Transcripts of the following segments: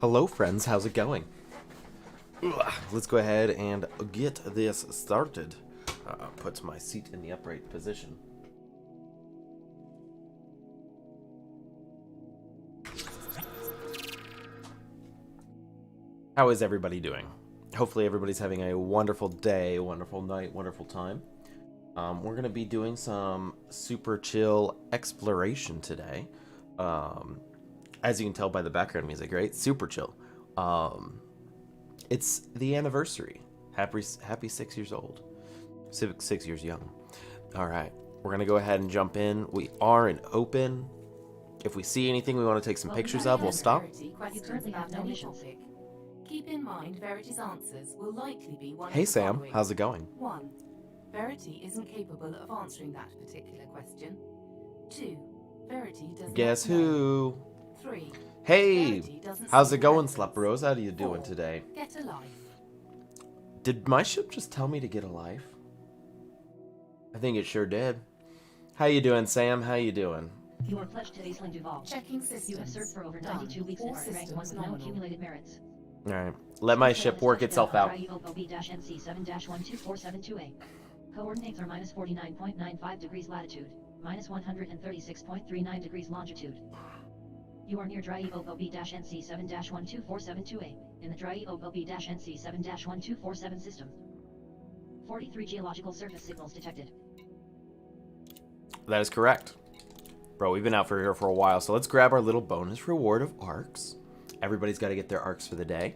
Hello friends, how's it going? Let's go ahead and get this started. Put my seat in the upright position. How is everybody doing? Hopefully everybody's having a wonderful day, wonderful night, wonderful time. We're going to be doing some super chill exploration today. As you can tell by the background music, right? Super chill. It's the anniversary. Happy 6 years old. 6 years young. All right. We're going to go ahead and jump in. We are in open. If we see anything we want to take some pictures of, we'll stop. Keep in mind, Verity's answers will likely be one. Hey Sam, how's it going? 1. Verity isn't capable of answering that particular question. 2. Verity does Guess not know. who? 3. Hey, Verity doesn't how's see it going, relevance. Slapperos? How are you doing 4. today? Get a life. Did my ship just tell me to get a life? I think it sure did. How you doing, Sam? How you doing? You are pledged to Aisling Duval. Checking systems. You have served for over Done. 92 weeks All and are ranked one systems with no nominal. accumulated merits. All right, let my ship work itself out. OB-NC7-12472A. Coordinates are minus 49.95 degrees latitude, minus 136.39 degrees longitude. You are near dry OB-NC7-12472A, in the dry OB-NC7-1247 system. 43 geological surface signals detected. That is correct. Bro, we've been out for here for a while, so let's grab our little bonus reward of arcs. Everybody's got to get their arcs for the day.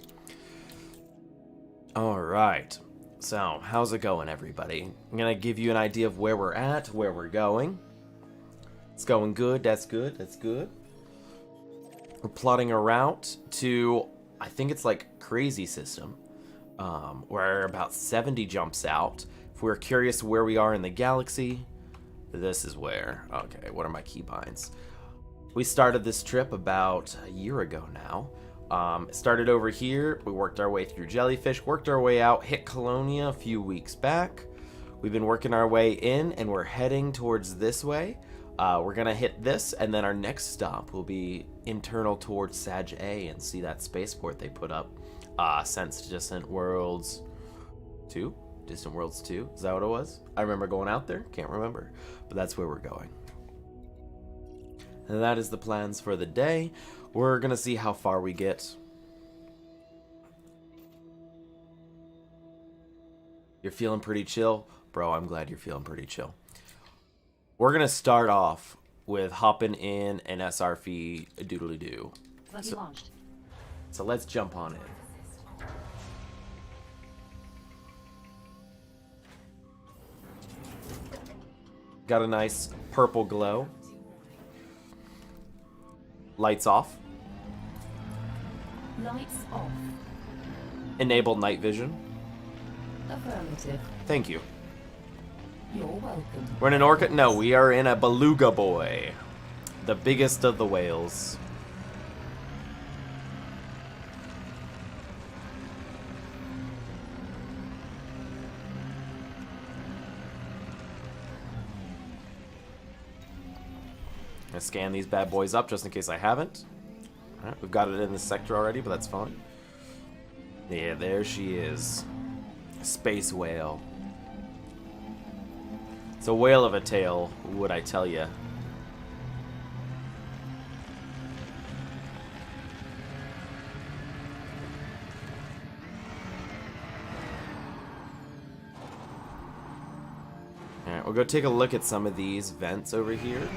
All right. So, how's it going, everybody? I'm going to give you an idea of where we're at, where we're going. It's going good. That's good. That's good. We're plotting a route to, I think it's like Crazy System. We're about 70 jumps out. If we're curious where we are in the galaxy, this is where. Okay, what are my keybinds? We started this trip about a year ago now. Started over here. We worked our way through Jellyfish, worked our way out, hit Colonia a few weeks back. We've been working our way in, and we're heading towards this way. We're going to hit this, and then our next stop will be internal towards Sag A and see that spaceport they put up since Distant Worlds 2? Distant Worlds 2? Is that what it was? I remember going out there. Can't remember. But that's where we're going. And that is the plans for the day. We're going to see how far we get. You're feeling pretty chill? Bro, I'm glad you're feeling pretty chill. We're going to start off with hopping in an SRF doodly-doo. Buggy launched. So let's jump on in. Got a nice purple glow. Lights off. Lights off. Enable night vision. Affirmative. Thank you. You're welcome. We're in an orca? No, we are in a beluga boy. The biggest of the whales. Gonna scan these bad boys up just in case I haven't. Alright, we've got it in this sector already, but that's fine. Yeah, there she is. Space whale. It's a whale of a tail, would I tell ya? Alright, we'll go take a look at some of these vents over here.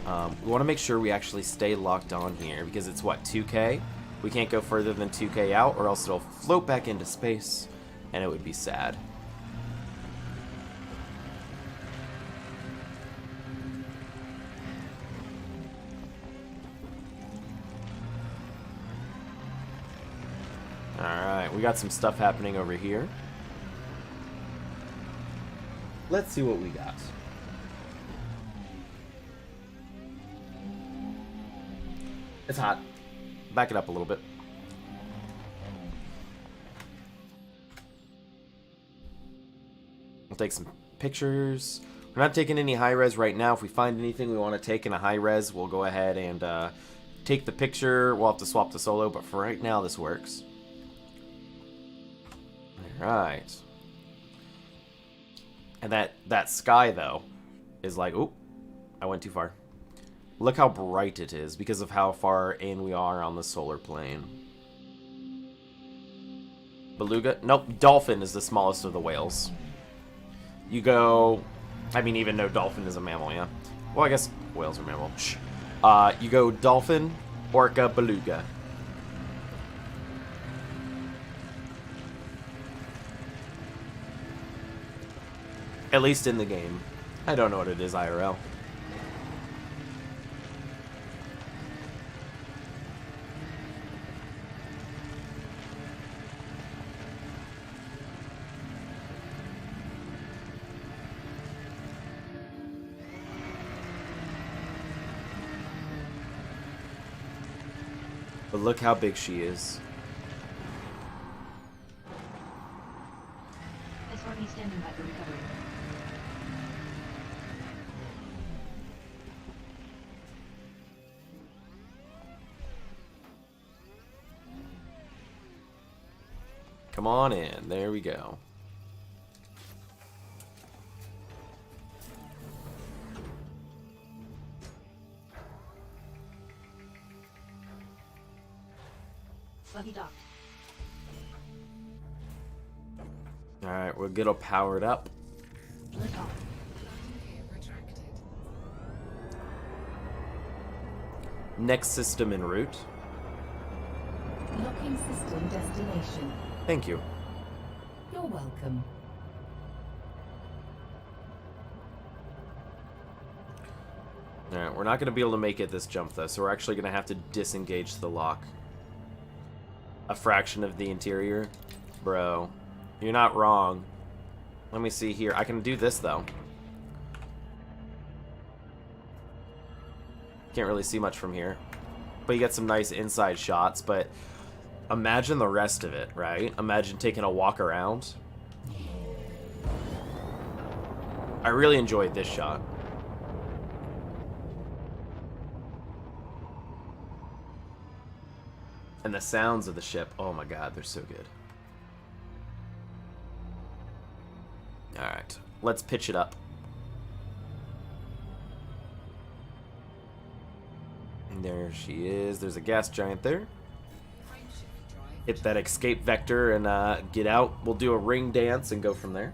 We want to make sure we actually stay locked on here because it's what, 2K? We can't go further than 2K out or else it'll float back into space and it would be sad. Alright, we got some stuff happening over here. Let's see what we got. It's hot. Back it up a little bit. We'll take some pictures. We're not taking any high res right now. If we find anything we want to take in a high res, we'll go ahead and take the picture, we'll have to swap to solo, but for right now, this works. Alright. And that sky, though, is like... Oop, I went too far. Look how bright it is because of how far in we are on the solar plane. Beluga? Nope, dolphin is the smallest of the whales. You go... I mean, even though dolphin is a mammal, yeah. Well, I guess whales are mammal. Shh. You go dolphin, orca, beluga. At least in the game. I don't know what it is IRL. But look how big she is. SRB standing by for recovery. Come on in. There we go. Buggy docked. Alright, we'll get all powered up. Lift off. Next system en route. Locking system destination. Thank you. You're welcome. Alright, we're not going to be able to make it this jump, though, so we're actually going to have to disengage the lock. A fraction of the interior? Bro, you're not wrong. Let me see here. I can do this, though. Can't really see much from here. But you get some nice inside shots, but imagine the rest of it, right? Imagine taking a walk around. I really enjoyed this shot. And the sounds of the ship, oh my god, they're so good. Alright, let's pitch it up. And there she is. There's a gas giant there. Hit that escape vector and get out. We'll do a ring dance and go from there.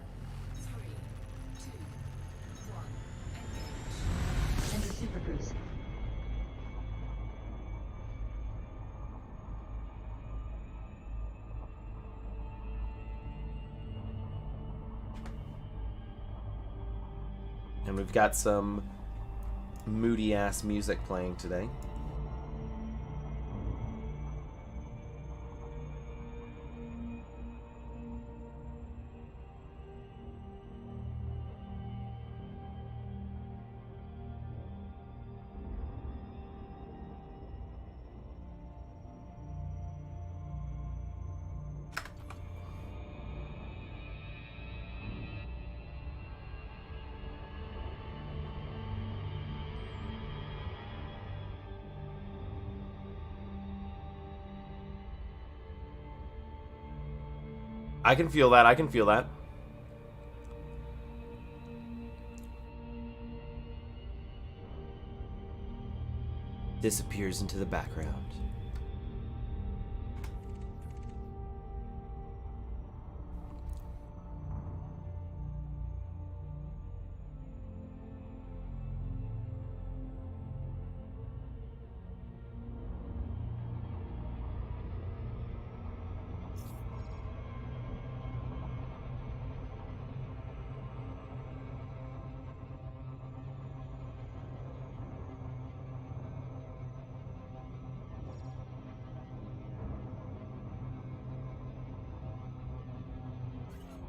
Enter Super Cruise. And we've got some moody ass music playing today. I can feel that. I can feel that. Disappears into the background.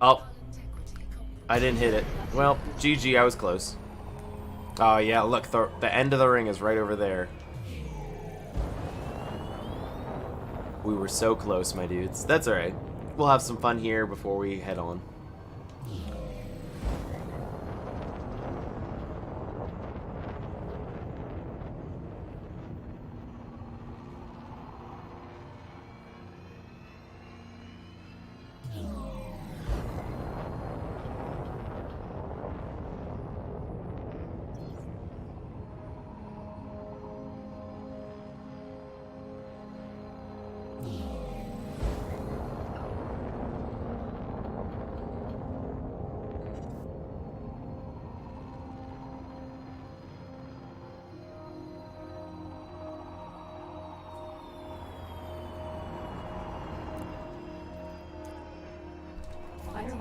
Oh, I didn't hit it. Well, GG, I was close. Oh yeah, look, the end of the ring is right over there. We were so close, my dudes. That's alright. We'll have some fun here before we head on.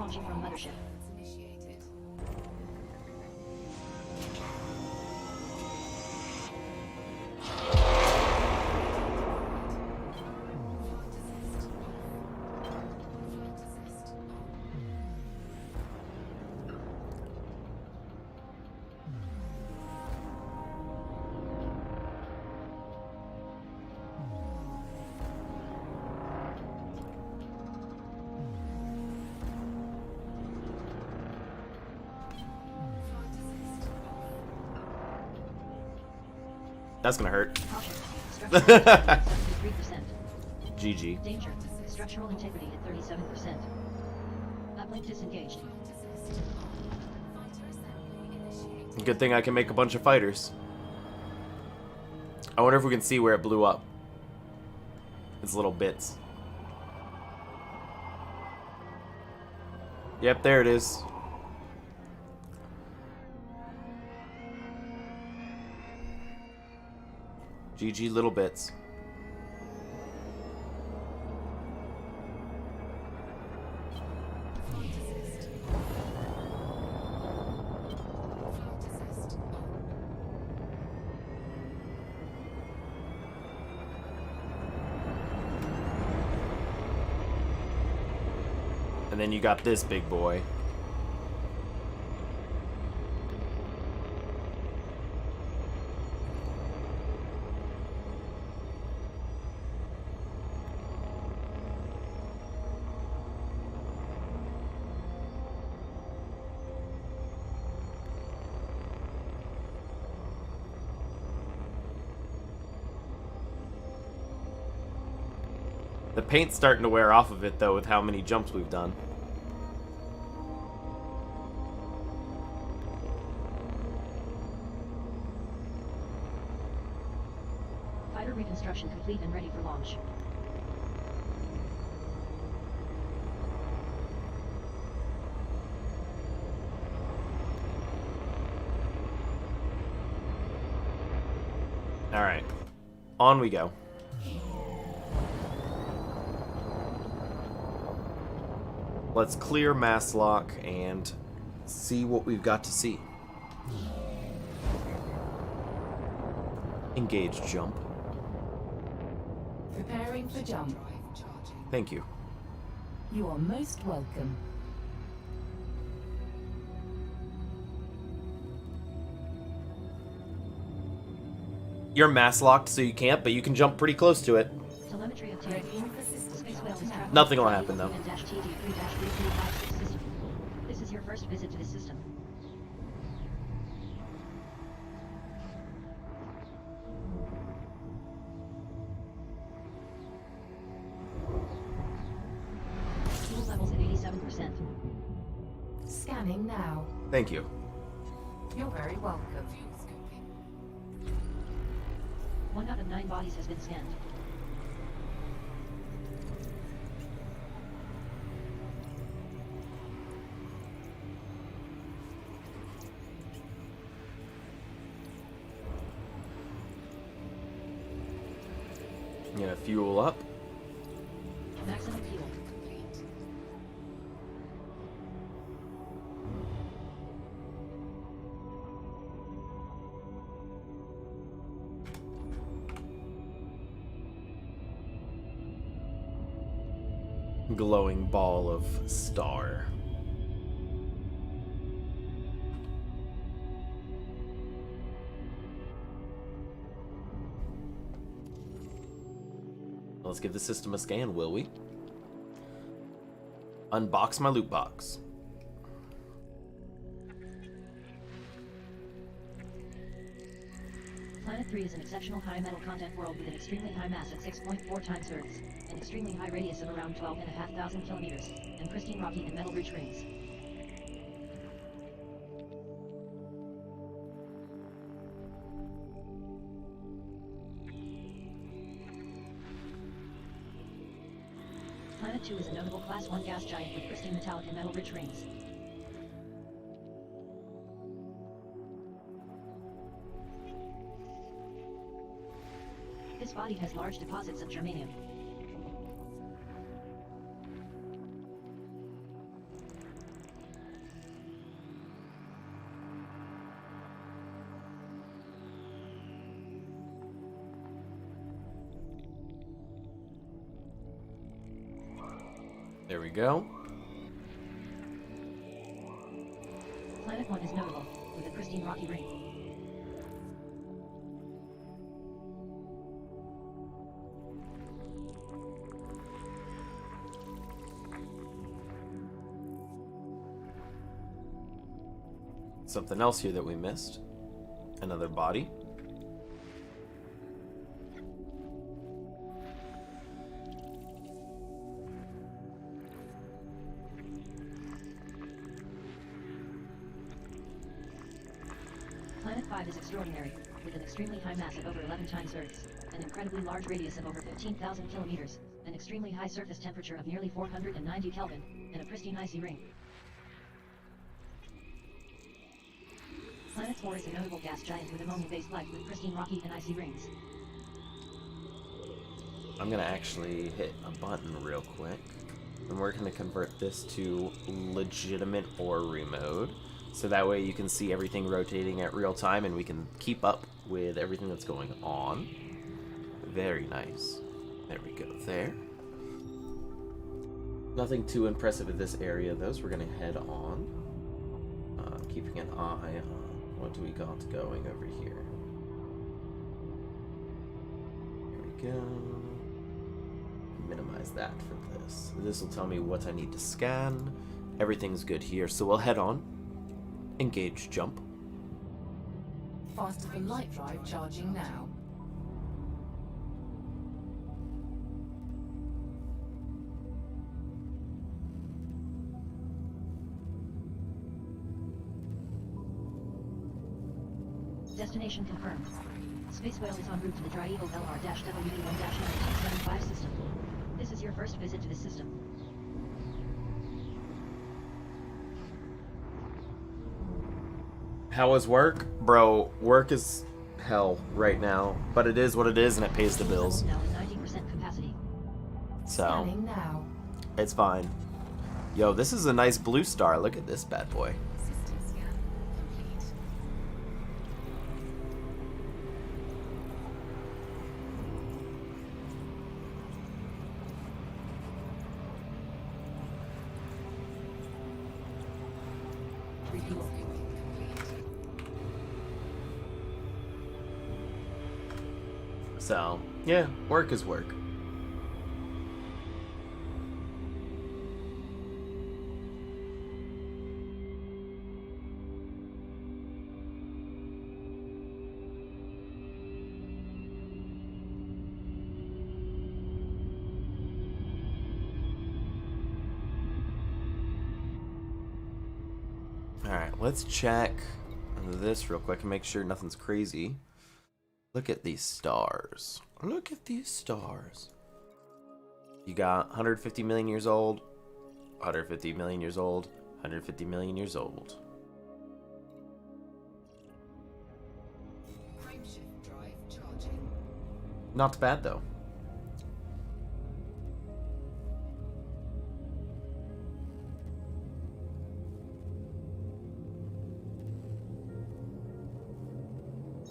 launching from mothership. Initiated. That's gonna hurt. Caution. Structural integrity at 73%. GG. Danger. Structural integrity at 37%. Uplink disengaged. Good thing I can make a bunch of fighters. I wonder if we can see where it blew up. Its little bits. Yep, there it is. GG little bits. And then you got this big boy. The paint's starting to wear off of it, though, with how many jumps we've done. Fighter reconstruction complete and ready for launch. Alright. On we go. Let's clear mass lock and see what we've got to see. Engage jump. Preparing for jump. Thank you. You are most welcome. You're mass locked, so you can't, but you can jump pretty close to it. Telemetry obtained. Readying for system Space Whale is trapped. Nothing will happen, though. TD3-3356 system. This is your first visit to the system. Fuel levels at 87%. Scanning now. Thank you. You're very welcome. 1 out of 9 bodies has been scanned. Yeah, fuel up. Maximum fuel. Glowing ball of star. Let's give the system a scan, will we? Unbox my loot box. Planet 3 is an exceptional high metal content world with an extremely high mass at 6.4 times Earth's, an extremely high radius of around 12,500 kilometers, and pristine rocky and metal-rich rings. Planet 2 is a notable Class 1 gas giant with pristine metallic and metal-rich rings. This body has large deposits of germanium. There we go. Planet 1 is notable, with a pristine rocky ring. Something else here that we missed. Another body. Planet 5 is extraordinary, with an extremely high mass of over 11 times Earth's, an incredibly large radius of over 15,000 kilometers, an extremely high surface temperature of nearly 490 Kelvin, and a pristine icy ring. Planet 4 is a notable gas giant with ammonia-based life with pristine rocky and icy rings. I'm gonna actually hit a button real quick, and we're gonna convert this to legitimate orrery mode, so that way you can see everything rotating at real time and we can keep up with everything that's going on. Very nice. There we go there. Nothing too impressive in this area though, so we're gonna head on. Keeping an eye on what do we got going over here. Here we go. Minimize that for this. This will tell me what I need to scan. Everything's good here, so we'll head on. Engage jump. Faster than light drive charging now. Destination confirmed. Space Whale is en route to the Dry Eagle LR-WD-1-975 system. This is your first visit to the system. How was work? Bro, work is hell right now, but it is what it is and it pays the bills. Now at 90% capacity. So, Scanning now. it's fine. Yo, this is a nice blue star. Look at this bad boy. System scan complete. Reloading complete. So, yeah, work is work. Alright, let's check this real quick and make sure nothing's crazy. Look at these stars. Look at these stars. You got 150 million years old, 150 million years old, 150 million years old. Frameshift drive charging. Not bad though.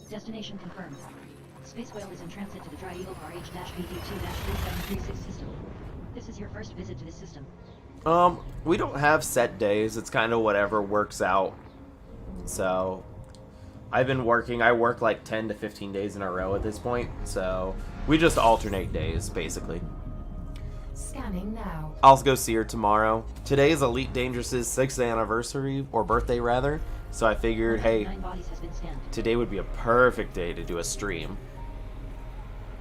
Destination confirmed. Space Whale is in transit to the Dry Eagle RH-VD2-3736 system. This is your first visit to the system. We don't have set days. It's kind of whatever works out. So, I've been working. I work like 10 to 15 days in a row at this point. So, we just alternate days, basically. Scanning now. I'll go see her tomorrow. Today is Elite Dangerous's 6th anniversary, or birthday rather. So I figured, hey, 9 bodies has been scanned. today would be a perfect day to do a stream.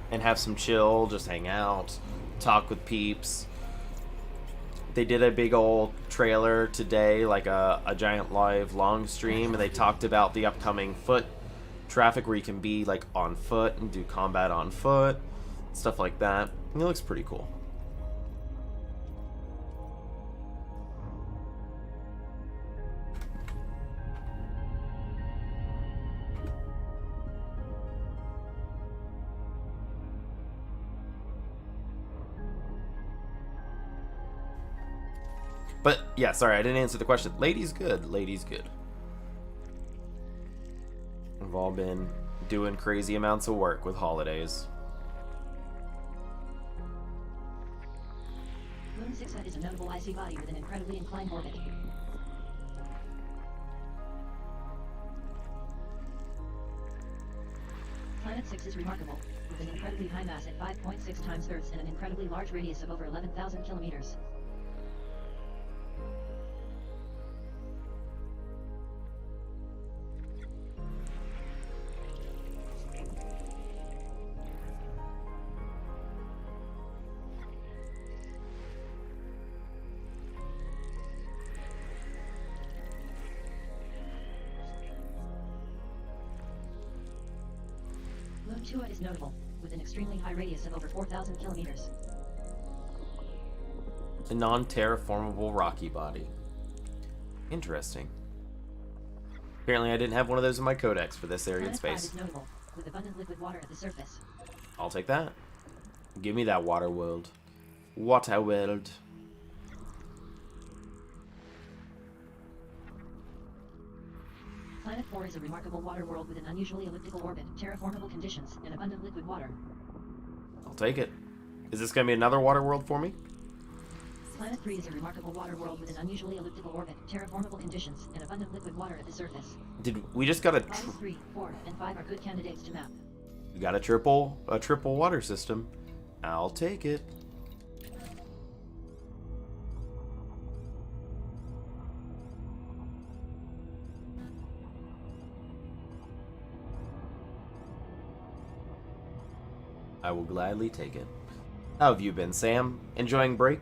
And have some chill, just hang out, talk with peeps. They did a big old trailer today, like a giant live long stream, and they talked about the upcoming foot traffic where you can be like on foot and do combat on foot, stuff like that. And it looks pretty cool. But, yeah, sorry, I didn't answer the question. Ladies good. Ladies good. We've all been doing crazy amounts of work with holidays. Moon 6 is a notable icy body with an incredibly inclined orbit. Planet 6 is remarkable, with an incredibly high mass at 5.6 times Earth's and an incredibly large radius of over 11,000 kilometers. Lone Tua is notable, with an extremely high radius of over 4,000 kilometers. A non-terraformable rocky body. Interesting. Apparently I didn't have one of those in my codex for this area in Planet 5 space. is notable, with abundant liquid water at the surface. I'll take that. Give me that water world. Water world. Planet 4 is a remarkable water world with an unusually elliptical orbit, terraformable conditions, and abundant liquid water. I'll take it. Is this going to be another water world for me? Planet 3 is a remarkable water world with an unusually elliptical orbit, terraformable conditions, and abundant liquid water at the surface. Did we just got a Bodies 3, 4, and 5 are good candidates to map. we got a triple water system. I'll take it. I will gladly take it. How have you been, Sam? Enjoying break?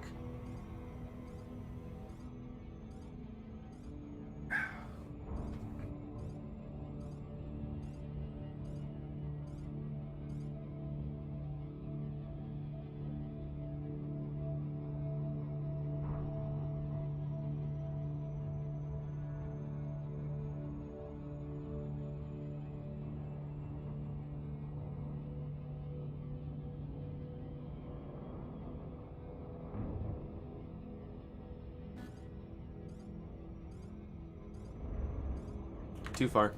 Too far.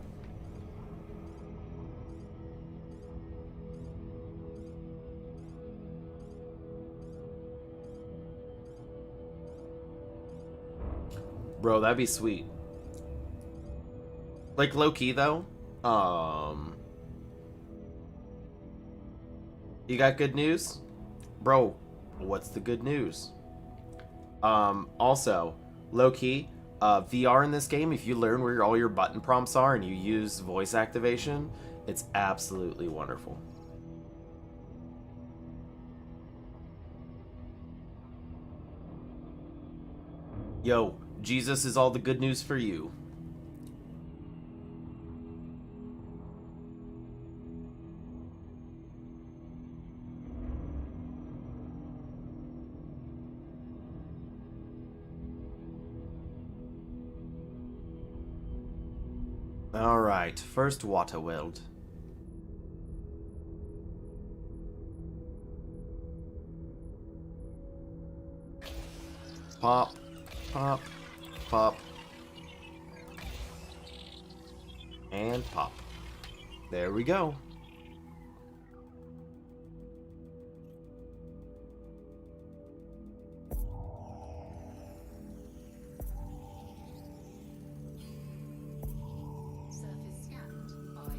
Bro, that'd be sweet. Like, low-key, though. You got good news? Bro, what's the good news? Also, low-key, VR in this game, if you learn where all your button prompts are and you use voice activation, it's absolutely wonderful. Yo, Jesus is all the good news for you. Alright, first water world. Pop, pop, pop. And pop. There we go. Surface scanned by 50%.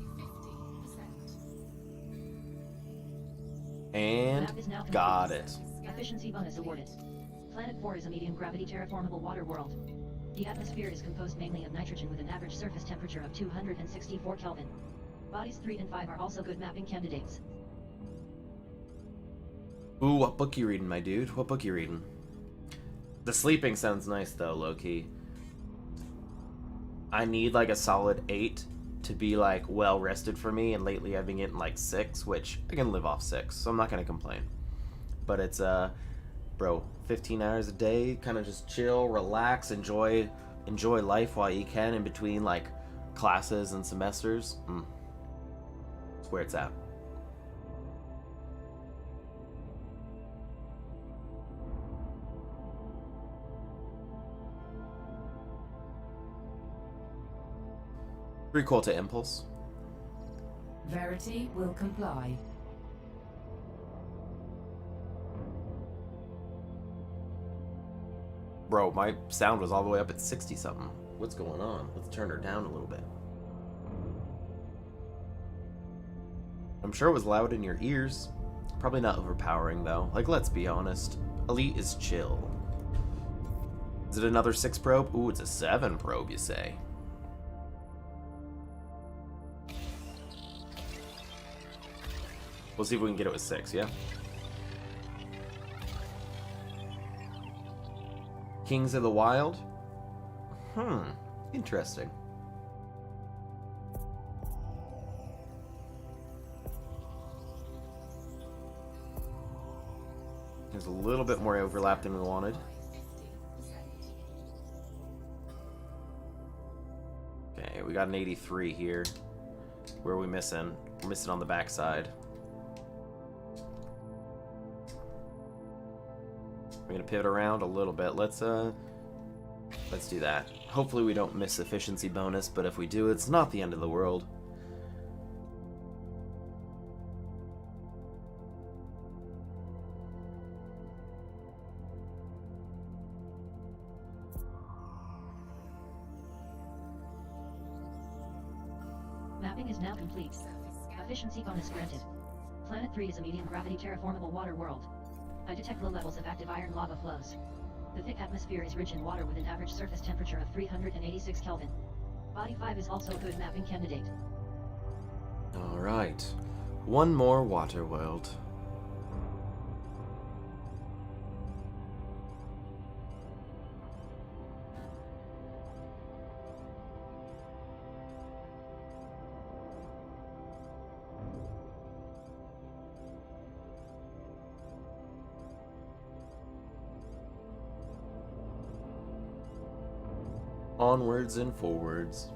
And Map is now complete. got it. Efficiency bonus awarded. Planet 4 is a medium gravity terraformable water world. The atmosphere is composed mainly of nitrogen with an average surface temperature of 264 Kelvin. Bodies 3 and 5 are also good mapping candidates. Ooh, what book you reading, my dude? What book you reading? The sleeping sounds nice, though, low-key. I need, like, a solid 8 to be, like, well-rested for me, and lately I've been getting, like, 6, which I can live off 6, so I'm not gonna complain. But it's, bro, 15 hours a day, kind of just chill, relax, enjoy life while you can in between, like, classes and semesters. That's where it's at. Recall to Impulse. Verity will comply. Bro, my sound was all the way up at 60 something. What's going on? Let's turn her down a little bit. I'm sure it was loud in your ears. Probably not overpowering though. Like, let's be honest. Elite is chill. Is it another 6 probe? Ooh, it's a 7 probe, you say. We'll see if we can get it with 6, yeah? Kings of the Wild? Interesting. There's a little bit more overlap than we wanted. Okay, we got an 83 here. Where are we missing? We're missing on the backside. We're gonna pivot around a little bit. Let's do that. Hopefully we don't miss efficiency bonus, but if we do, it's not the end of the world. Mapping is now complete. Efficiency bonus granted. Planet 3 is a medium gravity terraformable water world. I detect low levels of active iron lava flows. The thick atmosphere is rich in water with an average surface temperature of 386 Kelvin. Body 5 is also a good mapping candidate. Alright. One more water world. Onwards and forwards.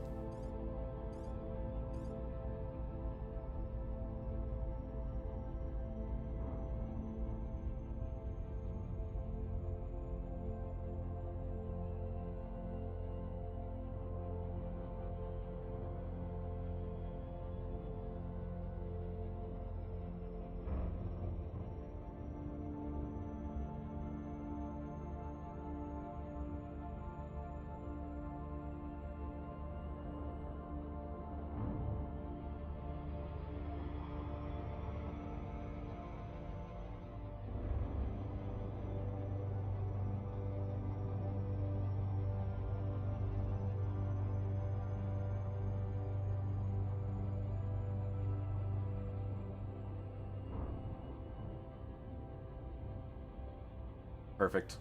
Perfect.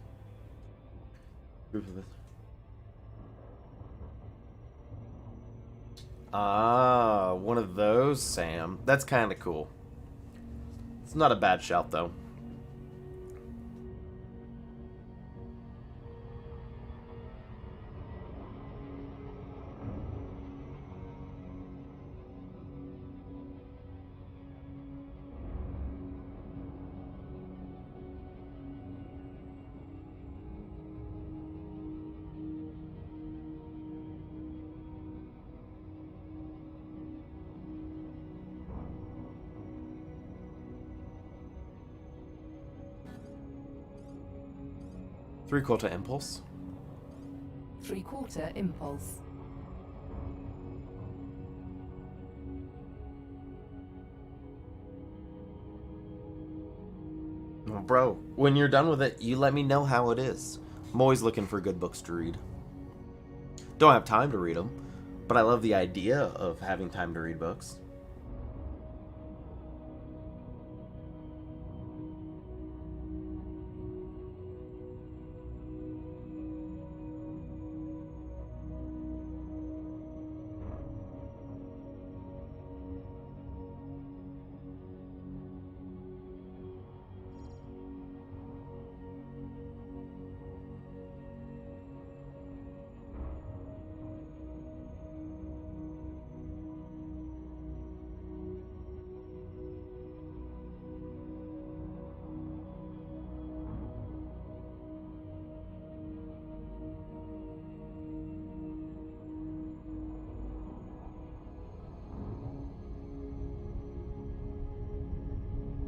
Ah, one of those, Sam. That's kind of cool. It's not a bad shout, though. Three-quarter impulse. Three-quarter impulse. Well, bro, when you're done with it, you let me know how it is. I'm always looking for good books to read. Don't have time to read them, but I love the idea of having time to read books.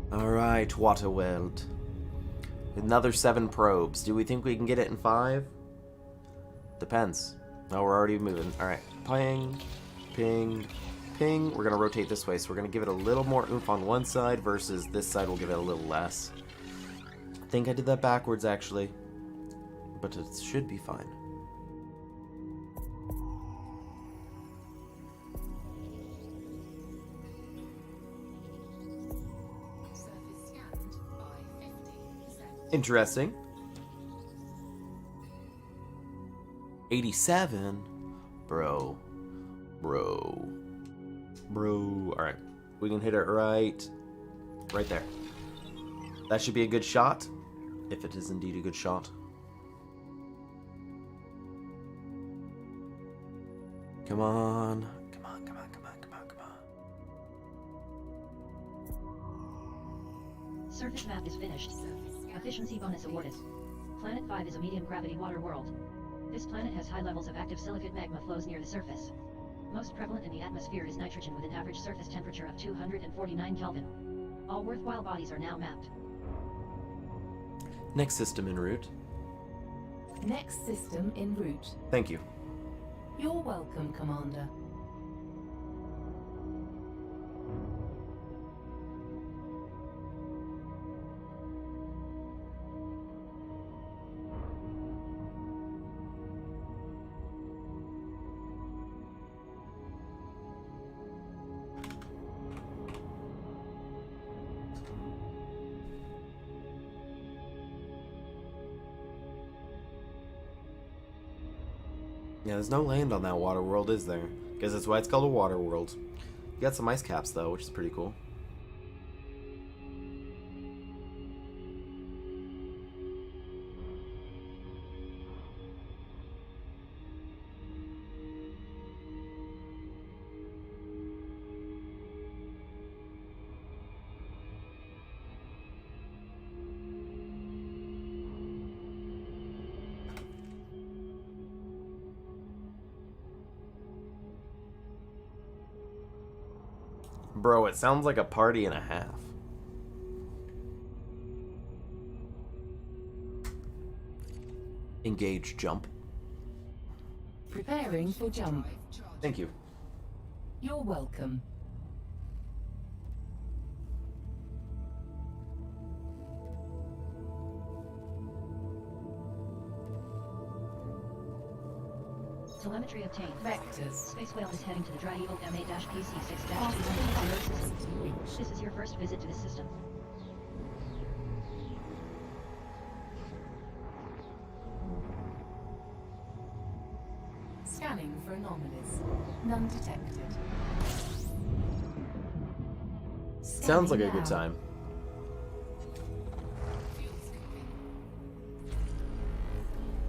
Alright, Waterworld. Another 7 probes. Do we think we can get it in 5? Depends. Oh, we're already moving. Alright. Ping, ping, ping. We're going to rotate this way, so we're going to give it a little more oomph on one side versus this side will give it a little less. I think I did that backwards, actually. But it should be fine. Surface scanned by 50%. Interesting. 87? Bro. Alright. We can hit it right there. That should be a good shot. If it is indeed a good shot. Come on. Come on. Surface map is finished. Efficiency bonus awarded. Planet 5 is a medium gravity water world. This planet has high levels of active silicate magma flows near the surface. Most prevalent in the atmosphere is nitrogen with an average surface temperature of 249 Kelvin. All worthwhile bodies are now mapped. Next system en route. Next system en route. Thank you. You're welcome, Commander. Yeah, there's no land on that water world, is there? Because that's why it's called a water world. You got some ice caps, though, which is pretty cool. Bro, it sounds like a party and a half. Engage jump. Preparing for jump. Thank you. You're welcome. Telemetry obtained. Vectors. Space Whale is heading to the Dry Eagle MA-PC6-200 After system. reach. This is your first visit to the system. Scanning for anomalies. None detected. Sounds like Scanning a good now. time. Fuel skipping.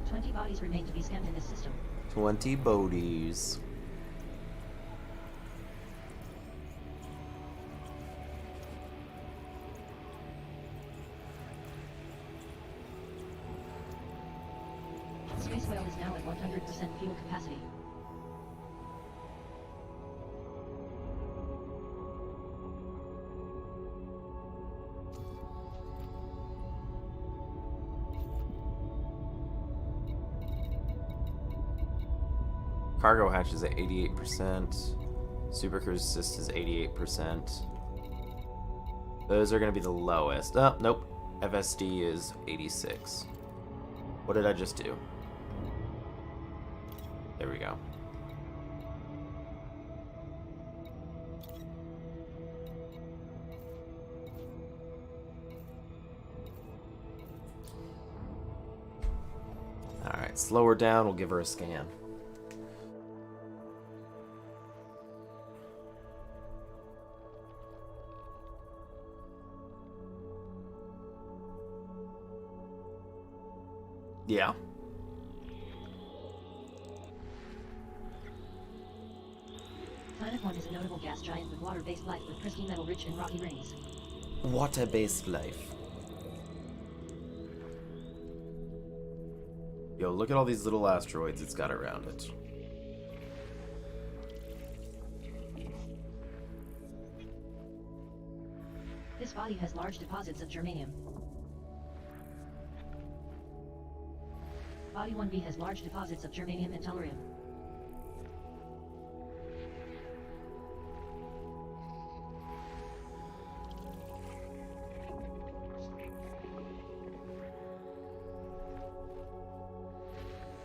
20 bodies remain to be scanned in this system. 20 bodies. Space Whale is now at 100% fuel capacity. Cargo hatch is at 88%. Super Cruise Assist is 88%. Those are going to be the lowest. Oh, nope. FSD is 86. What did I just do? There we go. Alright, slow her down. We'll give her a scan. Yeah. Planet 1 is a notable gas giant with water-based life with pristine metal-rich and rocky rings. Water-based life. Yo, look at all these little asteroids it's got around it. This body has large deposits of germanium. Body 1B has large deposits of germanium and tellurium.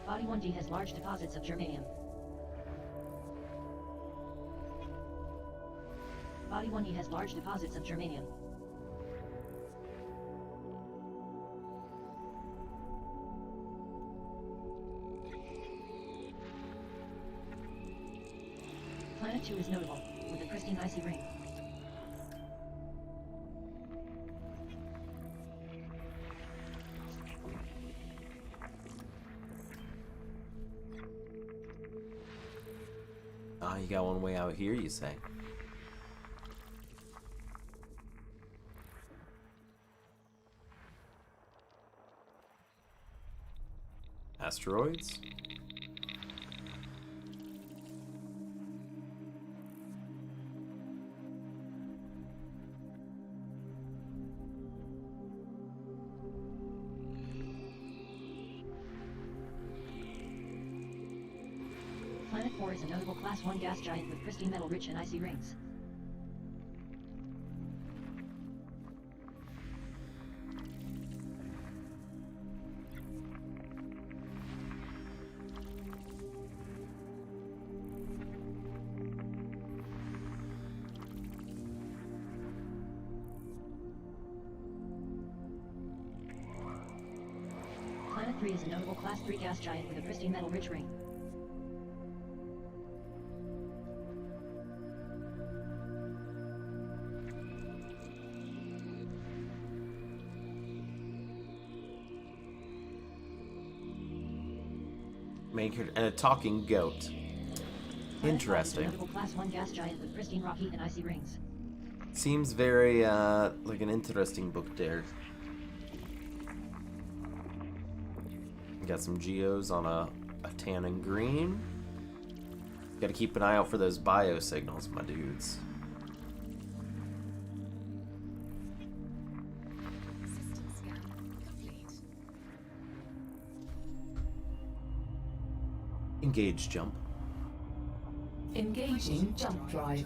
Body 1D has large deposits of germanium. Body 1E has large deposits of germanium. Planet 2 is notable, with a pristine icy ring. Ah, you got one way out here, you say? Asteroids? Planet 4 is a notable Class 1 gas giant with pristine metal-rich and icy rings. Planet 3 is a notable Class 3 gas giant with a pristine metal-rich ring. And a talking goat. Interesting. Planet 5 is a notable Class 1 gas giant with pristine rocky and icy rings. Seems very, like an interesting book there. Got some geos on a tan and green. Gotta keep an eye out for those bio signals, my dudes. System scan complete. Engage jump. Engaging jump drive.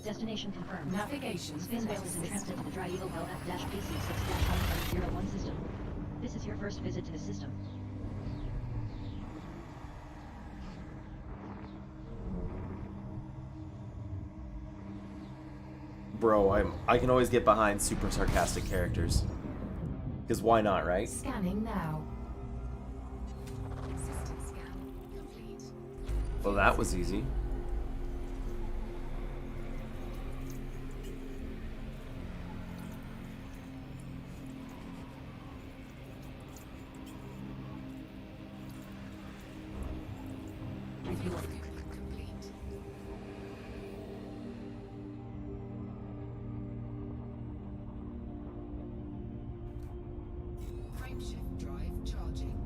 Destination confirmed. Navigation Space Whale is in transit to the Dry Eagle LF-PC6-1101 system. This is your first visit to the system. Bro, I can always get behind super sarcastic characters. Because why not, right? Scanning now. System scan complete. Well, that was easy. Refueling complete. Frameshift drive charging.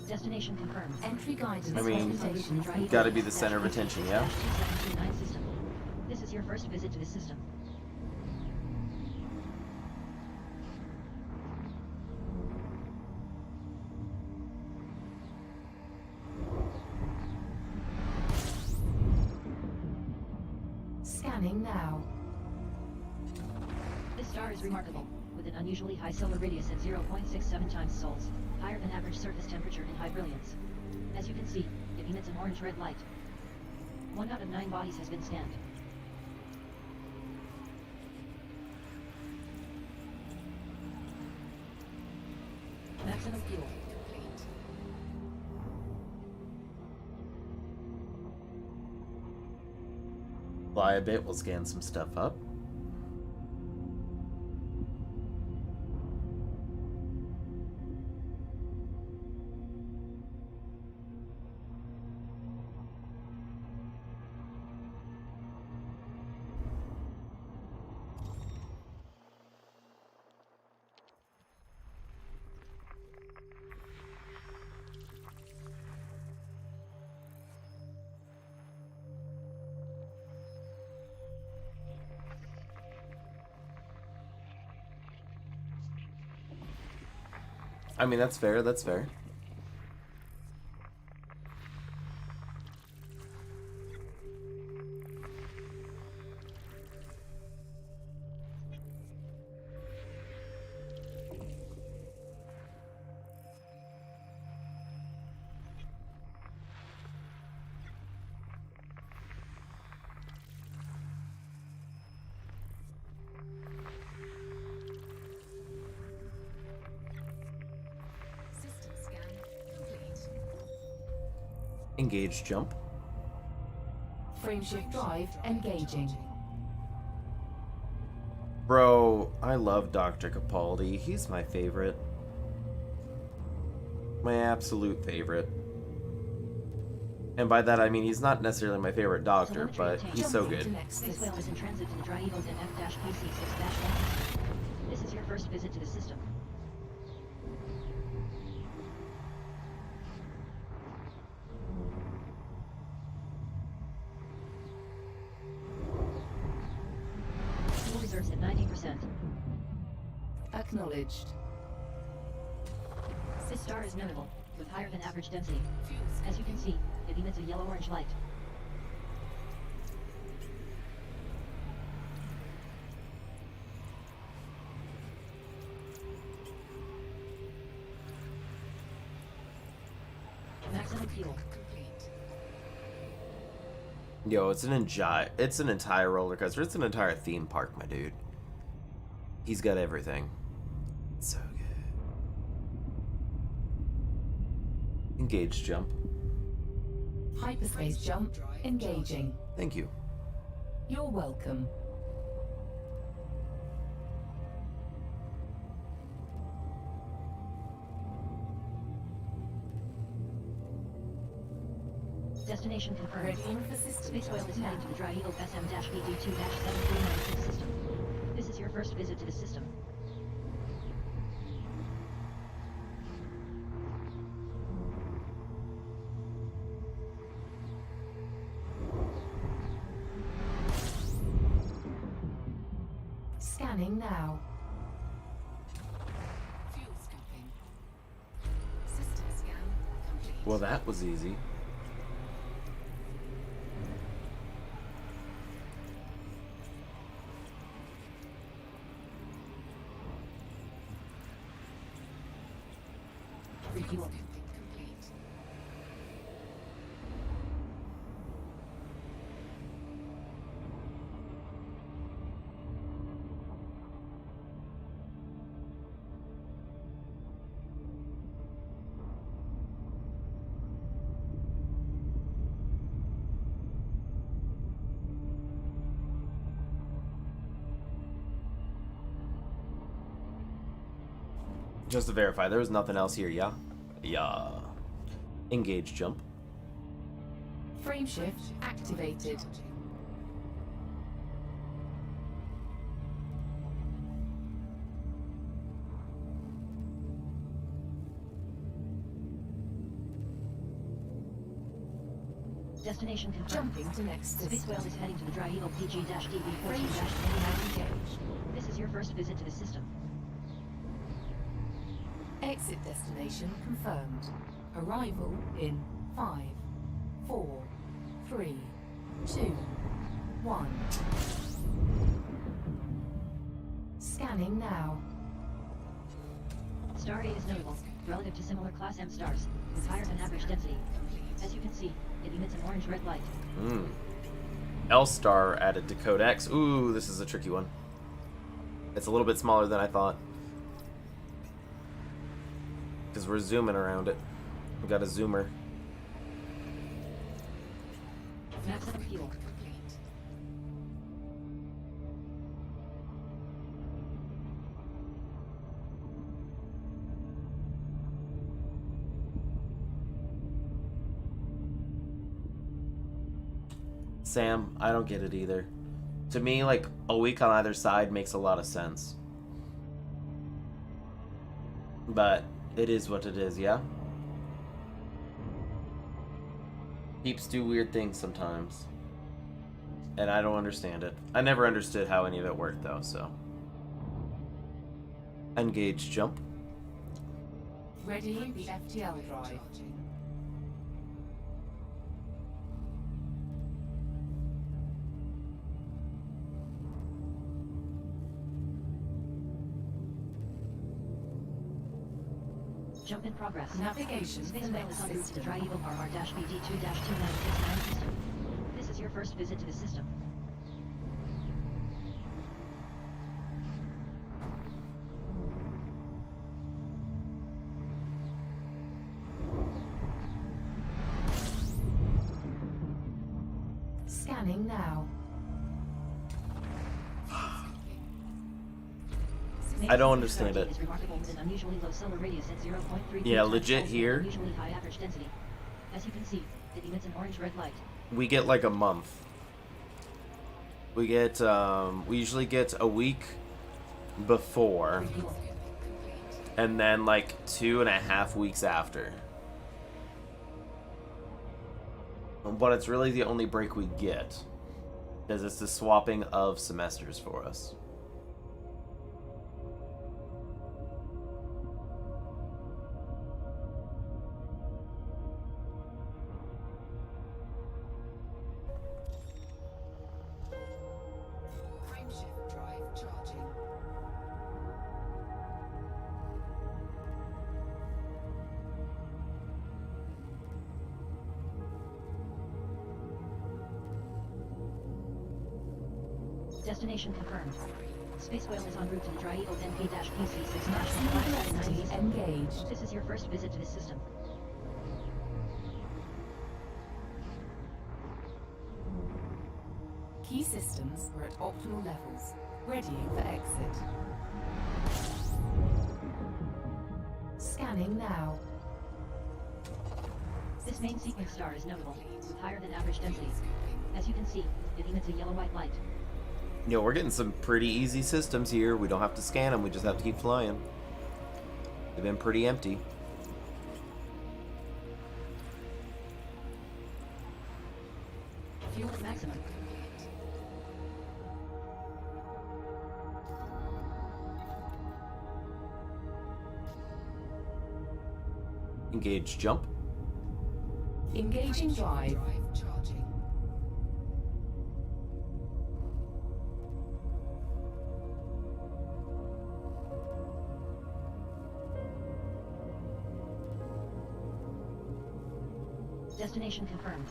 Destination confirmed. Entry guidance. I mean, presentation. gotta be the center of attention, yeah? LF-2729 system. This is your first visit to the system. Scanning now. This star is remarkable, with an unusually high solar radius at 0.67 times sols, higher than average surface temperature and high brilliance. As you can see, it emits an orange-red light. 1 out of 9 bodies has been scanned. Maximum fuel. Complete. Fly a bit, we'll scan some stuff up. I mean, that's fair, that's fair. System scan complete. Engage jump. Frameshift drive engaging. Bro, I love Dr. Capaldi. He's my favorite. My absolute favorite. And by that I mean he's not necessarily my favorite doctor, but he's so good. Space Whale is in transit to the Dry Eagles in F-PC6-1. This is your first visit to the system. Fuel reserves at 90%. Acknowledged. This star is notable, with higher than average density. As you can see, it emits a yellow-orange light. Maximum fuel. Complete. Yo, it's an entire roller coaster. It's an entire theme park, my dude. He's got everything. So good. Engage jump. Hyperspace jump engaging. Thank you. You're welcome. Destination confirmed. Readying for system Space Whale is now. heading to the Dry Eagle SM-BD2-7396 system. This is your first visit to the system. Scanning now. Fuel scoping. System scan complete. Well, that was easy. Refuel. Complete. Just to verify, there was nothing else here, yeah? Yeah. Engage jump. Frameshift activated. Destination confirmed. Jumping to next Space system. Whale is heading to the Dry Eagle Frameshift PG-DB14-2099. engaged. This is your first visit to the system. Exit destination confirmed. Arrival in 5, 4, 3, 2, 1. Scanning now. Stardate is notable, relative to similar Class M stars, with higher than average density. As you can see, it emits an orange-red light. L-Star added to Codex. Ooh, this is a tricky one. It's a little bit smaller than I thought. Because we're zooming around it. We got a zoomer. Maximum fuel. Sam, I don't get it either. To me, like, a week on either side makes a lot of sense. But it is what it is, yeah? Peeps do weird things sometimes. And I don't understand it. I never understood how any of it worked, though, so. Engage jump. Readying the FTL drive. Jump in progress. Navigation Space to Whale next is en route to the Dry system. Eagle RR-BD2-2969 system. This is your first visit to the system. Scanning now. I don't understand Gravity it. is remarkable with an unusually low solar radius at 0.33 Yeah, times legit Celsius here. and unusually high average density. As you can see, it emits an orange-red light. We get like a month. We get, we usually get a week before, and then like 2.5 weeks after. But it's really the only break we get, because it's the swapping of semesters for us. Frameshift drive charging. Destination confirmed. Space Whale is en route to the Dry Eagle NP-PC6 Velocity engaged. This is your first visit to the system. Key systems are at optimal levels. Readying for exit. Scanning now. This main sequence star is notable, with higher than average density. As you can see, it emits a yellow-white light. Yo, we're getting some pretty easy systems here. We don't have to scan them, we just have to keep flying. They've been pretty empty. Fuel at maximum. Engage jump. Engaging drive. Charging. Destination confirmed.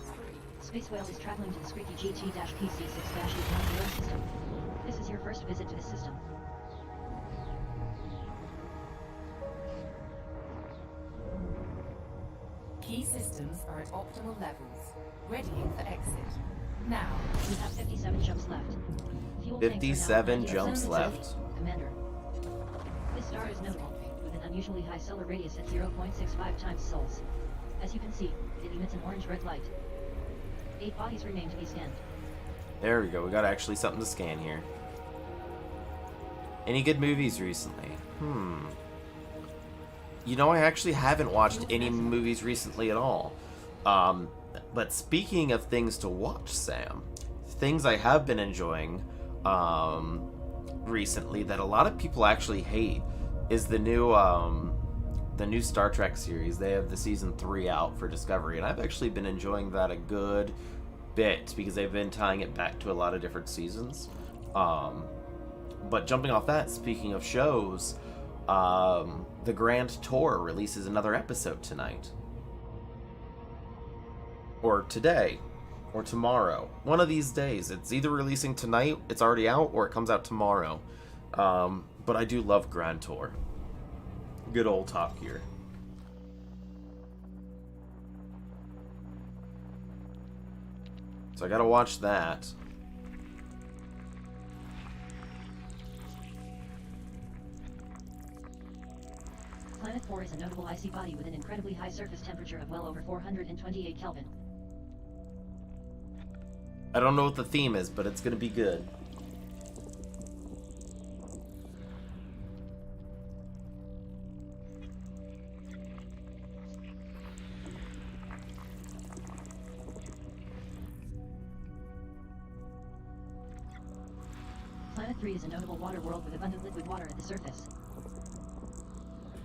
Space Whale is traveling to the Squeaky GT-PC6-810 system. This is your first visit to the system. Key systems are at optimal levels. Readying for exit. Now. We have 57 jumps left. Fuel tanks are now 57 at 90%. jumps left. Commander. This star is notable, with an unusually high solar radius at 0.65 times sols. As you can see, it emits an orange-red light. 8 bodies remain to be scanned. There we go. We got actually something to scan here. Any good movies recently? You know, I actually haven't watched any movies recently at all. But speaking of things to watch, Sam, things I have been enjoying recently that a lot of people actually hate is the new Star Trek series. They have the season 3 out for Discovery, and I've actually been enjoying that a good bit because they've been tying it back to a lot of different seasons. But jumping off that, speaking of shows, the Grand Tour releases another episode tonight. Or today. Or tomorrow. One of these days. It's either releasing tonight, it's already out, or it comes out tomorrow. But I do love Grand Tour. Good old Top Gear. So I gotta watch that. Planet 4 is a notable icy body with an incredibly high surface temperature of well over 428 Kelvin. I don't know what the theme is, but it's gonna be good. Planet 3 is a notable water world with abundant liquid water at the surface.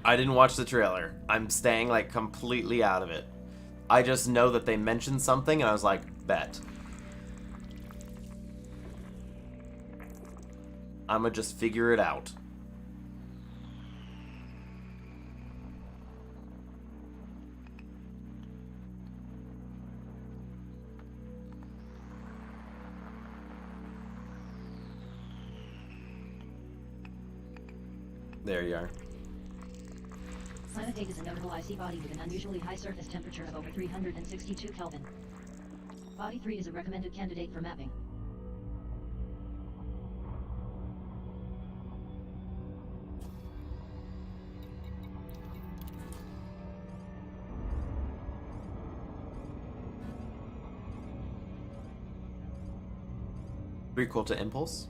I didn't watch the trailer. I'm staying, like, completely out of it. I just know that they mentioned something, and I was like, bet. I'ma just figure it out. There you are. Planet 8 is a notable icy body with an unusually high surface temperature of over 362 Kelvin. Body 3 is a recommended candidate for mapping. Prequel to Impulse.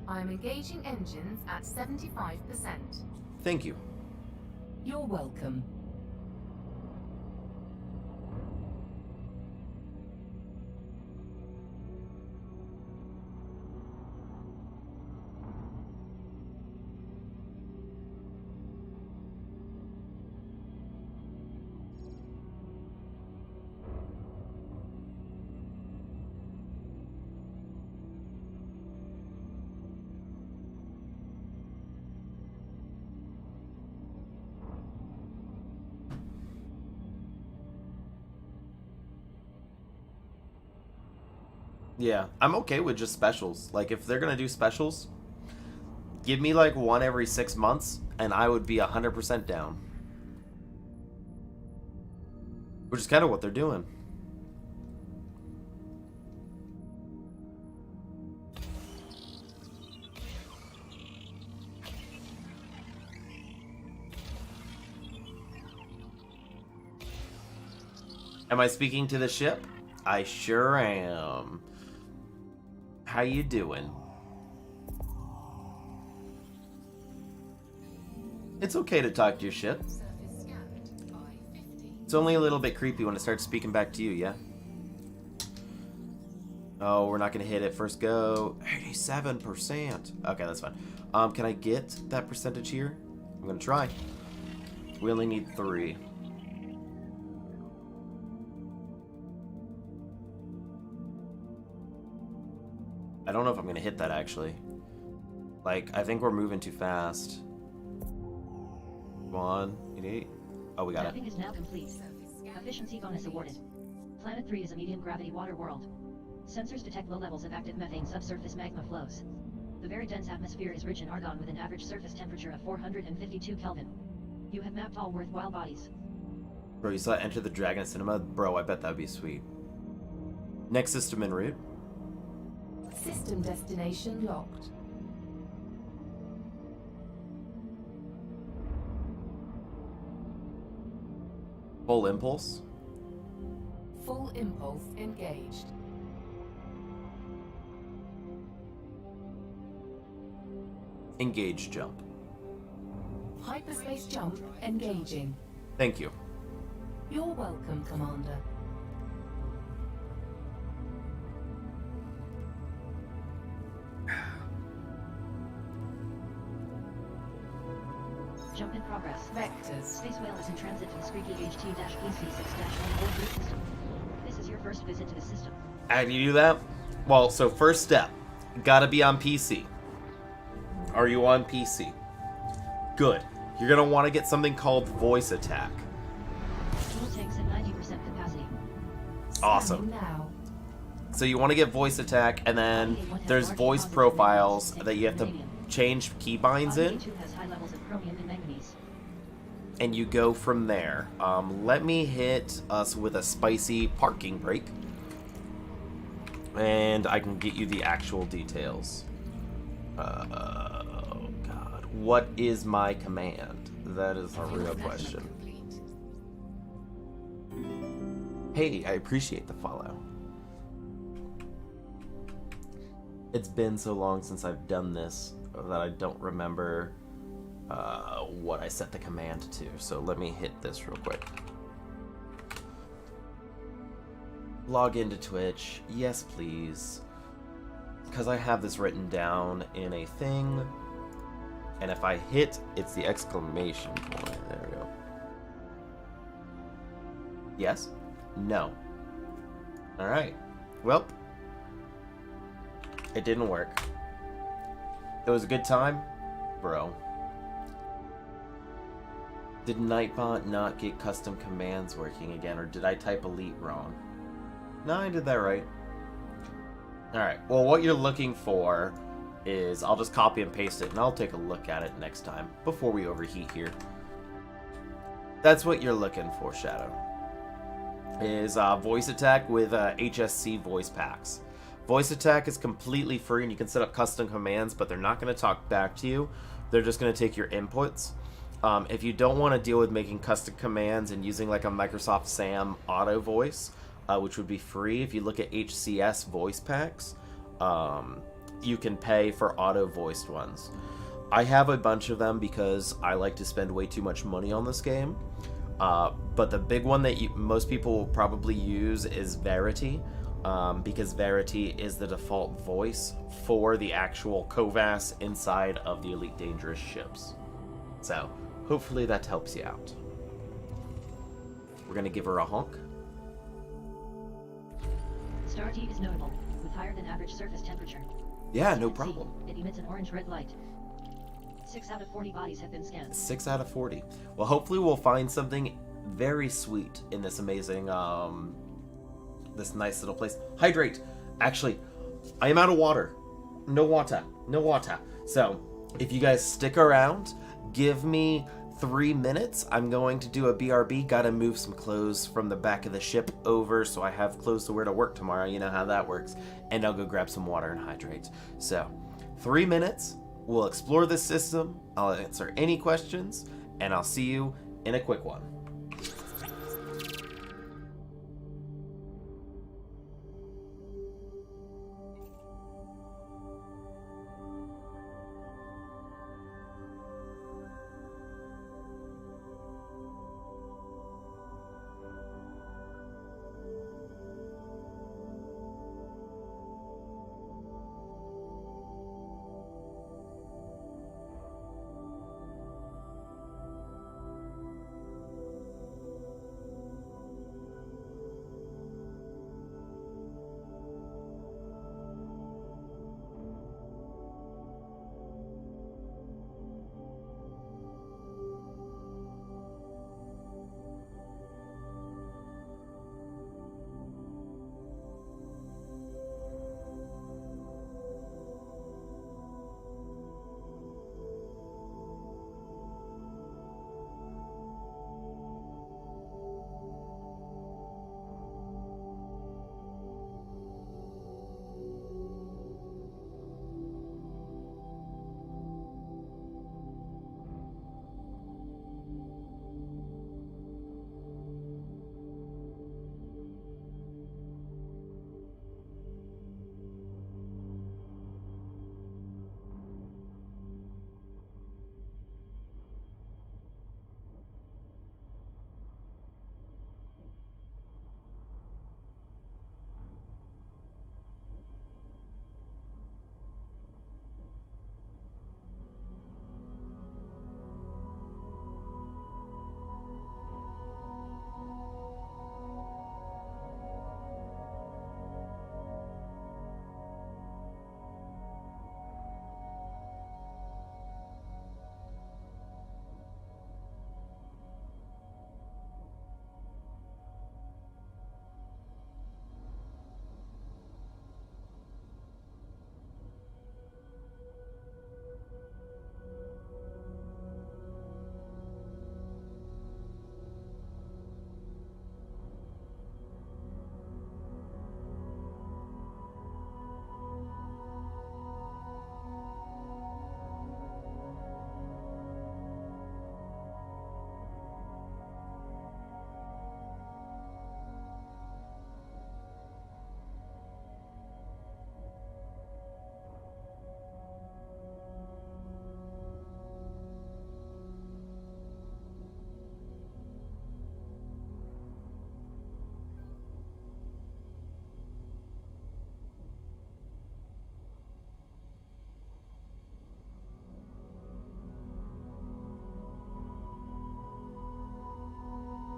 I'm engaging engines at 75%. Thank you. You're welcome. Yeah, I'm okay with just specials. Like, if they're gonna do specials, give me like one every 6 months, and I would be 100% down. Which is kind of what they're doing. Am I speaking to the ship? I sure am. How you doing? It's okay to talk to your ship. It's only a little bit creepy when it starts speaking back to you, yeah? Oh, we're not gonna hit it first go. 87%. Okay, that's fine. Can I get that percentage here? I'm gonna try. We only need 3. I don't know if I'm gonna hit that, actually. Like, I think we're moving too fast. Come on, 88. Oh, we got Mapping it. is now complete. Efficiency bonus awarded. Planet 3 is a medium gravity water world. Sensors detect low levels of active methane subsurface magma flows. The very dense atmosphere is rich in argon with an average surface temperature of 452 Kelvin. You have mapped all worthwhile bodies. Bro, you saw Enter the Dragon Cinema? Bro, I bet that would be sweet. Next system en route. System destination locked. Full impulse. Full impulse engaged. Engage jump. Hyperspace jump engaging. Thank you. You're welcome, Commander. Jump in progress. Vectors. Space Whale is in transit to the Squeaky HT-PC6-1 system. This is your first visit to the system. How do you do that? Well, so first step, gotta be on PC. Are you on PC? Good. You're gonna want to get something called Voice Attack. Fuel tanks at 90% capacity. Awesome. Scanning now. So you want to get Voice Attack, and then there's voice profiles that you have to change keybinds in, Body A2 has high levels of chromium and manganese. and you go from there. Let me hit us with a spicy parking brake, and I can get you the actual details. Oh God, what is my command? That is a real question. Hey, I appreciate the follow. It's been so long since I've done this that I don't remember what I set the command to. So let me hit this real quick. Log into Twitch. Yes, please. Because I have this written down in a thing. And if I hit, it's the exclamation point. There we go. Yes? No. Alright. Well, it didn't work. It was a good time? Bro. Did Nightbot not get custom commands working again, or did I type elite wrong? No, I did that right. Alright, well what you're looking for is, I'll just copy and paste it, and I'll take a look at it next time, before we overheat here. That's what you're looking for, Shadow. Is voice attack with HSC voice packs. Voice attack is completely free, and you can set up custom commands, but they're not going to talk back to you. They're just going to take your inputs. If you don't want to deal with making custom commands and using like a Microsoft SAM auto voice, which would be free, if you look at HCS voice packs, you can pay for auto voiced ones. I have a bunch of them because I like to spend way too much money on this game. But the big one that most people will probably use is Verity, because Verity is the default voice for the actual Kovas inside of the Elite Dangerous ships. So, hopefully that helps you out. We're going to give her a honk. Star T is notable, with higher than average surface temperature. Yeah, no As you can see, problem. It emits an orange-red light. 6 out of 40 bodies have been scanned. 6 out of 40. Well, hopefully we'll find something very sweet in this amazing, this nice little place. Hydrate! Actually, I am out of water. No water. No water. So, if you guys stick around, give me 3 minutes. I'm going to do a BRB. Gotta move some clothes from the back of the ship over so I have clothes to wear to work tomorrow. You know how that works. And I'll go grab some water and hydrate. So, 3 minutes. We'll explore this system. I'll answer any questions. And I'll see you in a quick one.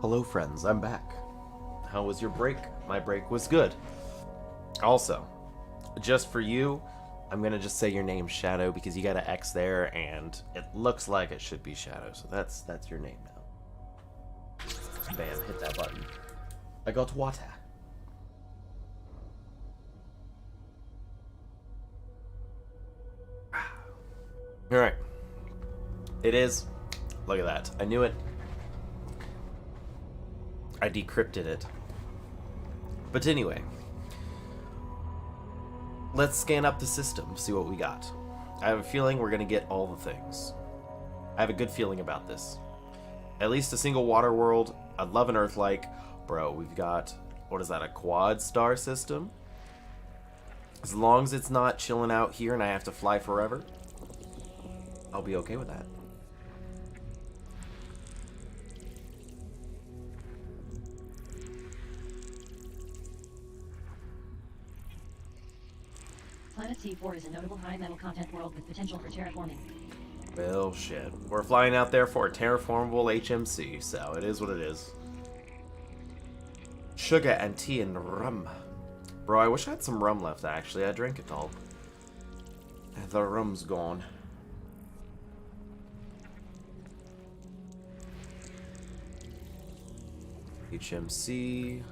Hello friends, I'm back. How was your break? My break was good. Also, just for you, I'm gonna just say your name Shadow because you got an X there and it looks like it should be Shadow, so that's your name now. Bam, hit that button. I got water. Alright. It is. Look at that. I knew it. I decrypted it. But anyway. Let's scan up the system, see what we got. I have a feeling we're going to get all the things. I have a good feeling about this. At least a single water world. I'd love an Earth-like. Bro, we've got... What is that, a quad star system? As long as it's not chilling out here and I have to fly forever, I'll be okay with that. Planet C4 is a notable high metal content world with potential for terraforming. Well, shit. We're flying out there for a terraformable HMC, so it is what it is. Sugar and tea and rum. Bro, I wish I had some rum left, actually. I drank it all. The rum's gone. HMC.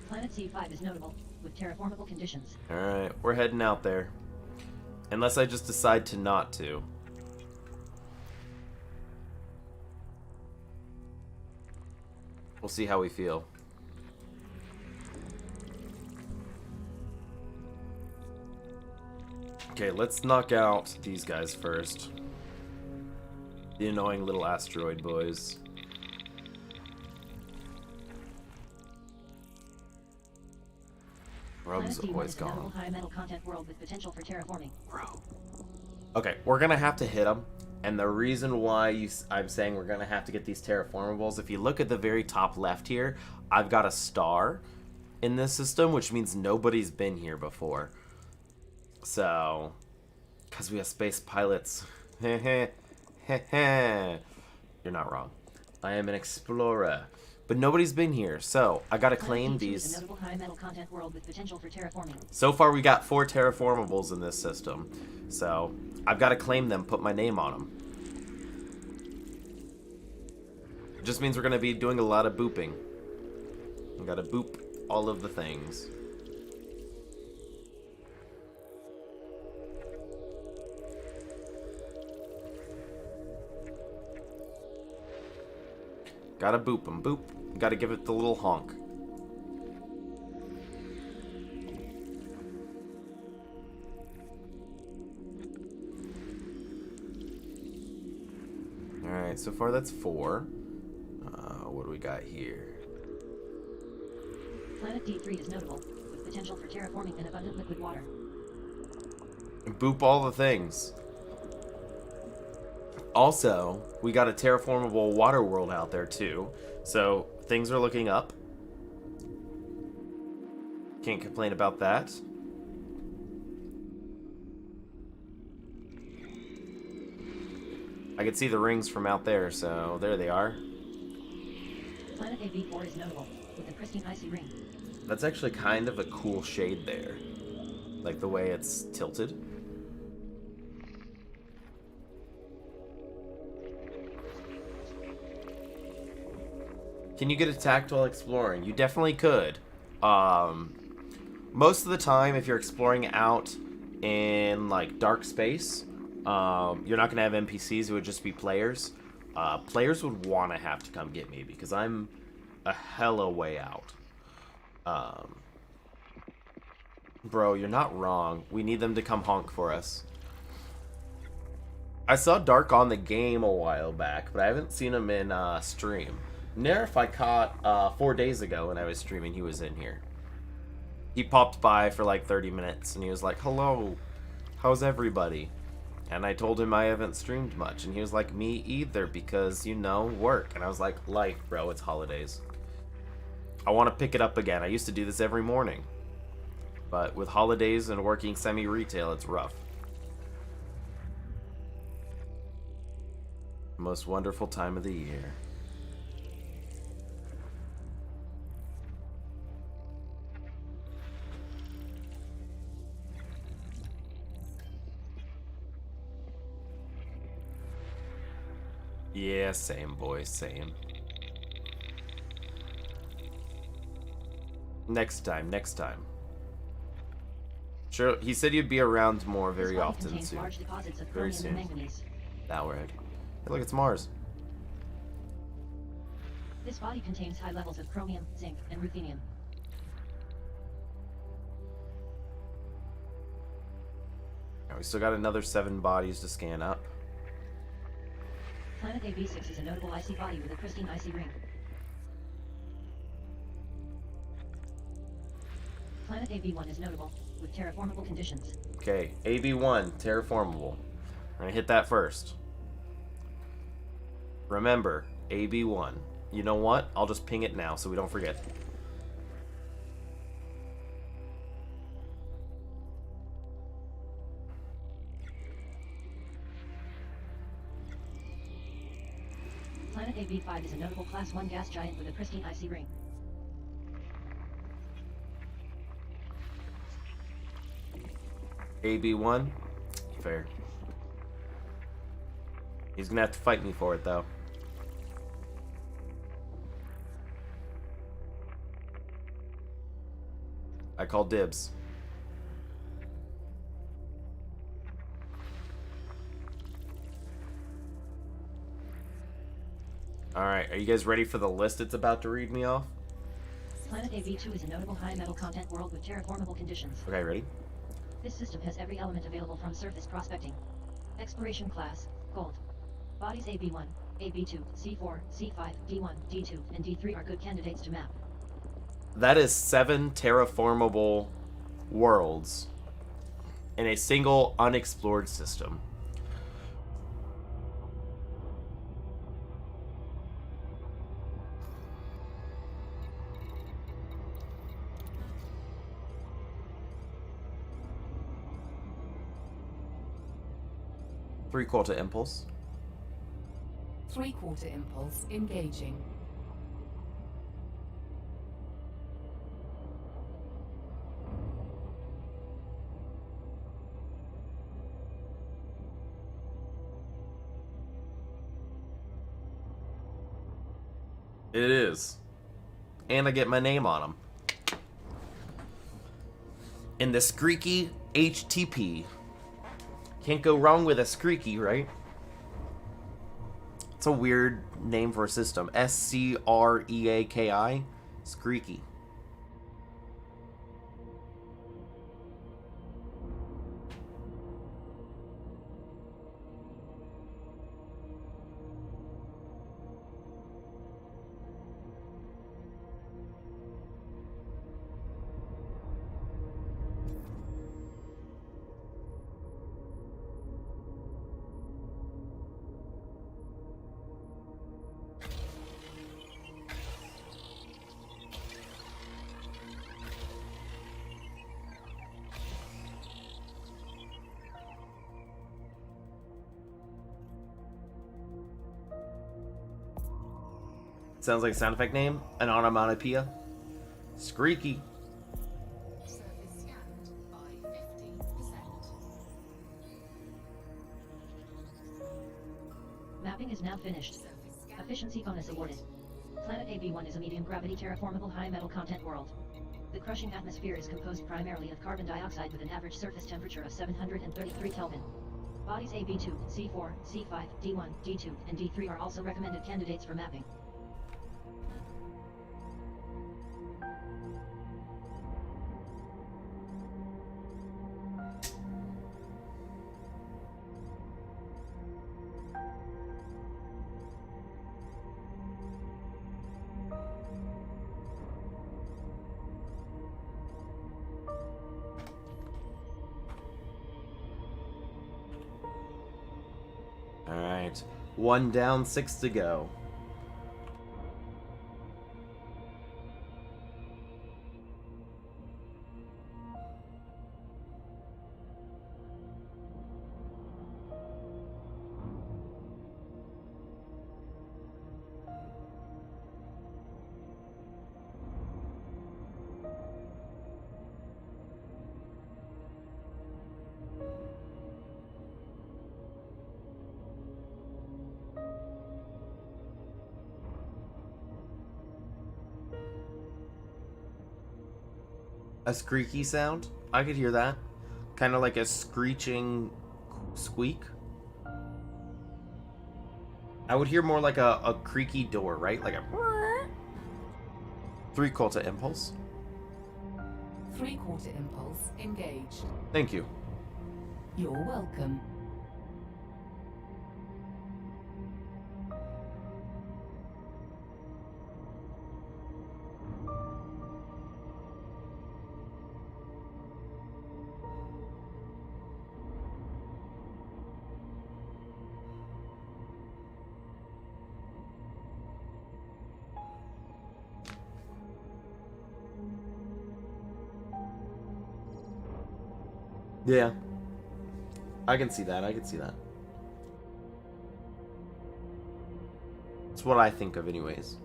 Planet C5 is notable, with terraformable conditions. Alright, we're heading out there. Unless I just decide to not to. We'll see how we feel. Okay, let's knock out these guys first. The annoying little asteroid boys. Rum's Planet C1 always is a notable gone. high metal content world with potential for terraforming. Bro. Okay, we're gonna have to hit them. And the reason why I'm saying we're gonna have to get these terraformables, if you look at the very top left here, I've got a star in this system, which means nobody's been here before. So, because we have space pilots. You're not wrong. I am an explorer. But nobody's been here, so I gotta claim Planet C2 is these. a notable high metal content world with potential for terraforming. So far, we got 4 terraformables in this system. So, I've got to claim them, put my name on them. It just means we're going to be doing a lot of booping. We got to boop all of the things. Gotta boop them. Boop. Gotta give it the little honk. Alright, so far that's 4. What do we got here? Planet D3 is notable, with potential for terraforming and abundant liquid water. Boop all the things. Also, we got a terraformable water world out there too. So, things are looking up. Can't complain about that. I can see the rings from out there, so there they are. Planet AB4 is notable, with a pristine icy ring. That's actually kind of a cool shade there. Like the way it's tilted. Can you get attacked while exploring? You definitely could. Most of the time, if you're exploring out in like dark space, you're not gonna have NPCs. It would just be players. Players would want to have to come get me because I'm a hella way out. Bro, you're not wrong. We need them to come honk for us. I saw Dark on the game a while back, but I haven't seen him in stream. Nerf I caught 4 days ago when I was streaming. He was in here. He popped by for like 30 minutes and he was like, "Hello, how's everybody?" And I told him I haven't streamed much, and he was like, "Me either, because, you know, work." And I was like, "Life, bro, it's holidays." I want to pick it up again. I used to do this every morning. But with holidays and working semi-retail, it's rough. Most wonderful time of the year. Yeah, same, boys, same. Next time, next time. Sure, he said you'd be around more This very body often contains soon. large deposits of Very chromium and soon. manganese. That word. Hey, look, it's Mars. This body contains high levels of chromium, zinc, and ruthenium. Now, we still got another 7 bodies to scan up. Planet AB6 is a notable icy body with a pristine icy ring. Planet AB1 is notable, with terraformable conditions. Okay, AB1, terraformable. We're gonna hit that first. Remember, AB1. You know what? I'll just ping it now so we don't forget. Planet AB5 is a notable Class 1 gas giant with a pristine icy ring. AB1. Fair. He's gonna have to fight me for it, though. I call dibs. Alright, are you guys ready for the list it's about to read me off? Planet AB2 is a notable high metal content world with terraformable conditions. Okay, ready? This system has every element available from surface prospecting. Exploration class, gold. Bodies AB1, AB2, C4, C5, D1, D2, and D3 are good candidates to map. That is 7 terraformable worlds in a single unexplored system. Three-quarter impulse. Three-quarter impulse engaging. It is. And I get my name on them. In the Screeky HTP. Can't go wrong with a Screeky, right? It's a weird name for a system. SCREAKI. Screeky. Sounds like a sound effect name. An onomatopoeia. Screeky. Surface scanned by 50%. Mapping is now finished. Surface scanned. Efficiency bonus awarded. Planet AB1 is a medium gravity terraformable high metal content world. The crushing atmosphere is composed primarily of carbon dioxide with an average surface temperature of 733 Kelvin. Bodies AB2, C4, C5, D1, D2, and D3 are also recommended candidates for mapping. Alright. 1 down, 6 to go. A squeaky sound? I could hear that. Kind of like a screeching squeak. I would hear more like a creaky door, right? Like a... 3/4 impulse. 3/4 impulse engaged. Thank you. You're welcome. Yeah. I can see that. I can see that. It's what I think of anyways.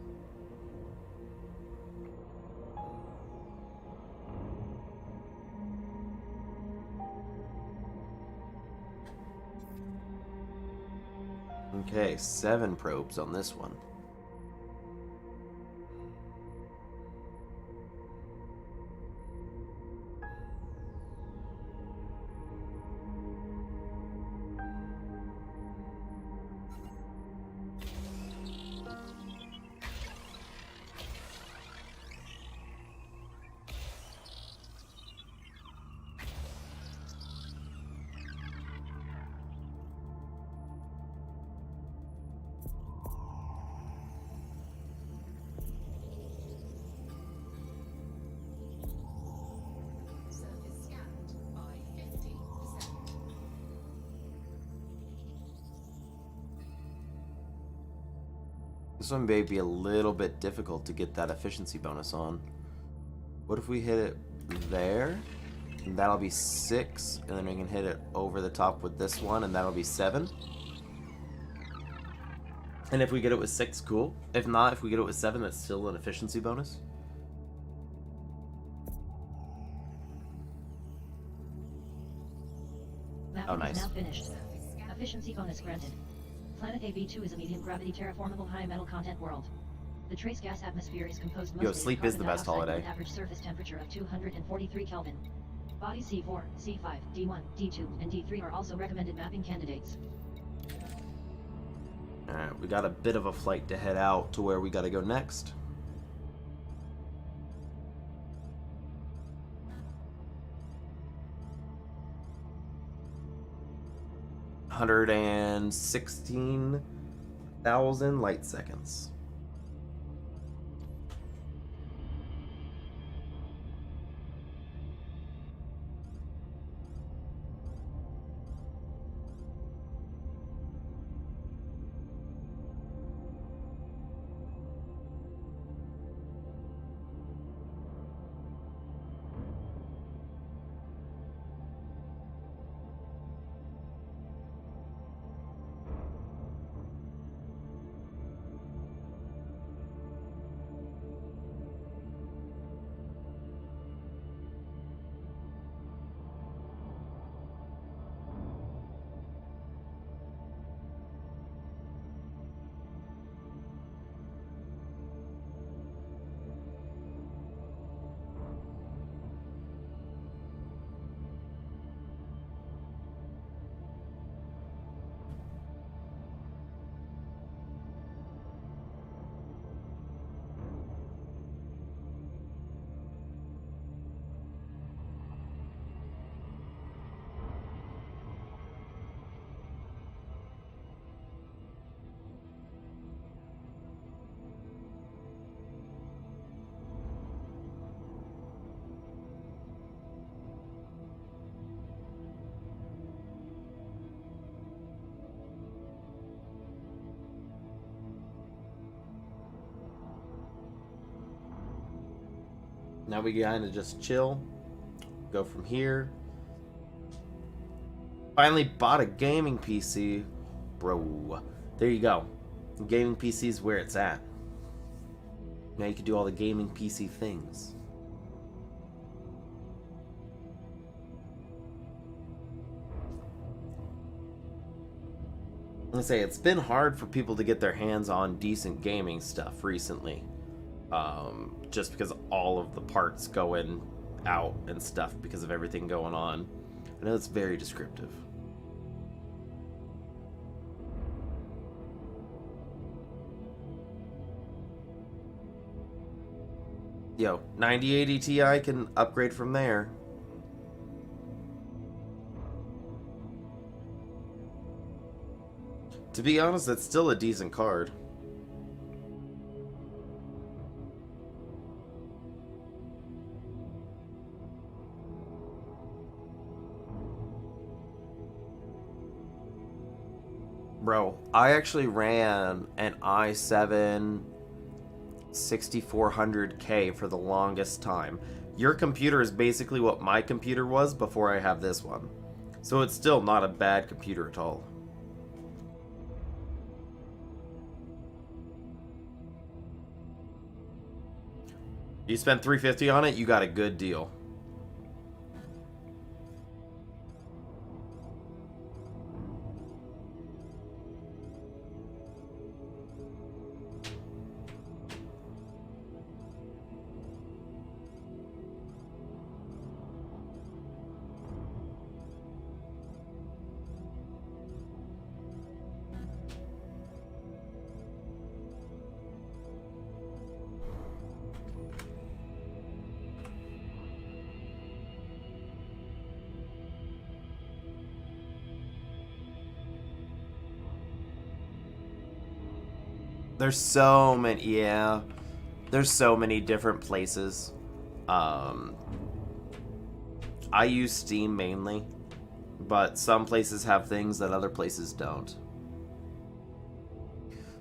Okay, 7 probes on this one. Surface scanned by 50%. This one may be a little bit difficult to get that efficiency bonus on. What if we hit it there? And that'll be 6, and then we can hit it over the top with this one, and that'll be 7. And if we get it with 6, cool. If not, if we get it with 7, that's still an efficiency bonus. Mapping Oh, nice. is now finished. Efficiency bonus granted. Planet AB2 is a medium gravity terraformable high metal content world. The trace gas atmosphere is composed mostly sleep of is the carbon best dioxide with holiday. an average surface temperature of 243 Kelvin. Body C4, C5, D1, D2, and D3 are also recommended mapping candidates. Alright, we got a bit of a flight to head out to where we gotta go next. $116,000 light seconds. Now we kind of just chill, go from here. Finally bought a gaming PC. Bro, there you go. Gaming PC is where it's at. Now you can do all the gaming PC things. I'm gonna say, it's been hard for people to get their hands on decent gaming stuff recently. Just because all of the parts go in out and stuff because of everything going on. I know it's very descriptive. Yo, 9080 Ti can upgrade from there. To be honest, that's still a decent card. Bro, I actually ran an i7 6400K for the longest time. Your computer is basically what my computer was before I have this one. So it's still not a bad computer at all. You spent $350 on it, you got a good deal. There's so many, yeah. There's so many different places. I use Steam mainly, but some places have things that other places don't.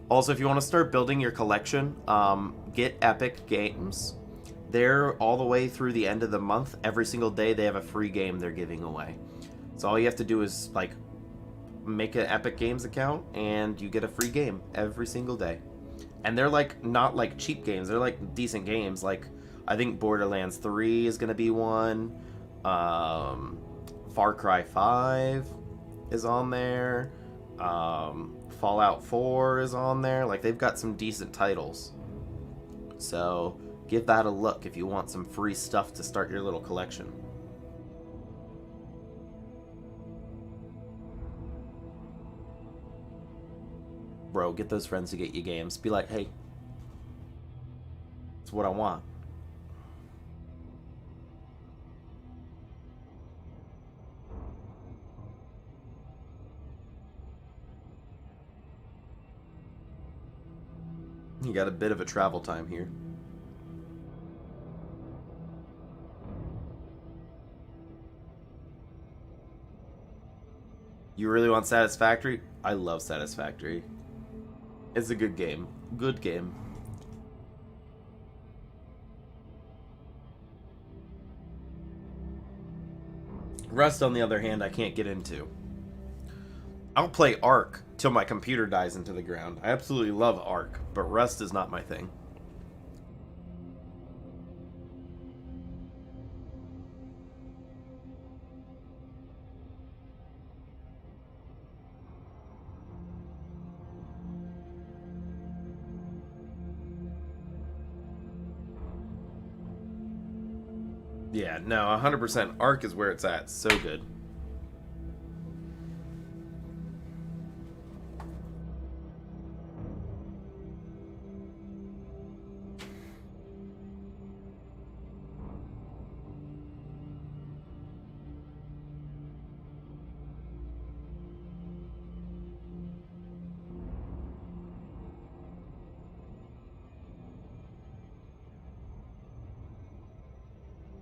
Also, if you want to start building your collection, get Epic Games. They're all the way through the end of the month. Every single day they have a free game they're giving away. So all you have to do is, like, make an Epic Games account and you get a free game every single day. And they're like not like cheap games, they're like decent games. Like I think Borderlands 3 is gonna be one. Far Cry 5 is on there. Fallout 4 is on there. Like they've got some decent titles. So give that a look if you want some free stuff to start your little collection. Bro, get those friends to get you games. Be like, hey, it's what I want. You got a bit of a travel time here. You really want Satisfactory? I love Satisfactory. It's a good game. Good game. Rust, on the other hand, I can't get into. I'll play Ark till my computer dies into the ground. I absolutely love Ark, but Rust is not my thing. Yeah, no, 100%. Ark is where it's at. So good.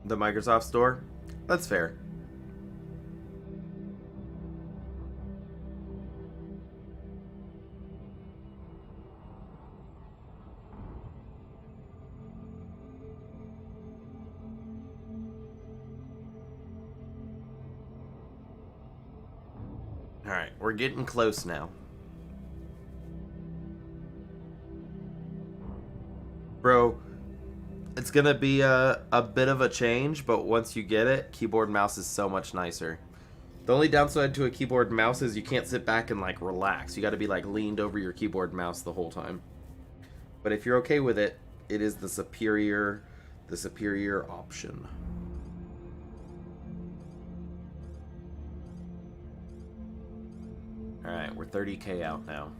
The Microsoft Store? That's fair. Alright, we're getting close now. Bro, it's gonna be a bit of a change, but once you get it, keyboard and mouse is so much nicer. The only downside to a keyboard and mouse is you can't sit back and like relax. You gotta be like leaned over your keyboard and mouse the whole time. But if you're okay with it, it is the superior option. Alright, we're 30k out now.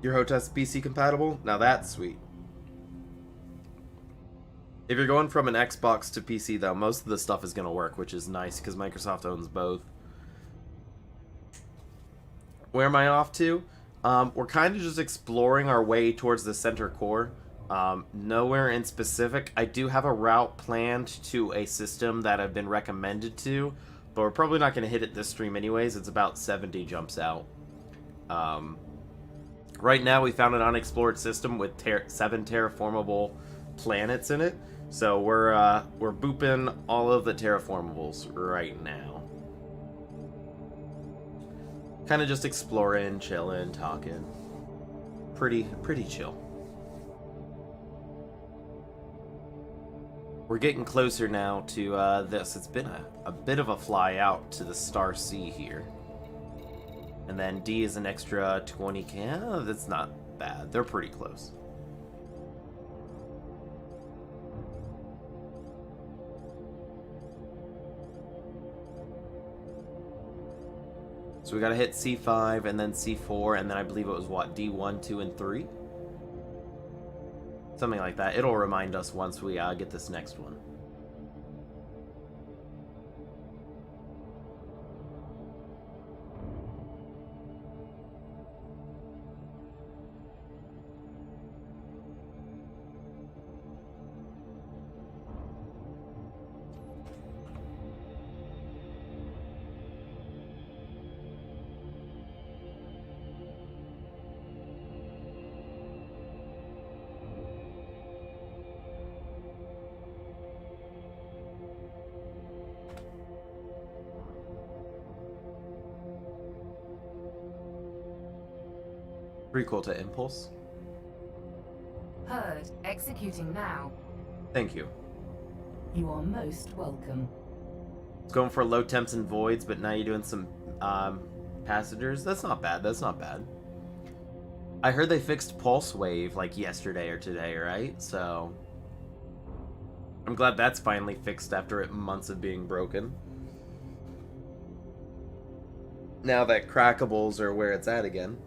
Your HOTAS PC compatible? Now that's sweet. If you're going from an Xbox to PC, though, most of the stuff is going to work, which is nice because Microsoft owns both. Where am I off to? We're kind of just exploring our way towards the center core. Nowhere in specific. I do have a route planned to a system that I've been recommended to, but we're probably not going to hit it this stream anyways. It's about 70 jumps out. Right now, we found an unexplored system with 7 terraformable planets in it. So we're booping all of the terraformables right now. Kind of just exploring, chilling, talking. Pretty chill. We're getting closer now to this. It's been a bit of a fly out to the Star C here. And then D is an extra 20k. Oh, that's not bad. They're pretty close. So we gotta hit C5 and then C4, and then I believe it was what, D1, 2, and 3? Something like that. It'll remind us once we get this next one. Prequel to Impulse. Heard. Executing now. Thank you. You are most welcome. It's going for low temps and voids, but now you're doing some passengers. That's not bad. That's not bad. I heard they fixed Pulse Wave like yesterday or today, right? So I'm glad that's finally fixed after months of being broken. Now that crackables are where it's at again.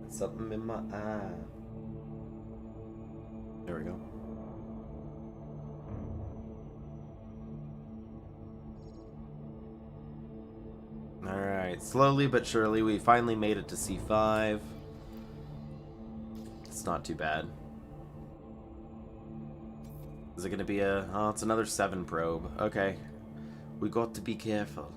Something in my eye. There we go. Alright, slowly but surely we finally made it to C5. It's not too bad. Is it gonna be a... Oh, it's another 7 probe. Okay. We got to be careful.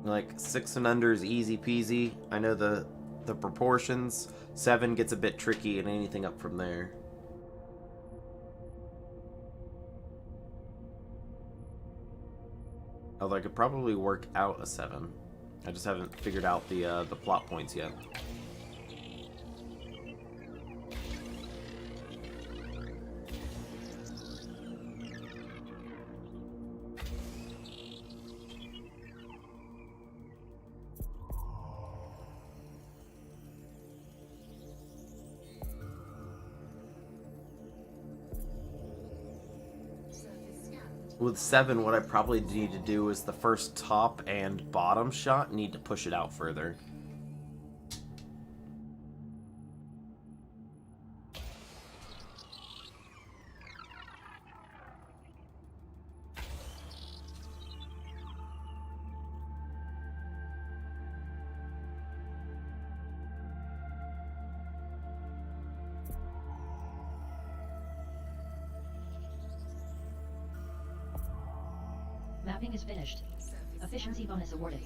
Like 6 and under is easy peasy. I know the proportions. 7 gets a bit tricky, and anything up from there. Although I could probably work out a 7. I just haven't figured out the plot points yet. With 7, what I probably need to do is the first top and bottom shot need to push it out further. Mapping is finished. Efficiency bonus awarded.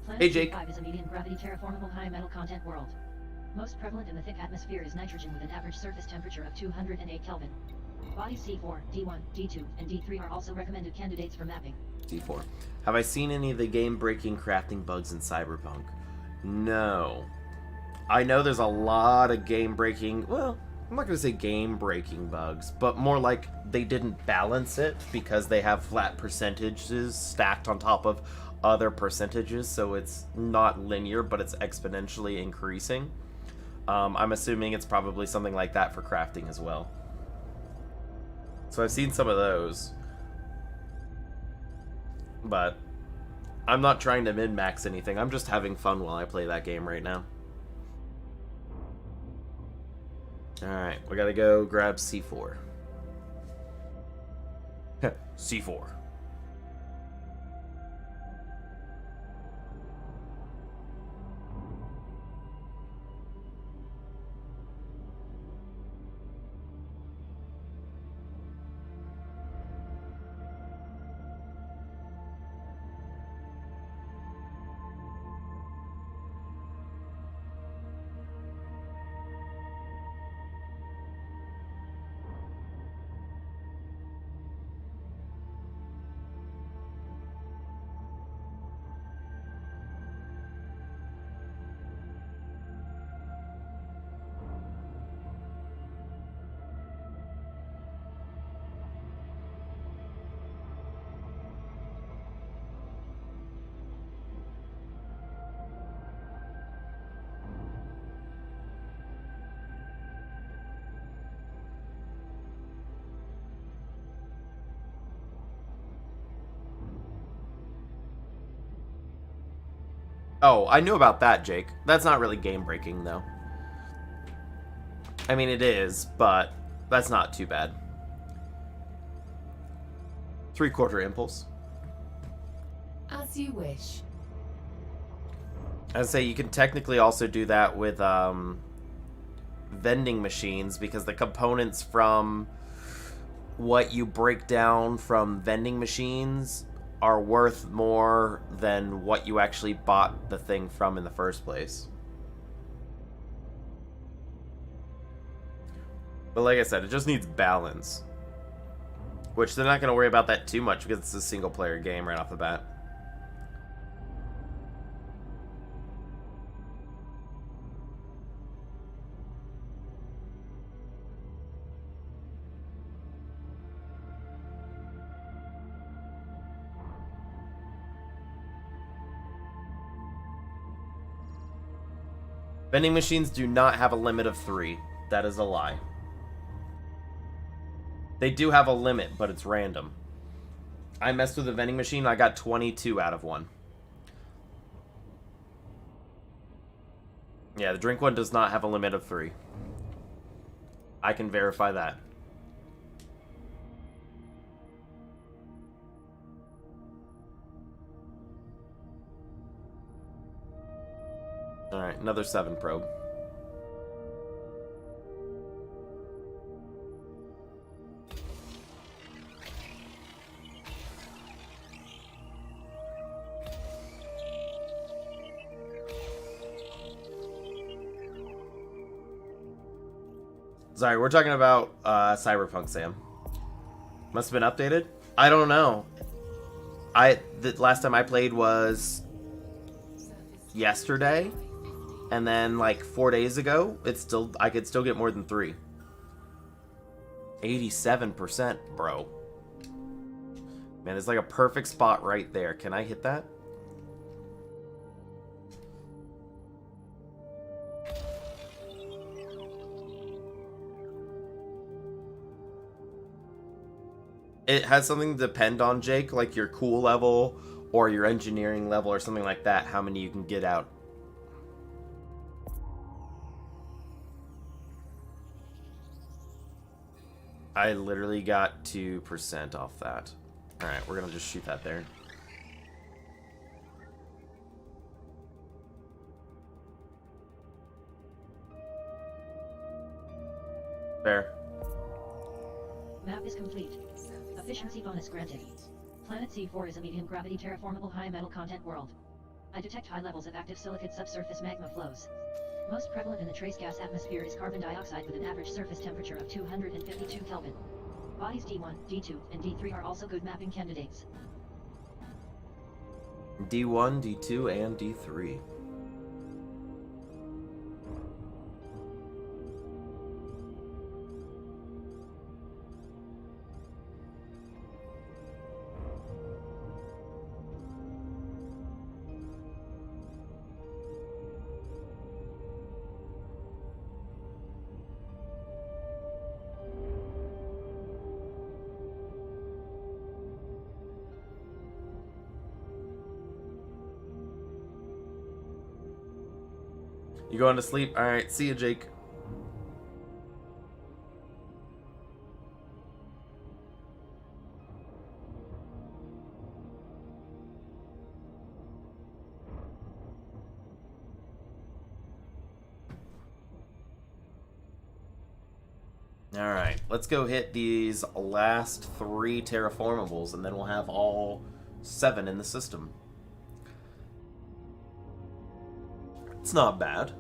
Planet Hey, Jake. C5 is a medium gravity terraformable high metal content world. Most prevalent in the thick atmosphere is nitrogen with an average surface temperature of 208 Kelvin. Bodies C4, D1, D2, and D3 are also recommended candidates for mapping. D4. Have I seen any of the game-breaking crafting bugs in Cyberpunk? No. I know there's a lot of game-breaking, well, I'm not going to say game-breaking bugs, but more like they didn't balance it because they have flat percentages stacked on top of other percentages, so it's not linear, but it's exponentially increasing. I'm assuming it's probably something like that for crafting as well. So I've seen some of those. But I'm not trying to min-max anything. I'm just having fun while I play that game right now. Alright, we gotta go grab C4. C4. Oh, I knew about that, Jake. That's not really game-breaking, though. I mean, it is, but that's not too bad. 3/4 impulse. As you wish. I'd say you can technically also do that with vending machines, because the components from what you break down from vending machines are worth more than what you actually bought the thing from in the first place. But like I said, it just needs balance. Which they're not going to worry about that too much because it's a single player game right off the bat. Vending machines do not have a limit of 3. That is a lie. They do have a limit, but it's random. I messed with a vending machine, I got 22 out of 1. Yeah, the drink one does not have a limit of 3. I can verify that. Alright, another 7 probe. Sorry, we're talking about Cyberpunk, Sam. Must have been updated? I don't know. The last time I played was yesterday. And then, like, 4 days ago, I could still get more than 3. 87%, bro. Man, there's like a perfect spot right there. Can I hit that? It has something to depend on, Jake, like your cool level or your engineering level or something like that, how many you can get out. I literally got 2% off that. Alright, we're gonna just shoot that there. Fair. Map is complete. Efficiency bonus granted. Planet C4 is a medium gravity terraformable high metal content world. I detect high levels of active silicate subsurface magma flows. Most prevalent in the trace gas atmosphere is carbon dioxide with an average surface temperature of 252 Kelvin. Bodies D1, D2, and D3 are also good mapping candidates. D1, D2, and D3. You going to sleep? Alright, see you, Jake. Alright, let's go hit these last 3 terraformables, and then we'll have all 7 in the system. It's not bad.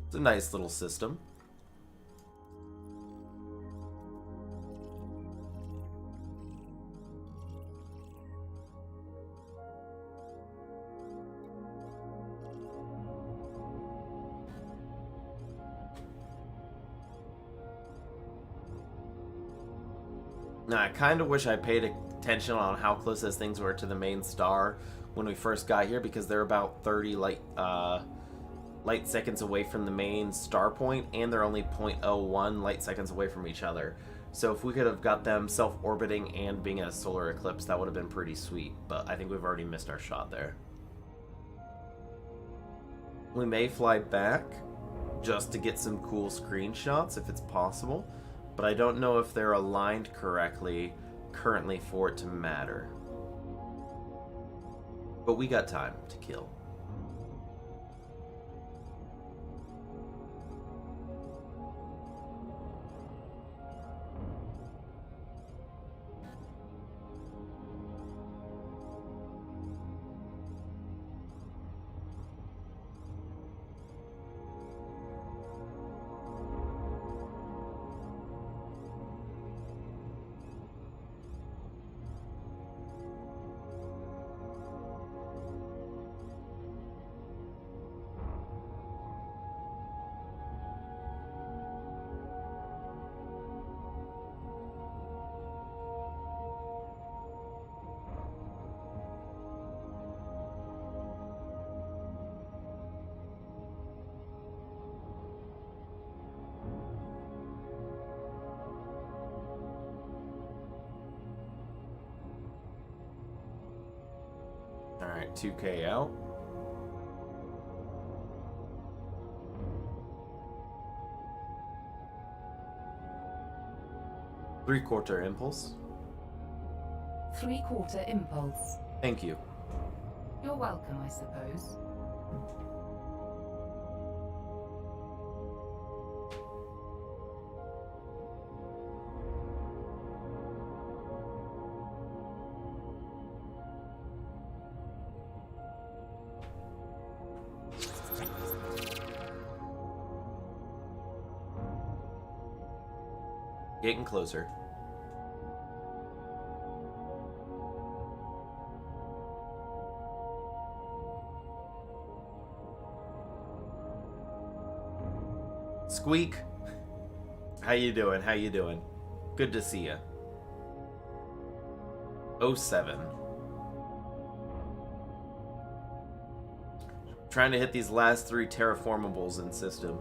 It's a nice little system. Now, I kind of wish I paid attention on how close those things were to the main star when we first got here, because they're about 30 light seconds away from the main star point, and they're only 0.01 light seconds away from each other. So if we could have got them self-orbiting and being a solar eclipse, that would have been pretty sweet, but I think we've already missed our shot there. We may fly back just to get some cool screenshots if it's possible, but I don't know if they're aligned correctly currently for it to matter. But we got time to kill. Alright, 2K out. Three-quarter impulse. Three-quarter impulse. Thank you. You're welcome, I suppose. Getting closer. Squeak. How you doing? How you doing? Good to see you. 07. Trying to hit these last 3 terraformables in system.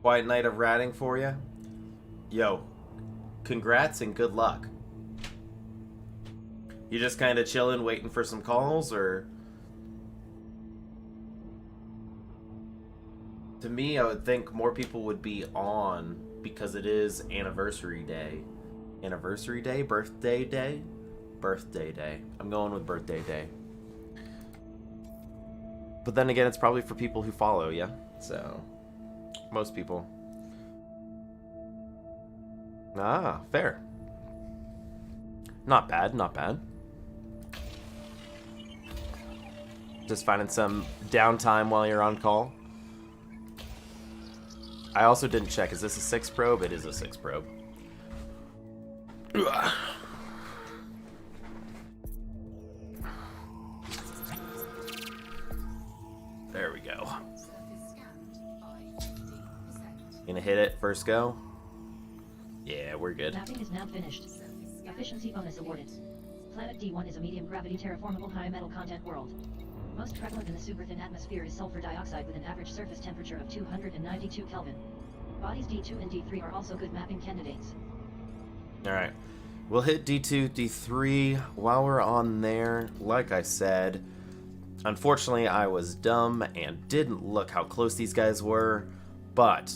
Quiet night of ratting for you. Yo, congrats and good luck. You just kind of chilling, waiting for some calls, or? To me, I would think more people would be on because it is anniversary day. Anniversary day? Birthday day? Birthday day. I'm going with birthday day. But then again, it's probably for people who follow you. So, most people. Ah, fair. Not bad, not bad. Just finding some downtime while you're on call. I also didn't check. Is this a 6 probe? It is a 6 probe. Ugh. There we go. Gonna hit it first go. Yeah, we're good. Mapping is now finished. Efficiency bonus awarded. Planet D1 is a medium gravity terraformable high metal content world. Most prevalent in the super thin atmosphere is sulfur dioxide with an average surface temperature of 292 Kelvin. Bodies D2 and D3 are also good mapping candidates. Alright. We'll hit D2, D3 while we're on there. Like I said, unfortunately I was dumb and didn't look how close these guys were, but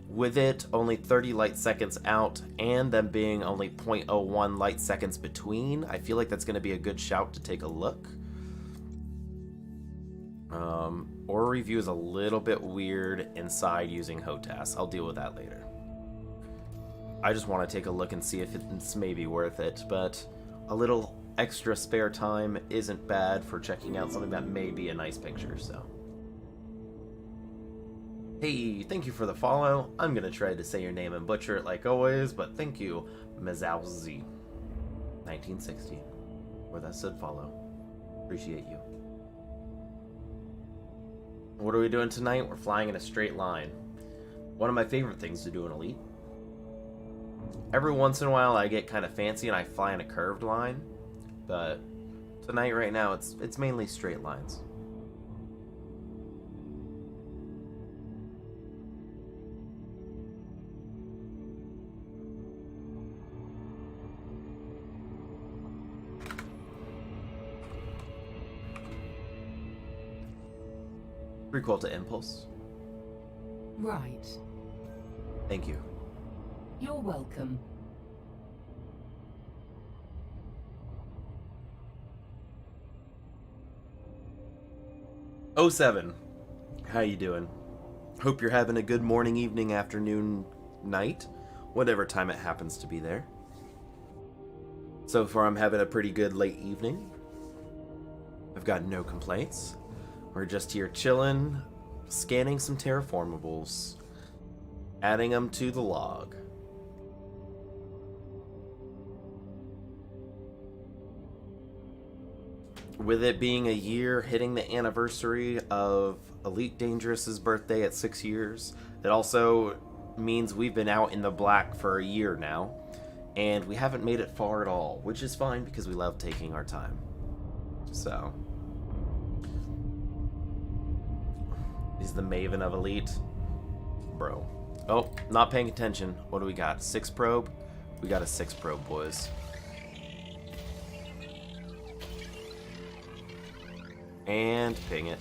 with it only 30 light seconds out and them being only 0.01 light seconds between, I feel like that's going to be a good shout to take a look. Aura review is a little bit weird inside using HOTAS. I'll deal with that later. I just want to take a look and see if it's maybe worth it, but a little extra spare time isn't bad for checking out something that may be a nice picture, so. Hey, thank you for the follow. I'm going to try to say your name and butcher it like always, but thank you, Mezalzi. 1960. Or that said follow. Appreciate you. What are we doing tonight? We're flying in a straight line. One of my favorite things to do in Elite. Every once in a while I get kind of fancy and I fly in a curved line, but tonight right now it's mainly straight lines. Recall to Impulse. Right. Thank you. You're welcome. Oh 07. How you doing? Hope you're having a good morning, evening, afternoon, night, whatever time it happens to be there. So far I'm having a pretty good late evening. I've got no complaints. We're just here chilling, scanning some terraformables, adding them to the log. With it being a year, hitting the anniversary of Elite Dangerous's birthday at 6 years, it also means we've been out in the black for a year now, and we haven't made it far at all, which is fine because we love taking our time. So, he's the Maven of Elite. Bro. Oh, not paying attention. What do we got? 6 probe? We got a 6 probe, boys. And ping it.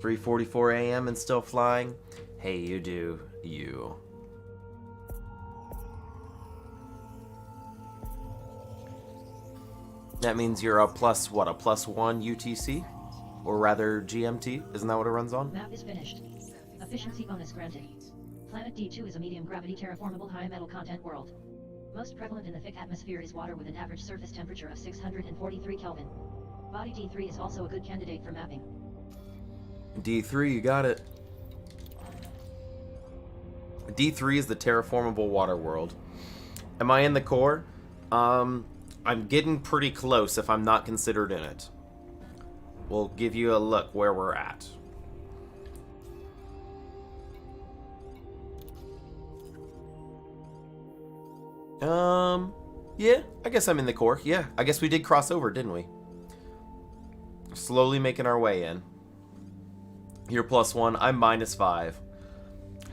3:44 a.m. and still flying? Hey, you do you. That means you're a plus, what, a +1 UTC? Or rather, GMT? Isn't that what it runs on? Map is finished. Efficiency bonus granted. Planet D2 is a medium gravity terraformable high metal content world. Most prevalent in the thick atmosphere is water with an average surface temperature of 643 Kelvin. Body D3 is also a good candidate for mapping. D3, you got it. D3 is the terraformable water world. Am I in the core? I'm getting pretty close if I'm not considered in it. We'll give you a look where we're at. Yeah, I guess I'm in the core. Yeah, I guess we did cross over, didn't we? Slowly making our way in. You're +1, I'm -5.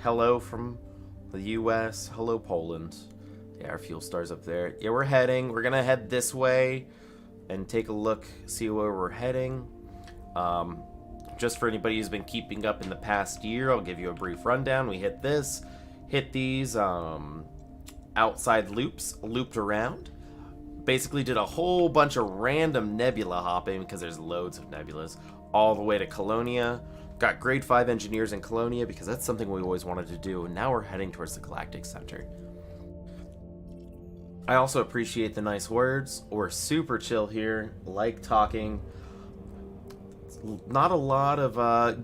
hello from the US. Hello, Poland. Yeah, our fuel star's up there. Yeah, we're gonna head this way and take a look, see where we're heading. Just for anybody who's been keeping up in the past year, I'll give you a brief rundown. We hit these outside loops, looped around. Basically did a whole bunch of random nebula hopping, because there's loads of nebulas, all the way to Colonia. Got grade 5 engineers in Colonia, because that's something we always wanted to do, and now we're heading towards the Galactic Center. I also appreciate the nice words. We're super chill here, like talking. Not a lot of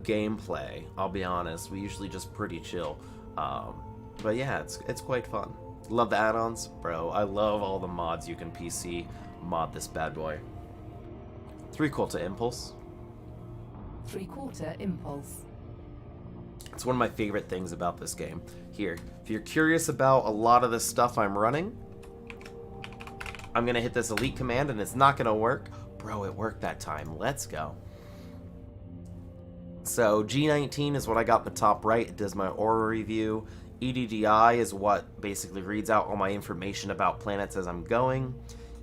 gameplay, I'll be honest. We usually just pretty chill. But yeah, it's quite fun. Love the add-ons. Bro, I love all the mods you can PC mod this bad boy. 3/4 impulse. 3/4 impulse. It's one of my favorite things about this game. Here, if you're curious about a lot of the stuff I'm running, I'm gonna hit this elite command and it's not gonna work. Bro, it worked that time. Let's go. So G19 is what I got in the top right. It does my aura review. EDDI is what basically reads out all my information about planets as I'm going.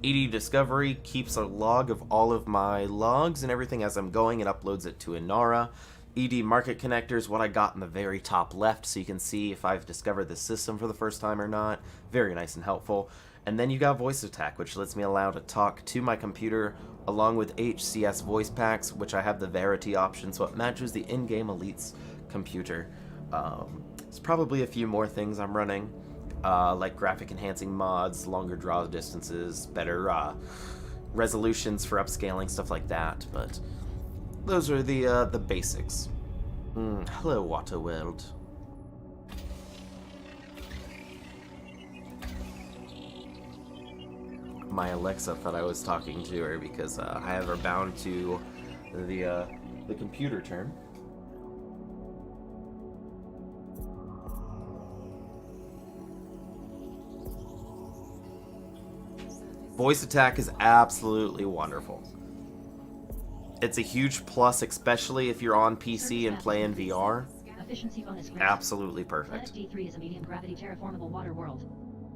ED Discovery keeps a log of all of my logs and everything as I'm going and uploads it to Inara. ED Market Connector is what I got in the very top left, so you can see if I've discovered the system for the first time or not. Very nice and helpful. And then you got Voice Attack, which lets me allow to talk to my computer along with HCS voice packs, which I have the Verity option, so it matches the in-game Elite's computer. There's probably a few more things I'm running, like graphic enhancing mods, longer draw distances, better resolutions for upscaling, stuff like that, but those are the basics. Hello, Waterworld. My Alexa thought I was talking to her because I have her bound to the computer term. Voice Attack is absolutely wonderful. It's a huge plus, especially if you're on PC and play in VR. Efficiency bonus. Absolutely perfect. Planet D3 is a medium gravity terraformable water world.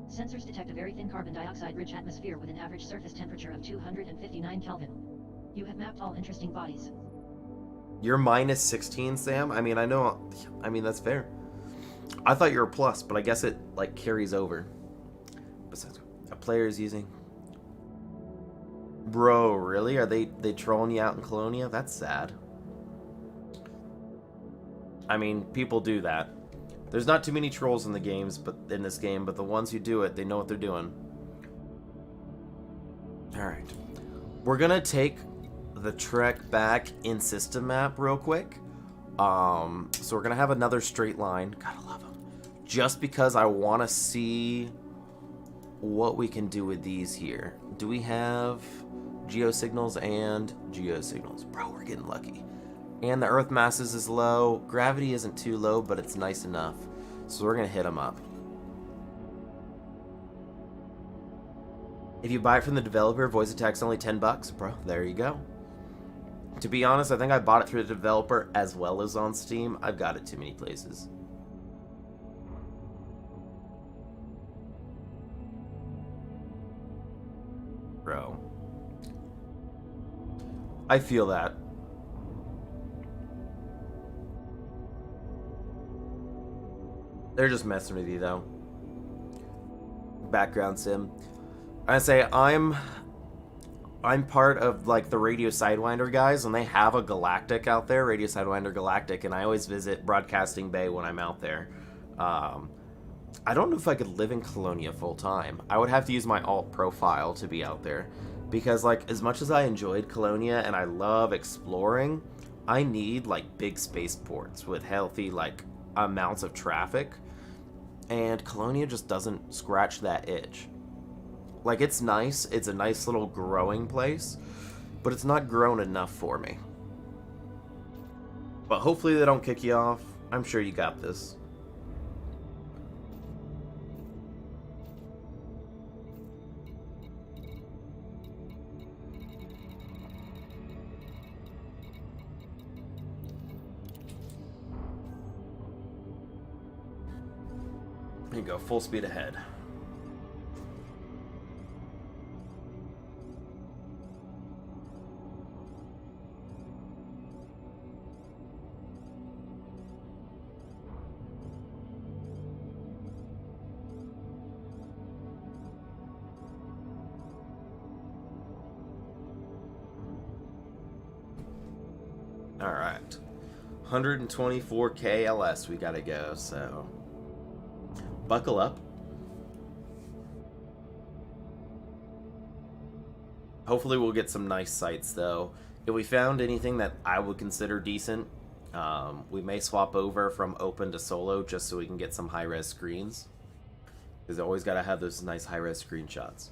Sensors detect a very thin carbon dioxide-rich atmosphere with an average surface temperature of 259 Kelvin. You have mapped all interesting bodies. You're minus 16, Sam? I mean, that's fair. I thought you were plus, but I guess it, like, carries over. Besides, a player is using... Bro, really? Are they trolling you out in Colonia? That's sad. I mean, people do that. There's not too many trolls in the games, but in this game, but the ones who do it, they know what they're doing. Alright. We're gonna take the trek back in system map real quick. So we're gonna have another straight line. Gotta love them. Just because I want to see what we can do with these here. Do we have geosignals and geosignals? Bro, we're getting lucky. And the Earth masses is low. Gravity isn't too low, but it's nice enough. So we're going to hit them up. If you buy it from the developer, Voice Attack's only $10, bro. There you go. To be honest, I think I bought it through the developer as well as on Steam. I've got it too many places. Bro. I feel that. They're just messing with you, though. Background sim. I say I'm part of like the Radio Sidewinder guys, and they have a Galactic out there, Radio Sidewinder Galactic, and I always visit Broadcasting Bay when I'm out there. I don't know if I could live in Colonia full time. I would have to use my alt profile to be out there, because like as much as I enjoyed Colonia and I love exploring, I need like big spaceports with healthy like amounts of traffic, and Colonia just doesn't scratch that itch. Like, it's nice, it's a nice little growing place, but it's not grown enough for me. But hopefully they don't kick you off. I'm sure you got this. There you go, full speed ahead. Alright. 124 KLS we gotta go, so buckle up. Hopefully we'll get some nice sights though. If we found anything that I would consider decent, we may swap over from open to solo just so we can get some high-res screens. Because I always gotta have those nice high-res screenshots.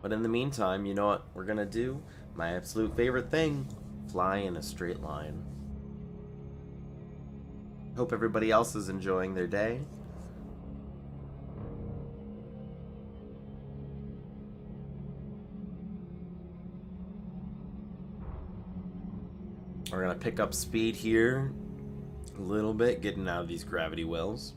But in the meantime, you know what we're gonna do? My absolute favorite thing. Fly in a straight line. Hope everybody else is enjoying their day. We're gonna pick up speed here a little bit, getting out of these gravity wells.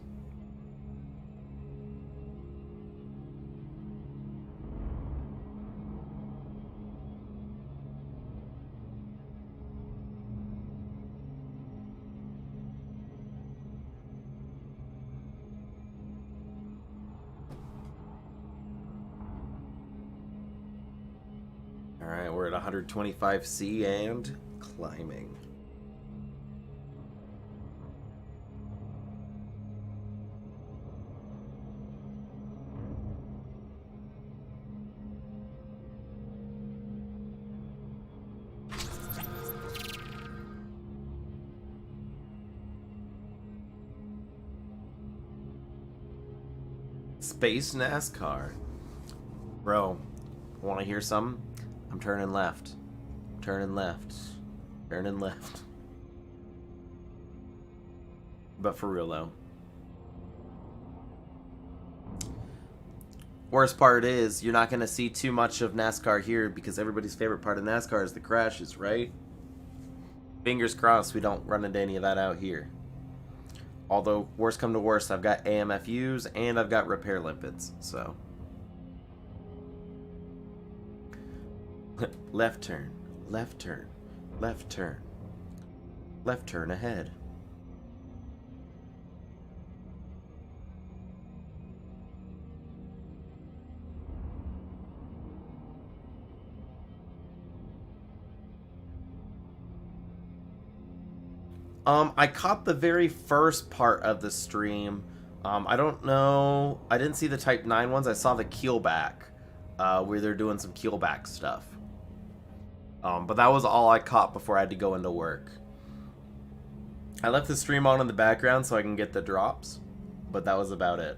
Alright, we're at 125C and climbing. Space NASCAR. Bro, wanna hear something? I'm turning left. Turning left. Turning left. But for real though. Worst part is, you're not going to see too much of NASCAR here because everybody's favorite part of NASCAR is the crashes, right? Fingers crossed we don't run into any of that out here. Although, worst come to worst, I've got AMFUs and I've got repair limpets, so. Left turn, left turn, left turn, left turn ahead. I caught the very first part of the stream. I don't know. I didn't see the Type 9 ones. I saw the keelback, where they're doing some keelback stuff. But that was all I caught before I had to go into work. I left the stream on in the background so I can get the drops, but that was about it.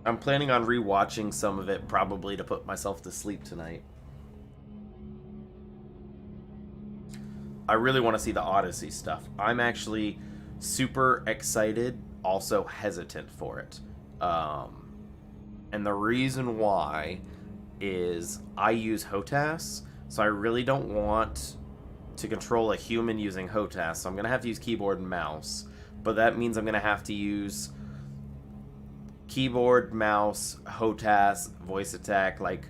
I'm planning on rewatching some of it, probably to put myself to sleep tonight. I really want to see the Odyssey stuff. I'm actually super excited, also hesitant for it. And the reason why is I use HOTAS, so I really don't want to control a human using HOTAS, so I'm going to have to use keyboard and mouse. But that means I'm going to have to use keyboard, mouse, HOTAS, voice attack. Like,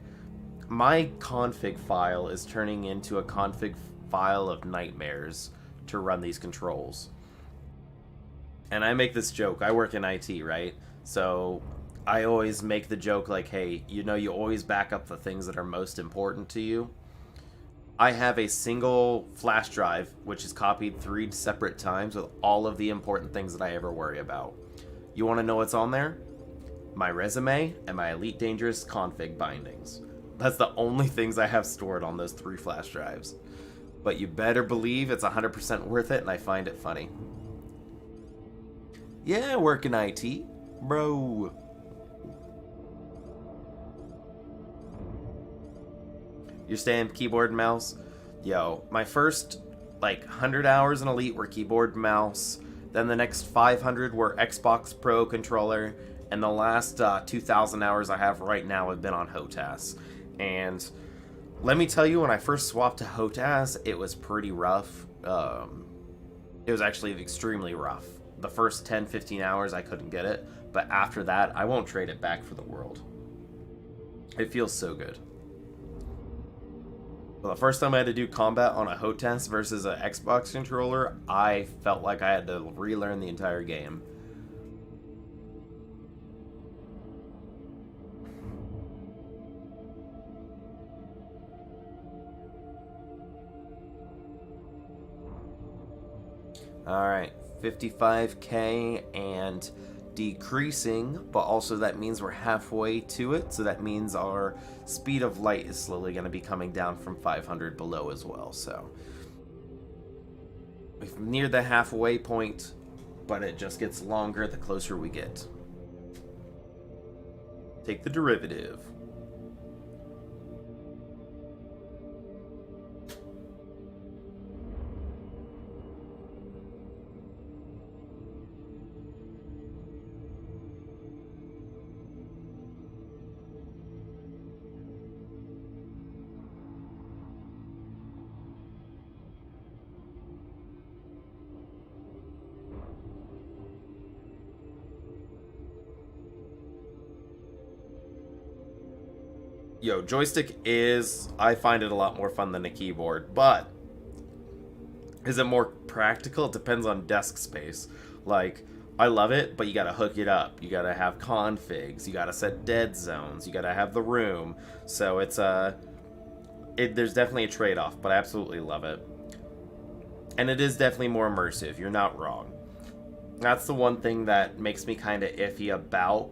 my config file is turning into a config file of nightmares to run these controls. And I make this joke. I work in IT, right? So I always make the joke like, hey, you know, you always back up the things that are most important to you. I have a single flash drive, which is copied 3 separate times with all of the important things that I ever worry about. You want to know what's on there? My resume and my Elite Dangerous config bindings. That's the only things I have stored on those 3 flash drives. But you better believe it's 100% worth it, and I find it funny. Yeah, I work in IT, bro. You're staying keyboard and mouse? Yo, my first, 100 hours in Elite were keyboard and mouse. Then the next 500 were Xbox Pro controller. And the last 2,000 hours I have right now have been on HOTAS. And let me tell you, when I first swapped to HOTAS, it was pretty rough. It was actually extremely rough. The first 10, 15 hours, I couldn't get it. But after that, I won't trade it back for the world. It feels so good. Well, the first time I had to do combat on a HOTAS versus an Xbox controller, I felt like I had to relearn the entire game. Alright, 55k and decreasing, but also that means we're halfway to it, so that means our speed of light is slowly going to be coming down from 500 below as well, so we've neared the halfway point, but it just gets longer the closer we get. Take the derivative. Yo, joystick is... I find it a lot more fun than a keyboard, but... is it more practical? It depends on desk space. Like, I love it, but you gotta hook it up. You gotta have configs. You gotta set dead zones. You gotta have the room. So it's there's definitely a trade-off, but I absolutely love it. And it is definitely more immersive. You're not wrong. That's the one thing that makes me kind of iffy about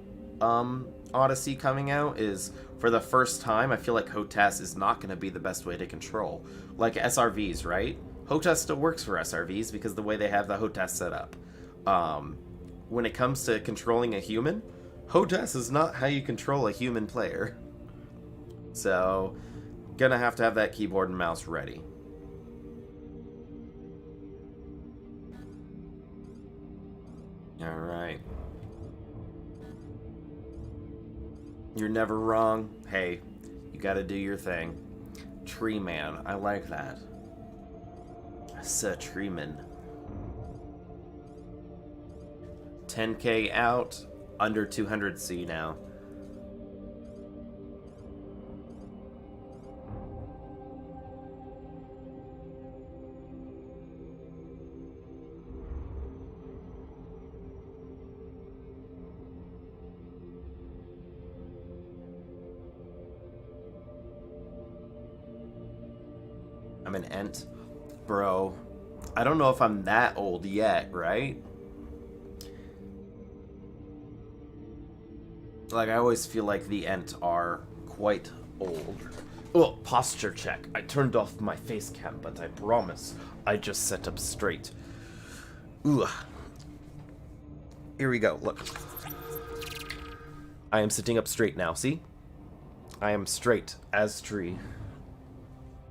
Odyssey coming out, is for the first time, I feel like HOTAS is not going to be the best way to control. Like SRVs, right? HOTAS still works for SRVs because the way they have the HOTAS set up. When it comes to controlling a human, HOTAS is not how you control a human player. So, gonna have to have that keyboard and mouse ready. Alright. You're never wrong. Hey, you gotta do your thing. Tree man, I like that. Sir Treeman. 10k out, under 200C now. I'm an Ent. Bro, I don't know if I'm that old yet, right? Like, I always feel like the Ent are quite old. Oh, posture check. I turned off my face cam, but I promise I just set up straight. Ugh. Here we go, look. I am sitting up straight now, see? I am straight as tree.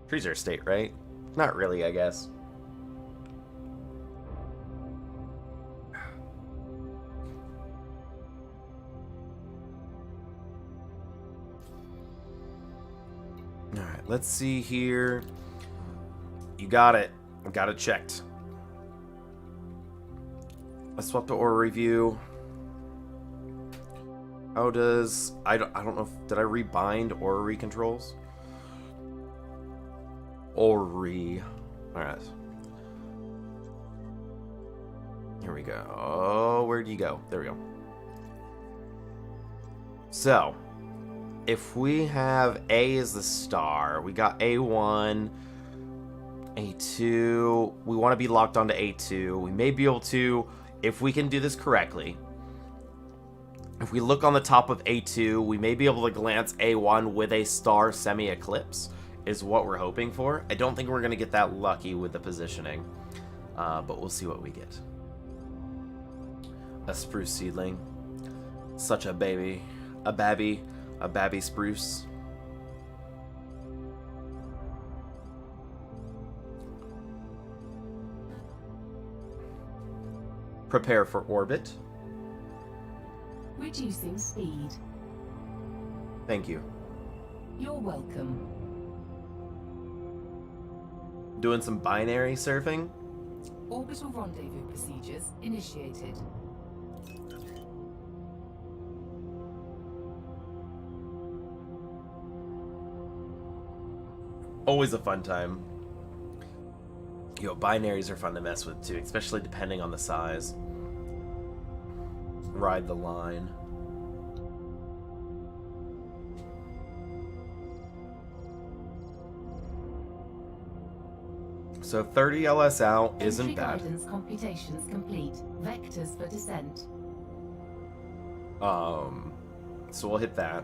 Trees are straight, right? Not really, I guess. Alright, let's see here. You got it. Got it checked. Let's swap to Aura Review. How does... I don't know if... Did I rebind Aura controls? Alright. Here we go. Oh, where'd you go? There we go. So, if we have A as the star, we got A1, A2. We want to be locked onto A2. We may be able to, if we can do this correctly, if we look on the top of A2, we may be able to glance A1 with a star semi-eclipse, is what we're hoping for. I don't think we're going to get that lucky with the positioning, but we'll see what we get. A spruce seedling. Such a baby. A babby spruce. Prepare for orbit. Reducing speed. Thank you. You're welcome. Doing some binary surfing? Orbital rendezvous procedures initiated. Always a fun time. Binaries are fun to mess with too, especially depending on the size. Ride the line. So 30 LS out isn't Entry bad. guidance computations complete. Vectors for descent. So we'll hit that.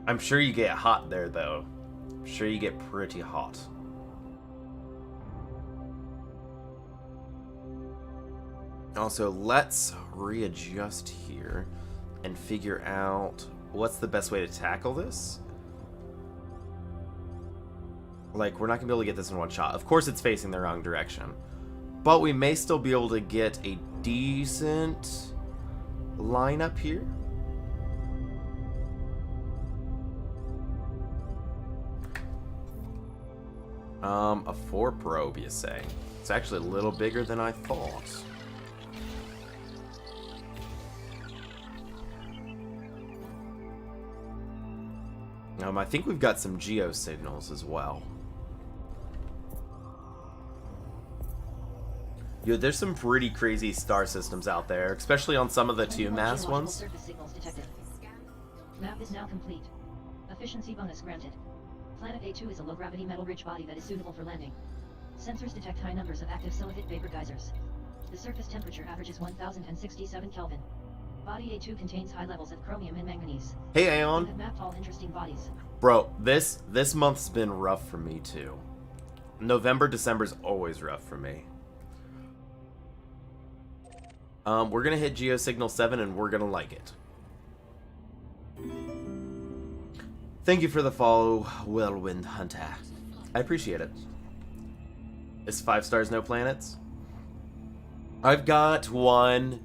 I'm sure you get hot there, though. I'm sure you get pretty hot. Also, let's readjust here and figure out what's the best way to tackle this. Like, we're not going to be able to get this in one shot. Of course, it's facing the wrong direction. But we may still be able to get a decent lineup here. A 4 probe, you say? It's actually a little bigger than I thought. I think we've got some geo signals as well. There's some pretty crazy star systems out there, especially on some of the 2-mass ones. Surface signals detected. Map is now complete. Efficiency bonus granted. Planet A2 is a low-gravity metal-rich body that is suitable for landing. Sensors detect high numbers of active silicific vapor geysers. The surface temperature averages 1067 Kelvin. Body A2 contains high levels of chromium and manganese. Hey, We Aeon. have mapped all interesting bodies. Bro, this month's been rough for me, too. November, December's always rough for me. We're gonna hit Geosignal 7 and we're gonna like it. Thank you for the follow, Whirlwind Hunter. I appreciate it. Is 5 stars no planets? I've got one.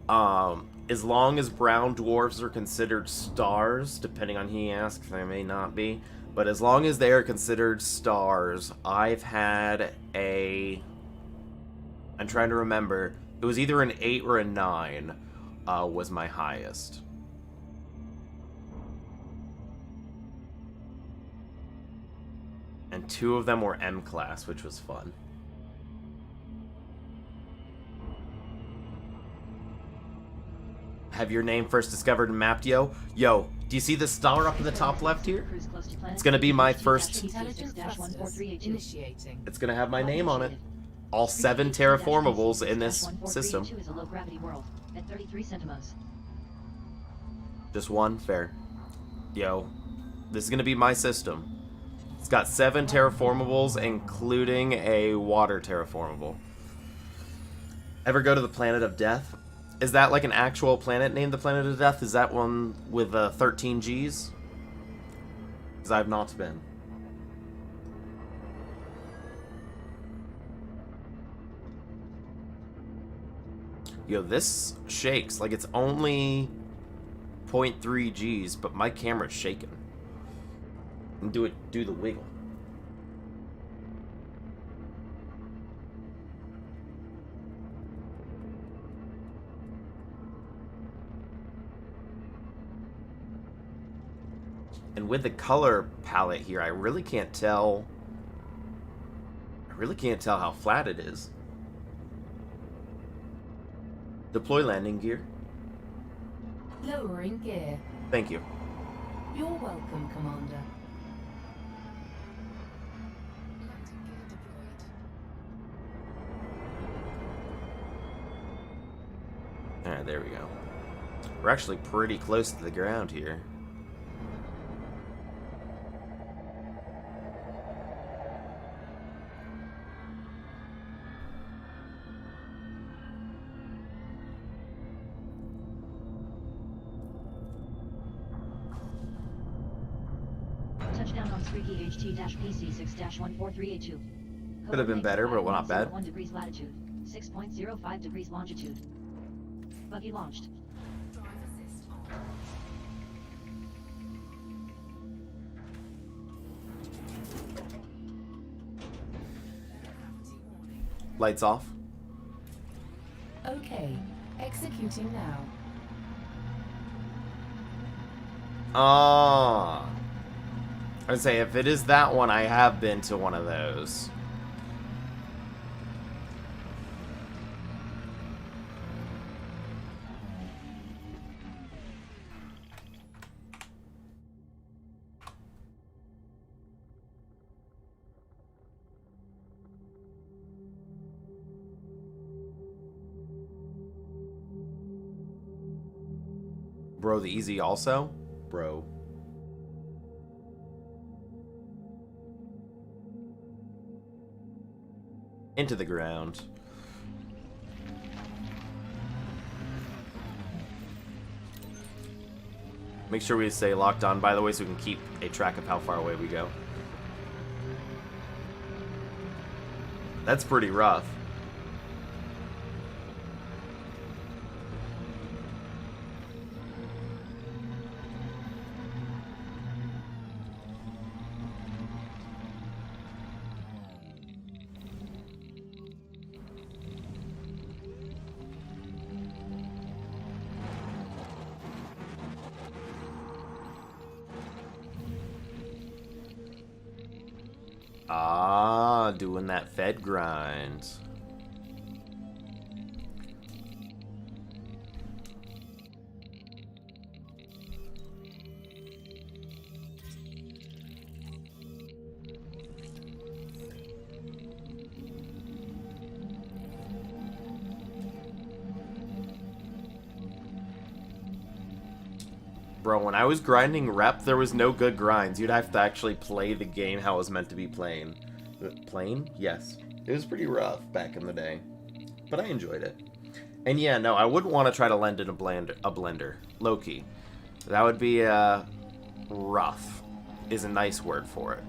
As long as brown dwarfs are considered stars, depending on who you ask, they may not be. But as long as they are considered stars, I've had a... I'm trying to remember. It was either an 8 or a 9 was my highest. And 2 of them were M-class, which was fun. Have your name first discovered and mapped, yo? Yo, do you see the star up in the top left here? It's gonna be my first... Intelligent thrusters initiating. It's gonna have my name on it. All 7 terraformables in this system. is a low-gravity world at 33 centimos. Just one? Fair. Yo, this is gonna be my system. It's got 7 terraformables, including a water terraformable. Ever go to the Planet of Death? Is that like an actual planet named the Planet of Death? Is that one with 13 Gs? Because I've not been. Yo, this shakes. Like, it's only 0.3 Gs, but my camera's shaking. And do the wiggle. And with the color palette here, I really can't tell how flat it is. Deploy landing gear. Lowering gear. Thank you. You're welcome, Commander. Alright, there we go. We're actually pretty close to the ground here. Touchdown on Streaky HT-PC6-14382. Could have been better, but not bad. 1 degrees latitude, 6.05 degrees longitude. Buggy launched. Drive assist on. Lights off. Okay, executing now. Ah. I'd say if it is that one, I have been to one of those. Bro, the easy also? Bro. Into the ground. Make sure we stay locked on, by the way, so we can keep a track of how far away we go. That's pretty rough. Ah, doing that Fed grind. Bro, when I was grinding rep, there was no good grinds. You'd have to actually play the game how it was meant to be playing. Playing? Yes. It was pretty rough back in the day. But I enjoyed it. And yeah, no, I wouldn't want to try to lend in a blender. Low-key. That would be, rough. Is a nice word for it.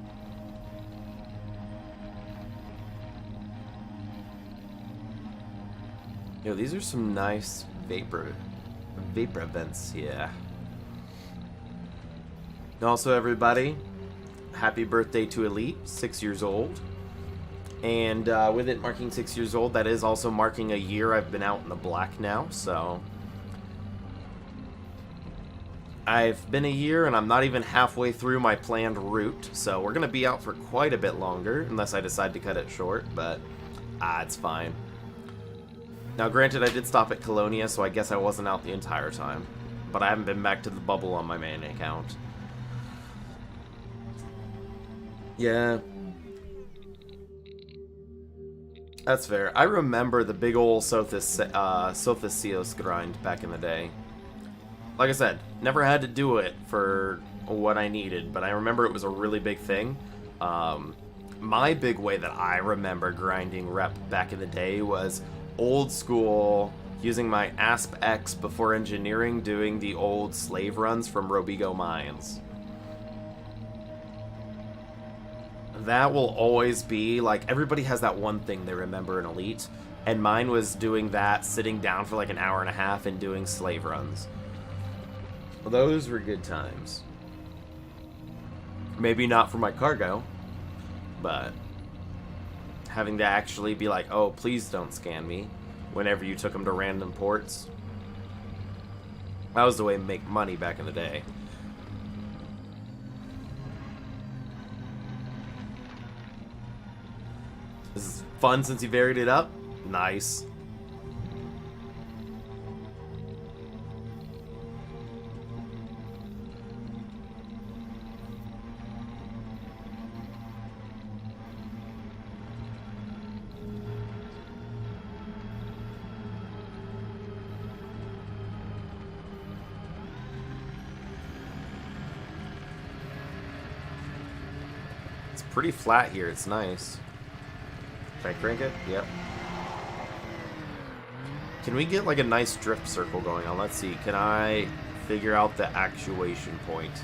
Yo, these are some nice vapor vents, yeah. Also, everybody, happy birthday to Elite, 6 years old. And with it marking 6 years old, that is also marking a year I've been out in the black now, so... I've been a year, and I'm not even halfway through my planned route, so we're going to be out for quite a bit longer, unless I decide to cut it short, but it's fine. Now, granted, I did stop at Colonia, so I guess I wasn't out the entire time. But I haven't been back to the bubble on my main account. Yeah. That's fair. I remember the big ol' Sothis Seos grind back in the day. Like I said, never had to do it for what I needed, but I remember it was a really big thing. My big way that I remember grinding rep back in the day was old school, using my ASP-X before engineering, doing the old slave runs from Robigo Mines. That will always be, like, everybody has that one thing they remember in Elite, and mine was doing that, sitting down for like an hour and a half and doing slave runs. Well, those were good times. Maybe not for my cargo, but having to actually be like, oh, please don't scan me whenever you took them to random ports. That was the way to make money back in the day. This is fun since you varied it up. Nice. It's pretty flat here. It's nice. Can I crank it? Yep. Can we get like a nice drift circle going on? Let's see. Can I figure out the actuation point?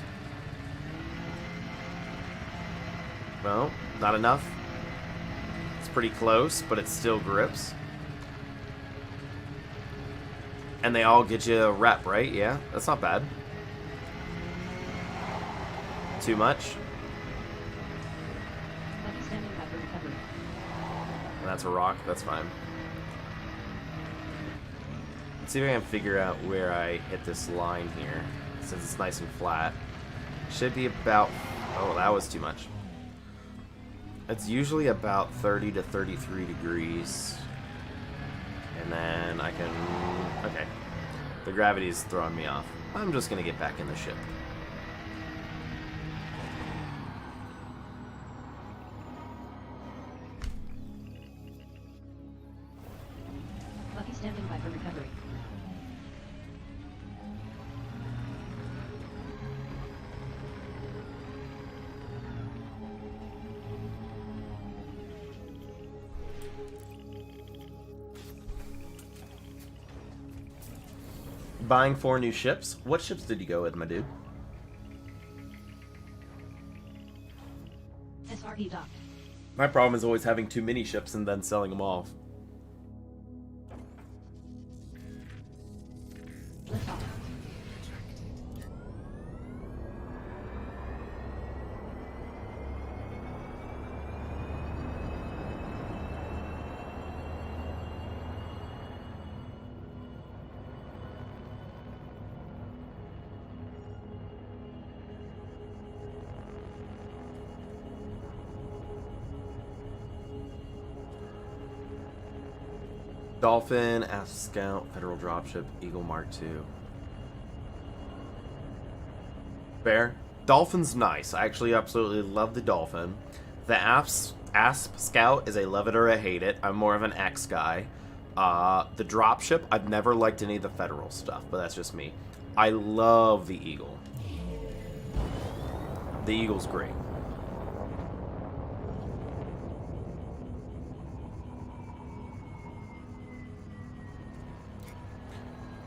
No, not enough. It's pretty close, but it still grips. And they all get you a rep, right? Yeah, that's not bad. Too much? that's a rock. That's fine. Let's see if I can figure out where I hit this line here, since it's nice and flat. Should be about... Oh, that was too much. It's usually about 30 to 33 degrees. And then I can... Okay. The gravity is throwing me off. I'm just going to get back in the ship. Bucky standing by for recovery. Buying 4 new ships. What ships did you go with, my dude? SRE docked. My problem is always having too many ships and then selling them off. Lift off. Dolphin, Asp Scout, Federal Dropship, Eagle Mark II. Fair. Dolphin's nice. I actually absolutely love the Dolphin. The Asp Scout is a love it or a hate it. I'm more of an X guy. The Dropship, I've never liked any of the Federal stuff, but that's just me. I love the Eagle. The Eagle's great.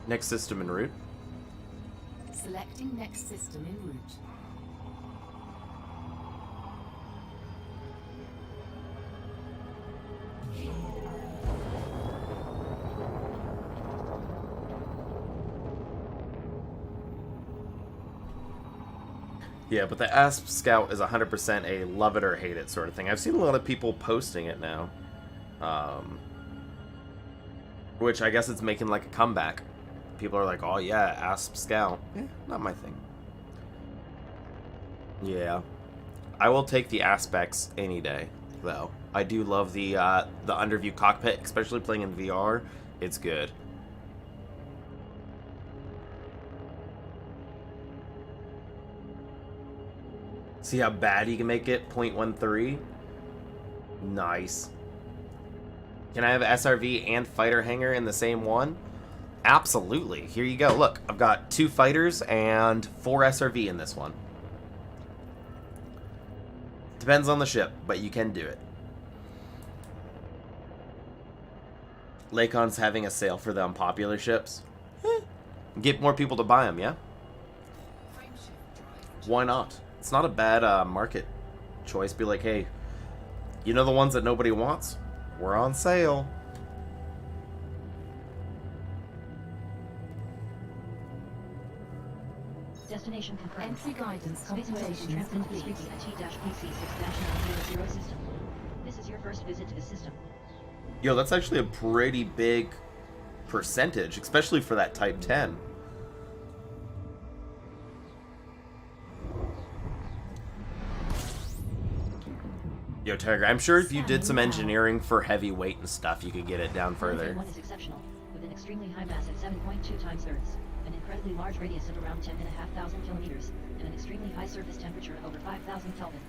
Next system en route. Selecting next system en route. Yeah, but the Asp Scout is 100% a love it or hate it sort of thing. I've seen a lot of people posting it now. Which I guess it's making like a comeback. People are like, oh yeah, Asp Scout. Not my thing. Yeah. I will take the aspects any day, though. I do love the underview cockpit, especially playing in VR. It's good. See how bad you can make it? 0.13? Nice. Can I have SRV and fighter hangar in the same one? Absolutely. Here you go. Look, I've got 2 fighters and 4 SRV in this one. Depends on the ship, but you can do it. Lacon's having a sale for the unpopular ships. Get more people to buy them, yeah? Why not? It's not a bad market choice. Be like, hey, you know the ones that nobody wants? We're on sale. Destination confirmed. Entry guidance Space Whale is computations transmitted complete. discreetly at T-PC6-900 system. This is your first visit to the system. Yo, that's actually a pretty big percentage, especially for that Type 10. Yo, Tiger, I'm sure if you did some engineering for heavyweight and stuff, you could get it down further. One is exceptional, with an extremely high mass at 7.2 times Earth's, an incredibly large radius of around 10,500 kilometers, and an extremely high surface temperature of over 5,000 Kelvin.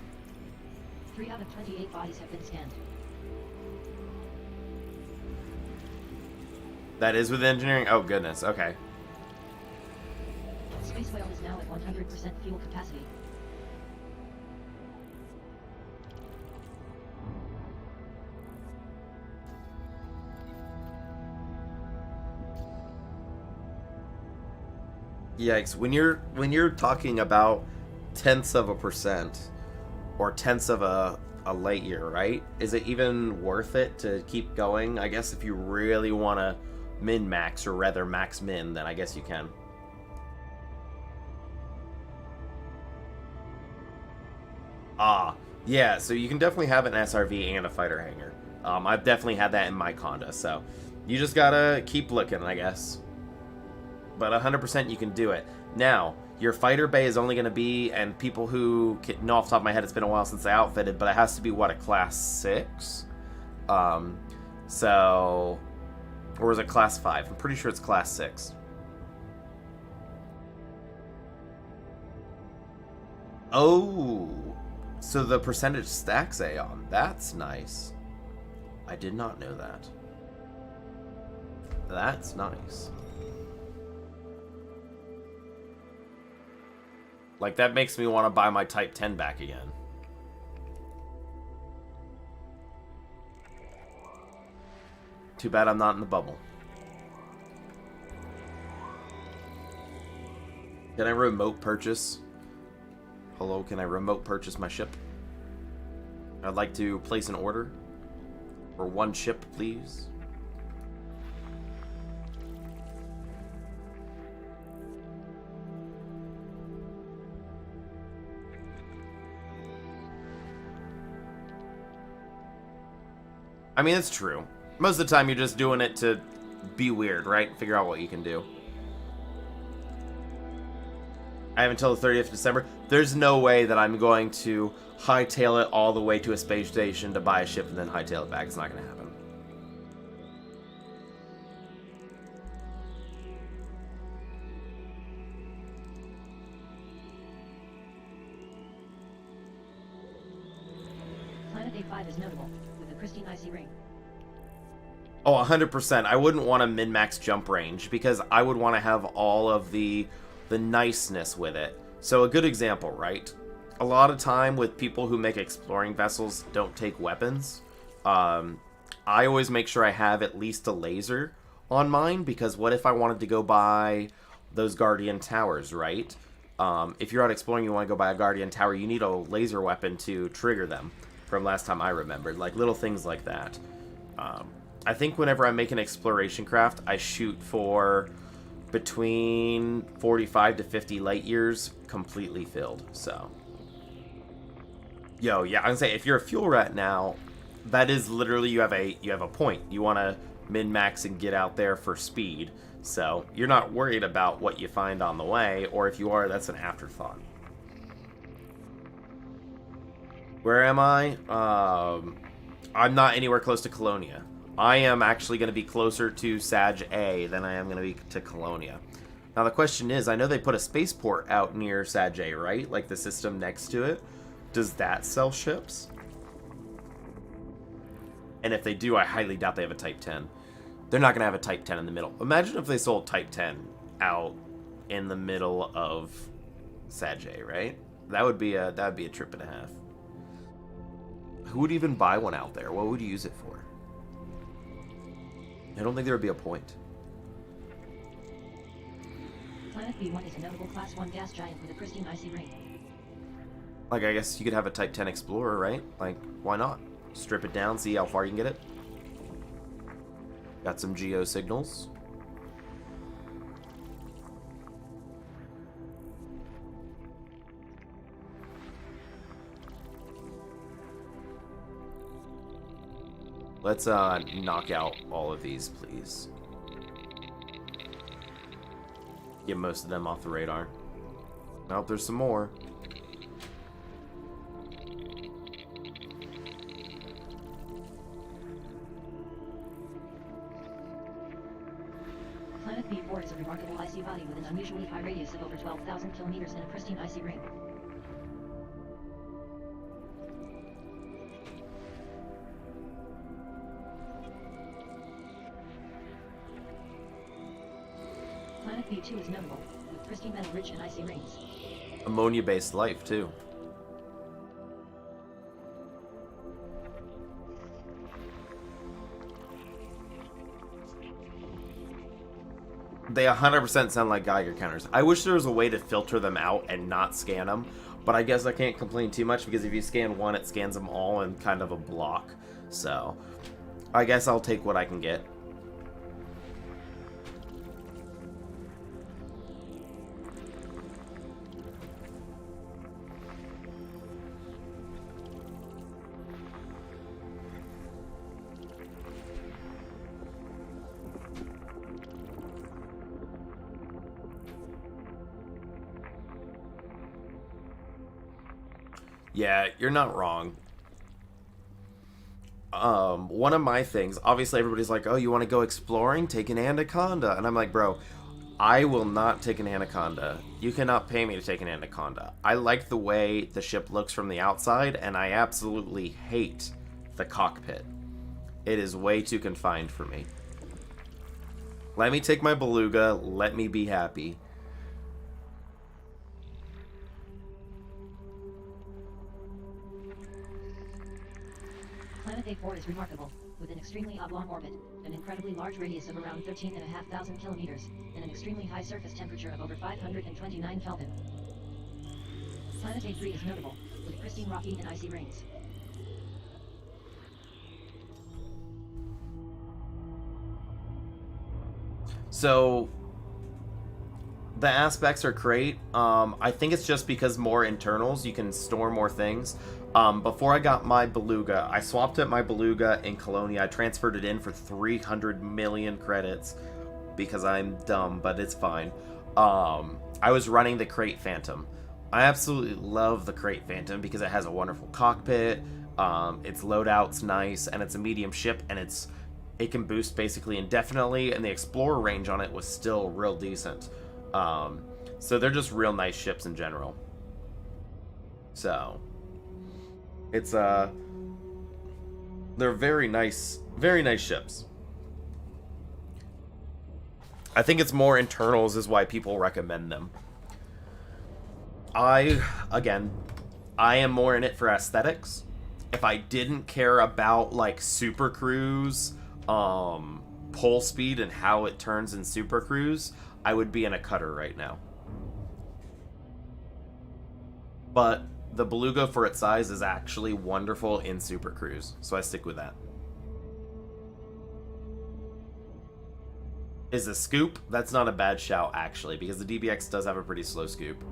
3 out of 28 bodies have been scanned. That is with engineering? Oh, goodness. Okay. Space Whale is now at 100% fuel capacity. Yikes. When you're talking about tenths of a percent or tenths of a light year, right? Is it even worth it to keep going? I guess if you really want to min-max, or rather max-min, then I guess you can. Ah, yeah, so you can definitely have an SRV and a fighter hangar. I've definitely had that in my Conda, so you just gotta keep looking, I guess. But 100% you can do it. Now, your fighter bay is only going to be, and people who know off the top of my head, it's been a while since I outfitted, but it has to be, what, a class 6? So, or is it class 5? I'm pretty sure it's class 6. Oh, so the percentage stacks Aeon. That's nice. I did not know that. That's nice. Like, that makes me want to buy my Type 10 back again. Too bad I'm not in the bubble. Can I remote purchase? Hello, can I remote purchase my ship? I'd like to place an order for 1 ship, please. I mean, it's true. Most of the time, you're just doing it to be weird, right? Figure out what you can do. I have until the 30th of December. There's no way that I'm going to hightail it all the way to a space station to buy a ship and then hightail it back. It's not going to happen. Planet A5 is notable, with a pristine icy ring. Oh, 100%. I wouldn't want a min-max jump range because I would want to have all of the niceness with it. So a good example, right? A lot of time with people who make exploring vessels don't take weapons. I always make sure I have at least a laser on mine because what if I wanted to go buy those Guardian Towers, right? If you're out exploring, you want to go buy a Guardian Tower, you need a laser weapon to trigger them from last time I remembered. Like little things like that. I think whenever I make an exploration craft, I shoot for between 45 to 50 light years completely filled, so. Yo, yeah, I can say if you're a fuel rat now, that is literally you have a point. You want to min-max and get out there for speed, so you're not worried about what you find on the way, or if you are, that's an afterthought. Where am I? I'm not anywhere close to Colonia. I am actually going to be closer to Sag A than I am going to be to Colonia. Now the question is, I know they put a spaceport out near Sag A, right? Like the system next to it. Does that sell ships? And if they do, I highly doubt they have a Type 10. They're not going to have a Type 10 in the middle. Imagine if they sold Type 10 out in the middle of Sag A, right? That would be a trip and a half. Who would even buy one out there? What would you use it for? I don't think there would be a point. Planet B1 is a notable Class 1 gas giant with a pristine icy ring. Like, I guess you could have a Type 10 Explorer, right? Like, why not? Strip it down, see how far you can get it. Got some geo signals. Let's knock out all of these, please. Get most of them off the radar. Oh, there's some more. Planet B4 is a remarkable icy body with an unusually high radius of over 12,000 kilometers and a pristine icy ring. Planet B2 is notable, with pristine metal-rich and icy rings. Ammonia-based life, too. They 100% sound like Geiger counters. I wish there was a way to filter them out and not scan them, but I guess I can't complain too much because if you scan one, it scans them all in kind of a block. So, I guess I'll take what I can get. Yeah, you're not wrong. One of my things, obviously everybody's like, oh, you want to go exploring? Take an anaconda. And I'm like, bro, I will not take an anaconda. You cannot pay me to take an anaconda. I like the way the ship looks from the outside, and I absolutely hate the cockpit. It is way too confined for me. Let me take my beluga. Let me be happy. Planet A4 is remarkable, with an extremely oblong orbit, an incredibly large radius of around 13,500 kilometers, and an extremely high surface temperature of over 529 Kelvin. Planet A3 is notable, with pristine rocky and icy rings. So, the aspects are great. I think it's just because more internals, you can store more things. Before I got my Beluga, I swapped out my Beluga in Colonia. I transferred it in for 300 million credits because I'm dumb, but it's fine. I was running the Crate Phantom. I absolutely love the Crate Phantom because it has a wonderful cockpit, its loadout's nice, and it's a medium ship, and it can boost basically indefinitely, and the Explorer range on it was still real decent. So they're just real nice ships in general. So it's they're very nice ships. I think it's more internals is why people recommend them. I am more in it for aesthetics. If I didn't care about like Super Cruise, pull speed and how it turns in Super Cruise, I would be in a cutter right now. But the Beluga for its size is actually wonderful in Super Cruise, so I stick with that. Is a scoop? That's not a bad shout, actually, because the DBX does have a pretty slow scoop.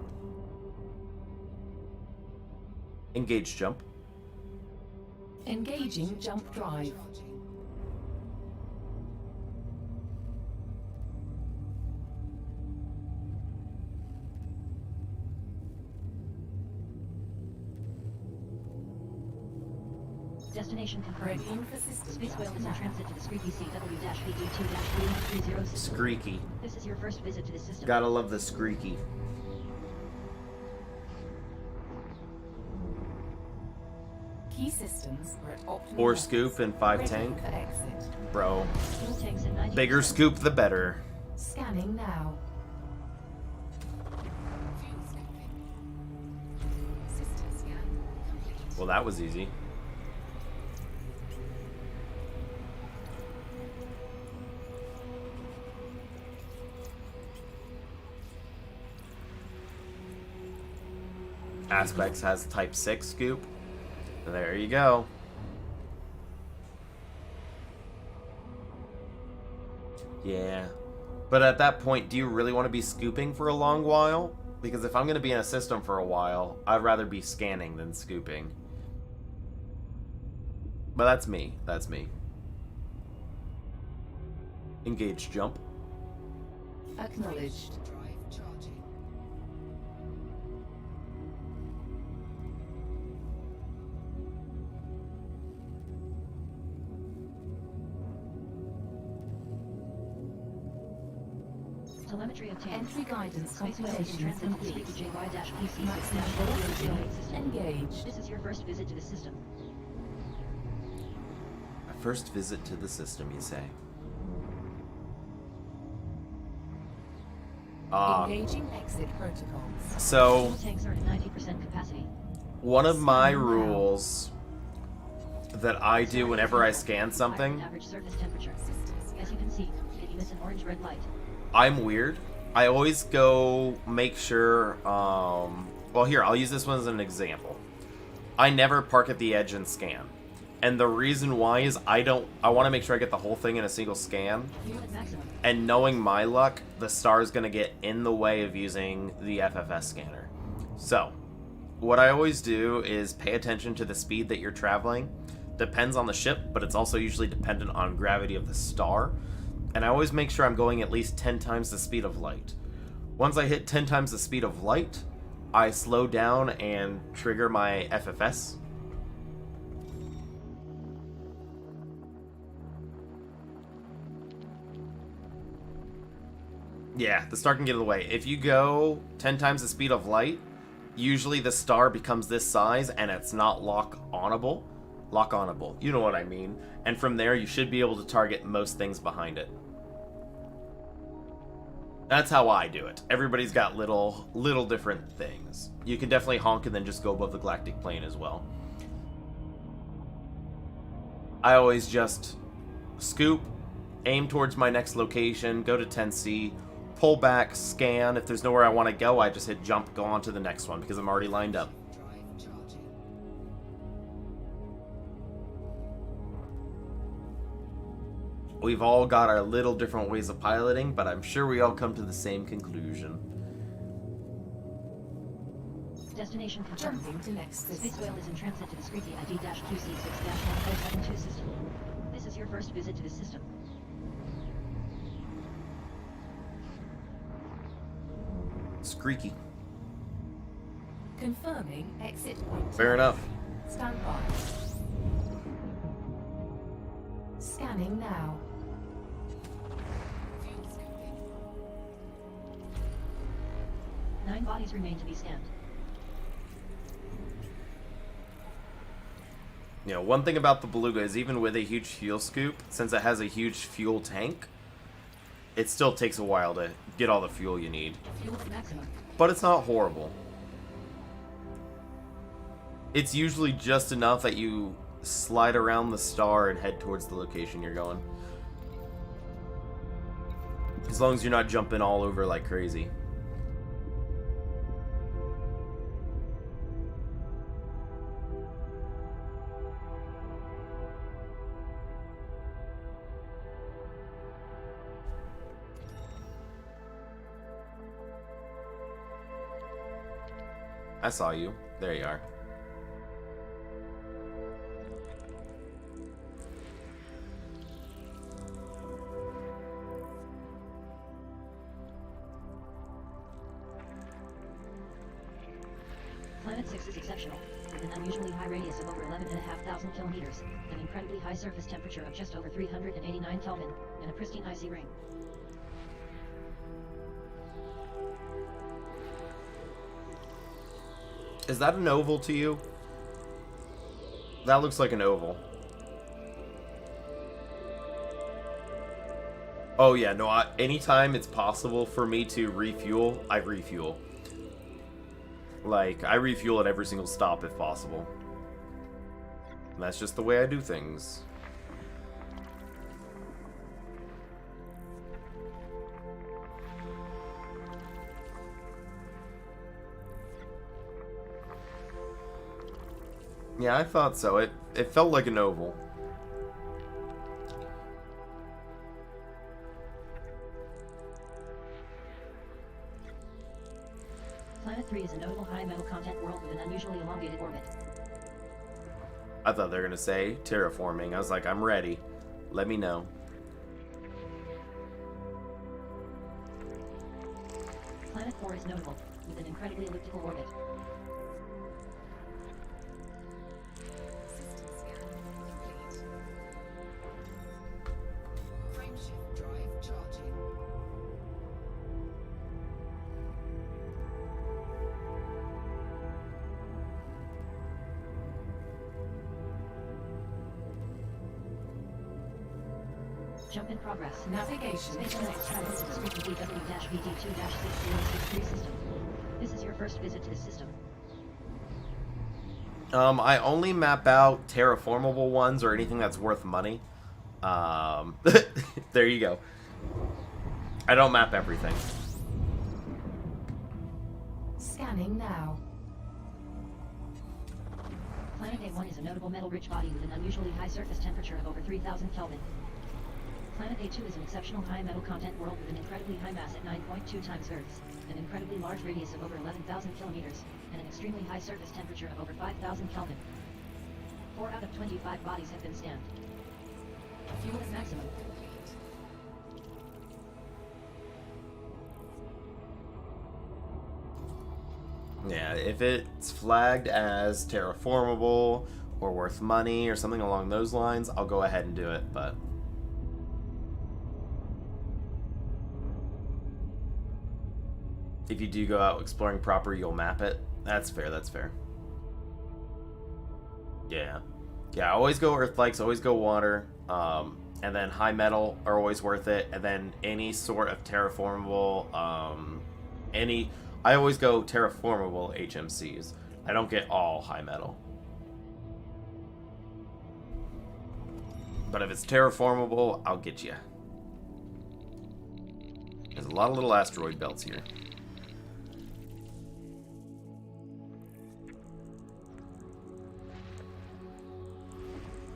Engage jump. Engaging jump drive. Destination confirmed. Ready for system Space Whale is in now. transit to the Squeaky CW-BD2-3130 system. Screaky. This is your first visit to the system. Gotta love the Screaky. Key systems are at optimal 4 levels. scoop and 5 Ready tank. for exit. Bro. Fuel tanks at 90%. Bigger scoop, the better. Scanning now. System scan complete. Well, that was easy. Aspects has type 6 scoop. There you go. Yeah. But at that point, do you really want to be scooping for a long while? Because if I'm going to be in a system for a while, I'd rather be scanning than scooping. But that's me. That's me. Engage jump. Acknowledged. Telemetry obtained. Entry guidance Space Whale is in computation transit to the complete. Squeaky JY-PC Maximum velocity system. engaged. This is your first visit to the system. A first visit to the system, you say? Engaging exit protocols. So, Fuel tanks are at 90% capacity. one of my rules that I do whenever I scan something, Average surface temperature. As you can see, it emits an orange-red light. I'm weird. I always go make sure, well here, I'll use this one as an example. I never park at the edge and scan. And the reason why is I want to make sure I get the whole thing in a single scan. Fuel at maximum. And knowing my luck, the star is going to get in the way of using the FFS scanner. So, what I always do is pay attention to the speed that you're traveling. Depends on the ship, but it's also usually dependent on gravity of the star. And I always make sure I'm going at least 10 times the speed of light. Once I hit 10 times the speed of light, I slow down and trigger my FFS. Yeah, the star can get in the way. If you go 10 times the speed of light, usually the star becomes this size and it's not lock-onable. Lock-onable, you know what I mean. And from there, you should be able to target most things behind it. That's how I do it. Everybody's got little different things. You can definitely honk and then just go above the galactic plane as well. I always just scoop, aim towards my next location, go to 10C, pull back, scan. If there's nowhere I want to go, I just hit jump, go on to the next one because I'm already lined up. We've all got our little different ways of piloting, but I'm sure we all come to the same conclusion. Destination confirmed. Jumping to next Space system. Whale is in transit to the Screeky ID-QC6-1072 system. This is your first visit to the system. Screeky. Confirming exit point. Fair enough. Stand by. Scanning now. 9 bodies remain to be scanned. You know, one thing about the Beluga is even with a huge fuel scoop, since it has a huge fuel tank, it still takes a while to get all the fuel you need. Fuel at maximum. But it's not horrible. It's usually just enough that you slide around the star and head towards the location you're going. As long as you're not jumping all over like crazy. I saw you. There you are. Planet 6 is exceptional, with an unusually high radius of over 11,500 kilometers, an incredibly high surface temperature of just over 389 Kelvin, and a pristine icy ring. Is that an oval to you? That looks like an oval. Oh yeah, no, anytime it's possible for me to refuel, I refuel. Like, I refuel at every single stop if possible. And that's just the way I do things. Yeah, I thought so. It felt like an oval. Planet 3 is a notable high metal content world with an unusually elongated orbit. I thought they were gonna say terraforming. I was like, I'm ready. Let me know. Planet 4 is notable, with an incredibly elliptical orbit. System scan complete. Frameshift drive charging. Jump in progress. Navigation Space Connect travels to the Screeky DW-VD2-6063 system. This is your first visit to the system. I only map out terraformable ones or anything that's worth money. There you go. I don't map everything. Scanning now. Planet A1 is a notable metal-rich body with an unusually high surface temperature of over 3,000 Kelvin. Planet A2 is an exceptional high metal content world with an incredibly high mass at 9.2 times Earth's, an incredibly large radius of over 11,000 kilometers, and an extremely high surface temperature of over 5,000 Kelvin. 4 out of 25 bodies have been scanned. Fuel at maximum. Yeah, if it's flagged as terraformable or worth money or something along those lines, I'll go ahead and do it, but... If you do go out exploring proper, you'll map it. That's fair, that's fair. Yeah. Yeah, always go earthlikes, always go water, and then high metal are always worth it, and then any sort of terraformable, I always go terraformable HMCs. I don't get all high metal. But if it's terraformable, I'll get you. There's a lot of little asteroid belts here.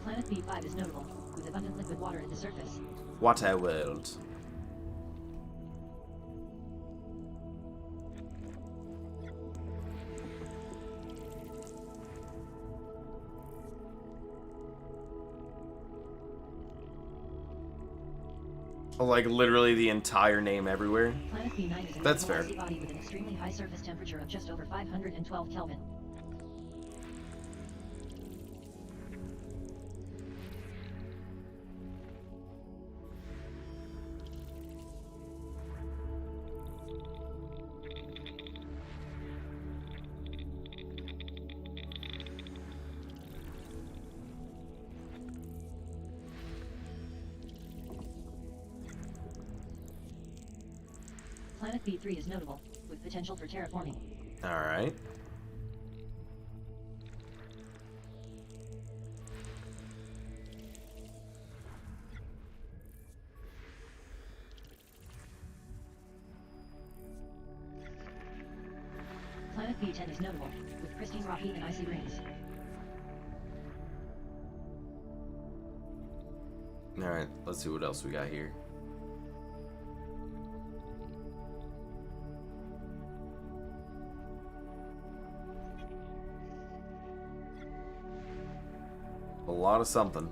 Planet B5 is notable, with abundant liquid water at the surface. Water world. Like literally the entire name everywhere. Planet B9 is a That's habitable fair. icy body with an extremely high surface temperature of just over 512 Kelvin. Planet B3 is notable, with potential for terraforming. Alright. Planet B10 is notable, with pristine rocky and icy rings. Alright, let's see what else we got here. A lot of something.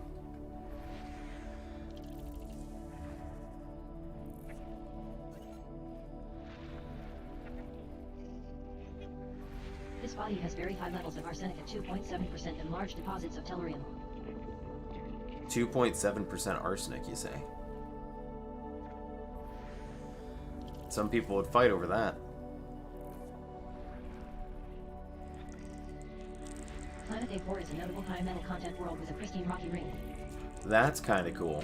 This body has very high levels of arsenic at 2.7% and large deposits of tellurium. 2.7% arsenic, you say? Some people would fight over that. Planet A4 is a notable high metal content world with a pristine rocky ring. That's kind of cool.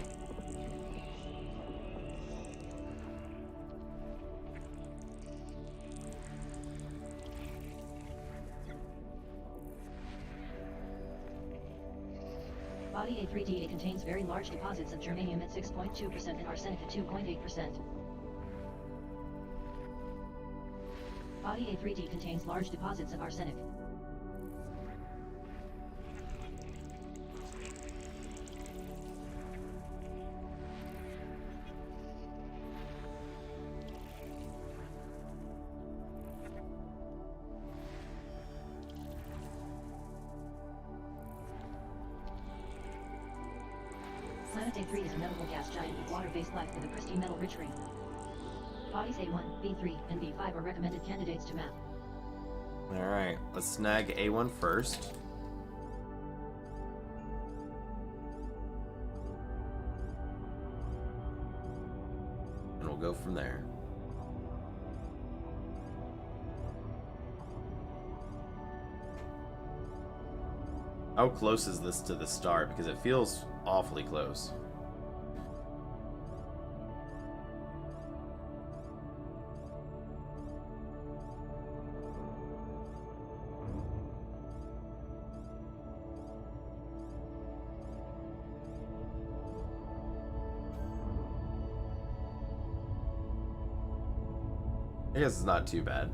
Body A3D contains very large deposits of germanium at 6.2% and arsenic at 2.8%. Body A3D contains large deposits of arsenic. Planet A3 is a notable gas giant with water-based life with a pristine metal-rich ring. Bodies A1, B3, and B5 are recommended candidates to map. Alright, let's snag A1 first. And we'll go from there. How close is this to the star? Because it feels awfully close. I guess it's not too bad.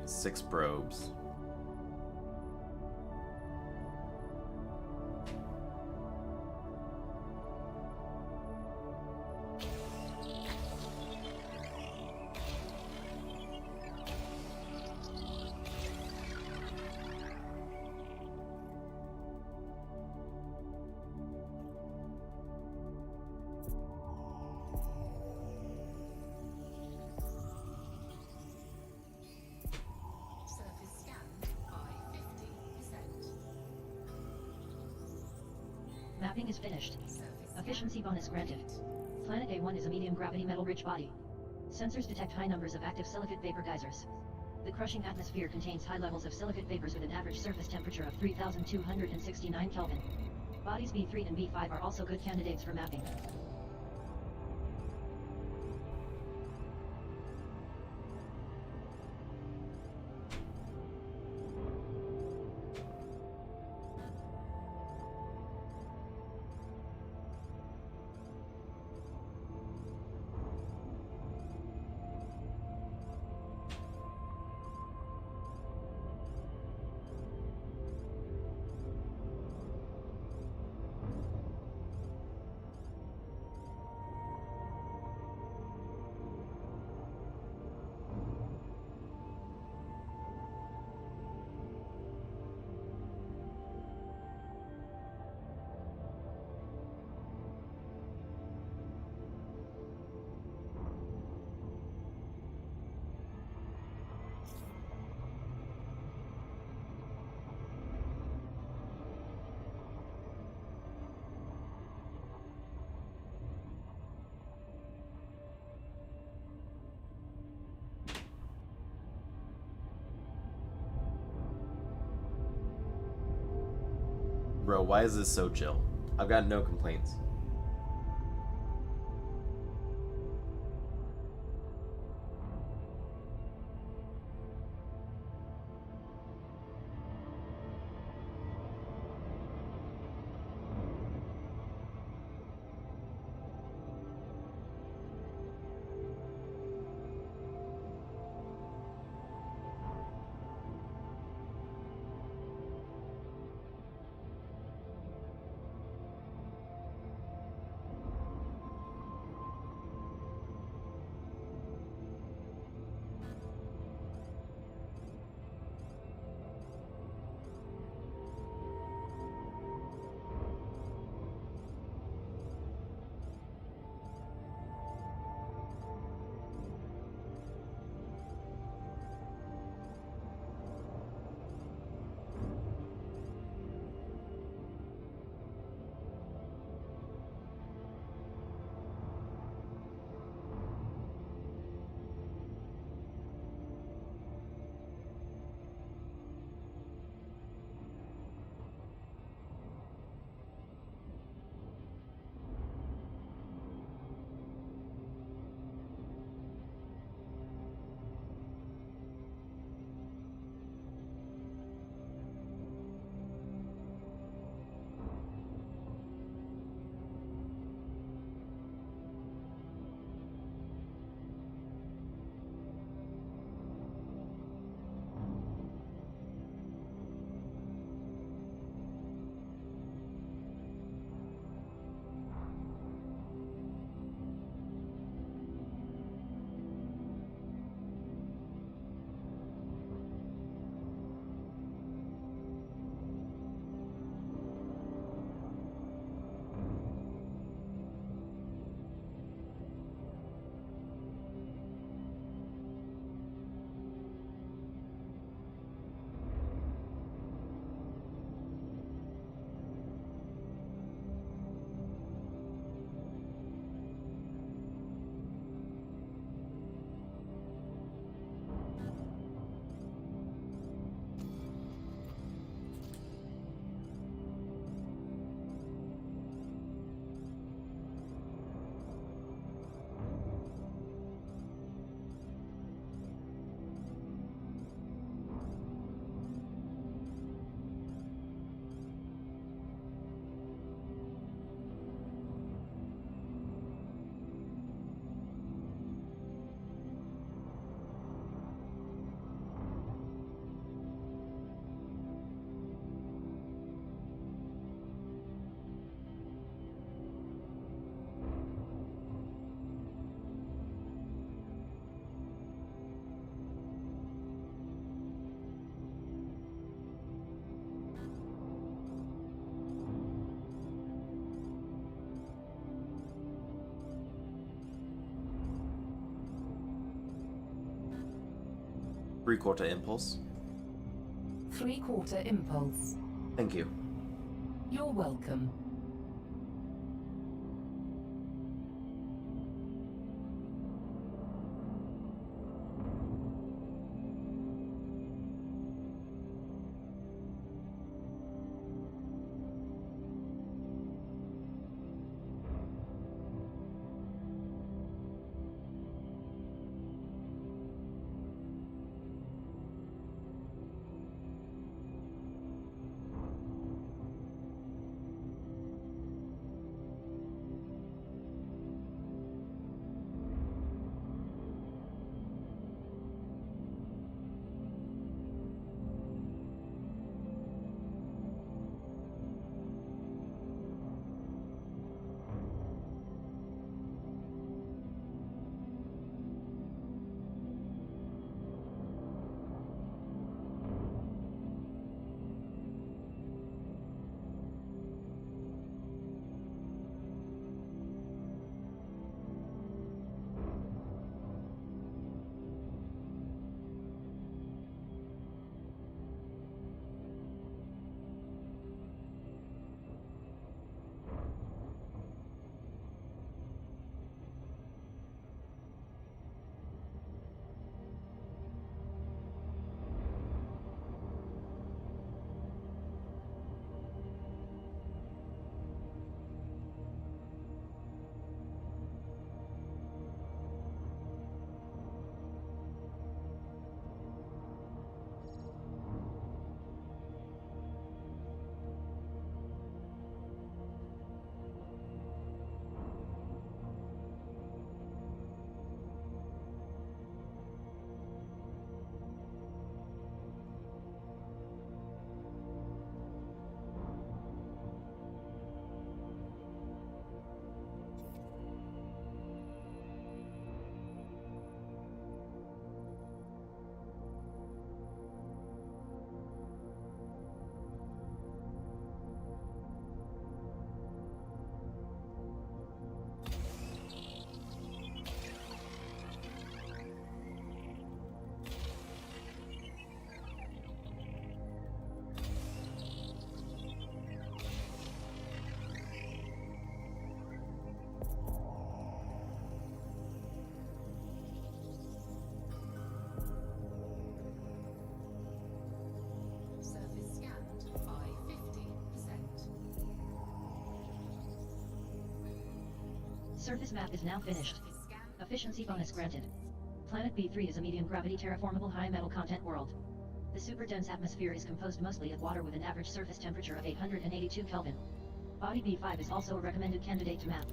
6 probes. Surface scanned by 50%. Mapping is finished. Surface Efficiency scan bonus granted. complete. Planet A1 is a medium gravity metal rich body. Sensors detect high numbers of active silicate vapor geysers. The crushing atmosphere contains high levels of silicate vapors with an average surface temperature of 3,269 Kelvin. Bodies B3 and B5 are also good candidates for mapping. Bro, why is this so chill? I've got no complaints. 3/4 impulse. 3/4 impulse. Thank you. You're welcome. Surface scanned by 50%. Surface map is now finished. Surface scan Efficiency bonus granted. Planet B3 is a medium gravity terraformable high metal content world. The super dense atmosphere is composed mostly of water with an average surface temperature of 882 Kelvin. Body B5 is also a recommended candidate to map.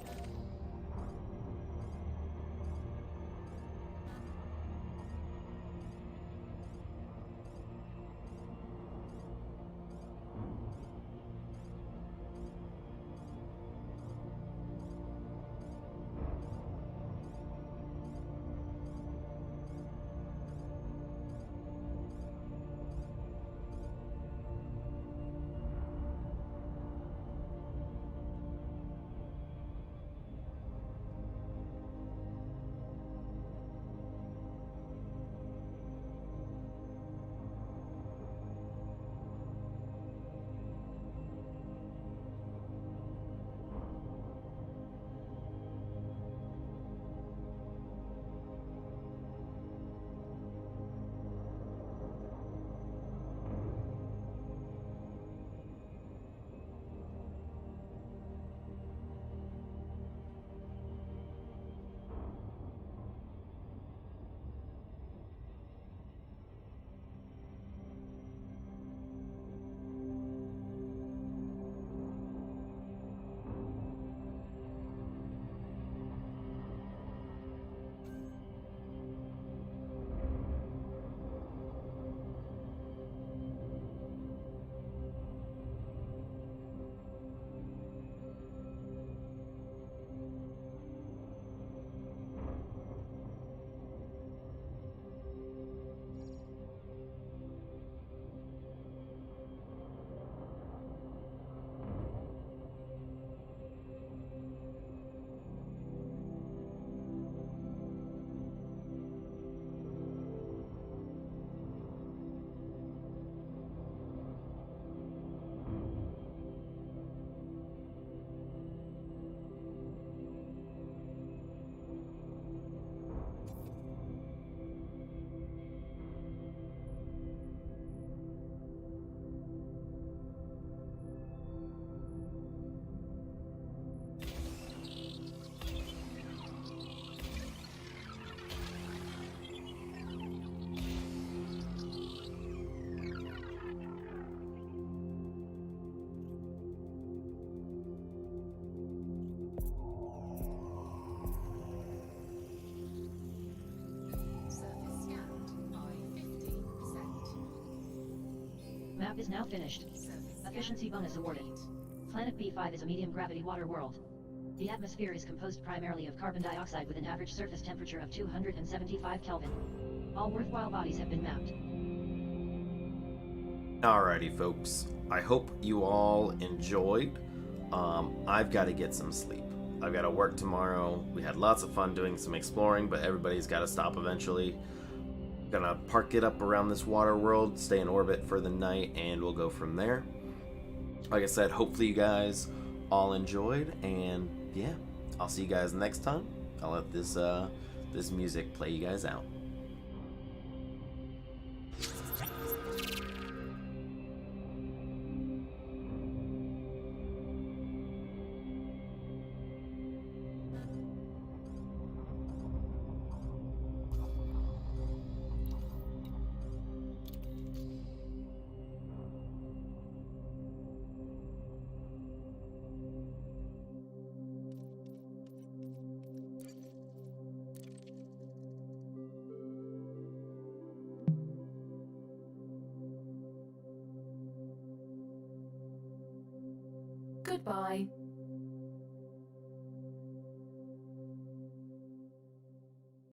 Map is now finished. Surface scan Efficiency bonus awarded. complete. Planet B5 is a medium gravity water world. The atmosphere is composed primarily of carbon dioxide with an average surface temperature of 275 Kelvin. All worthwhile bodies have been mapped. Alrighty, folks. I hope you all enjoyed. I've got to get some sleep. I've got to work tomorrow. We had lots of fun doing some exploring, but everybody's got to stop eventually. Gonna park it up around this water world, stay in orbit for the night, and we'll go from there. Like I said, hopefully you guys all enjoyed, and yeah, I'll see you guys next time. I'll let this music play you guys out. Goodbye.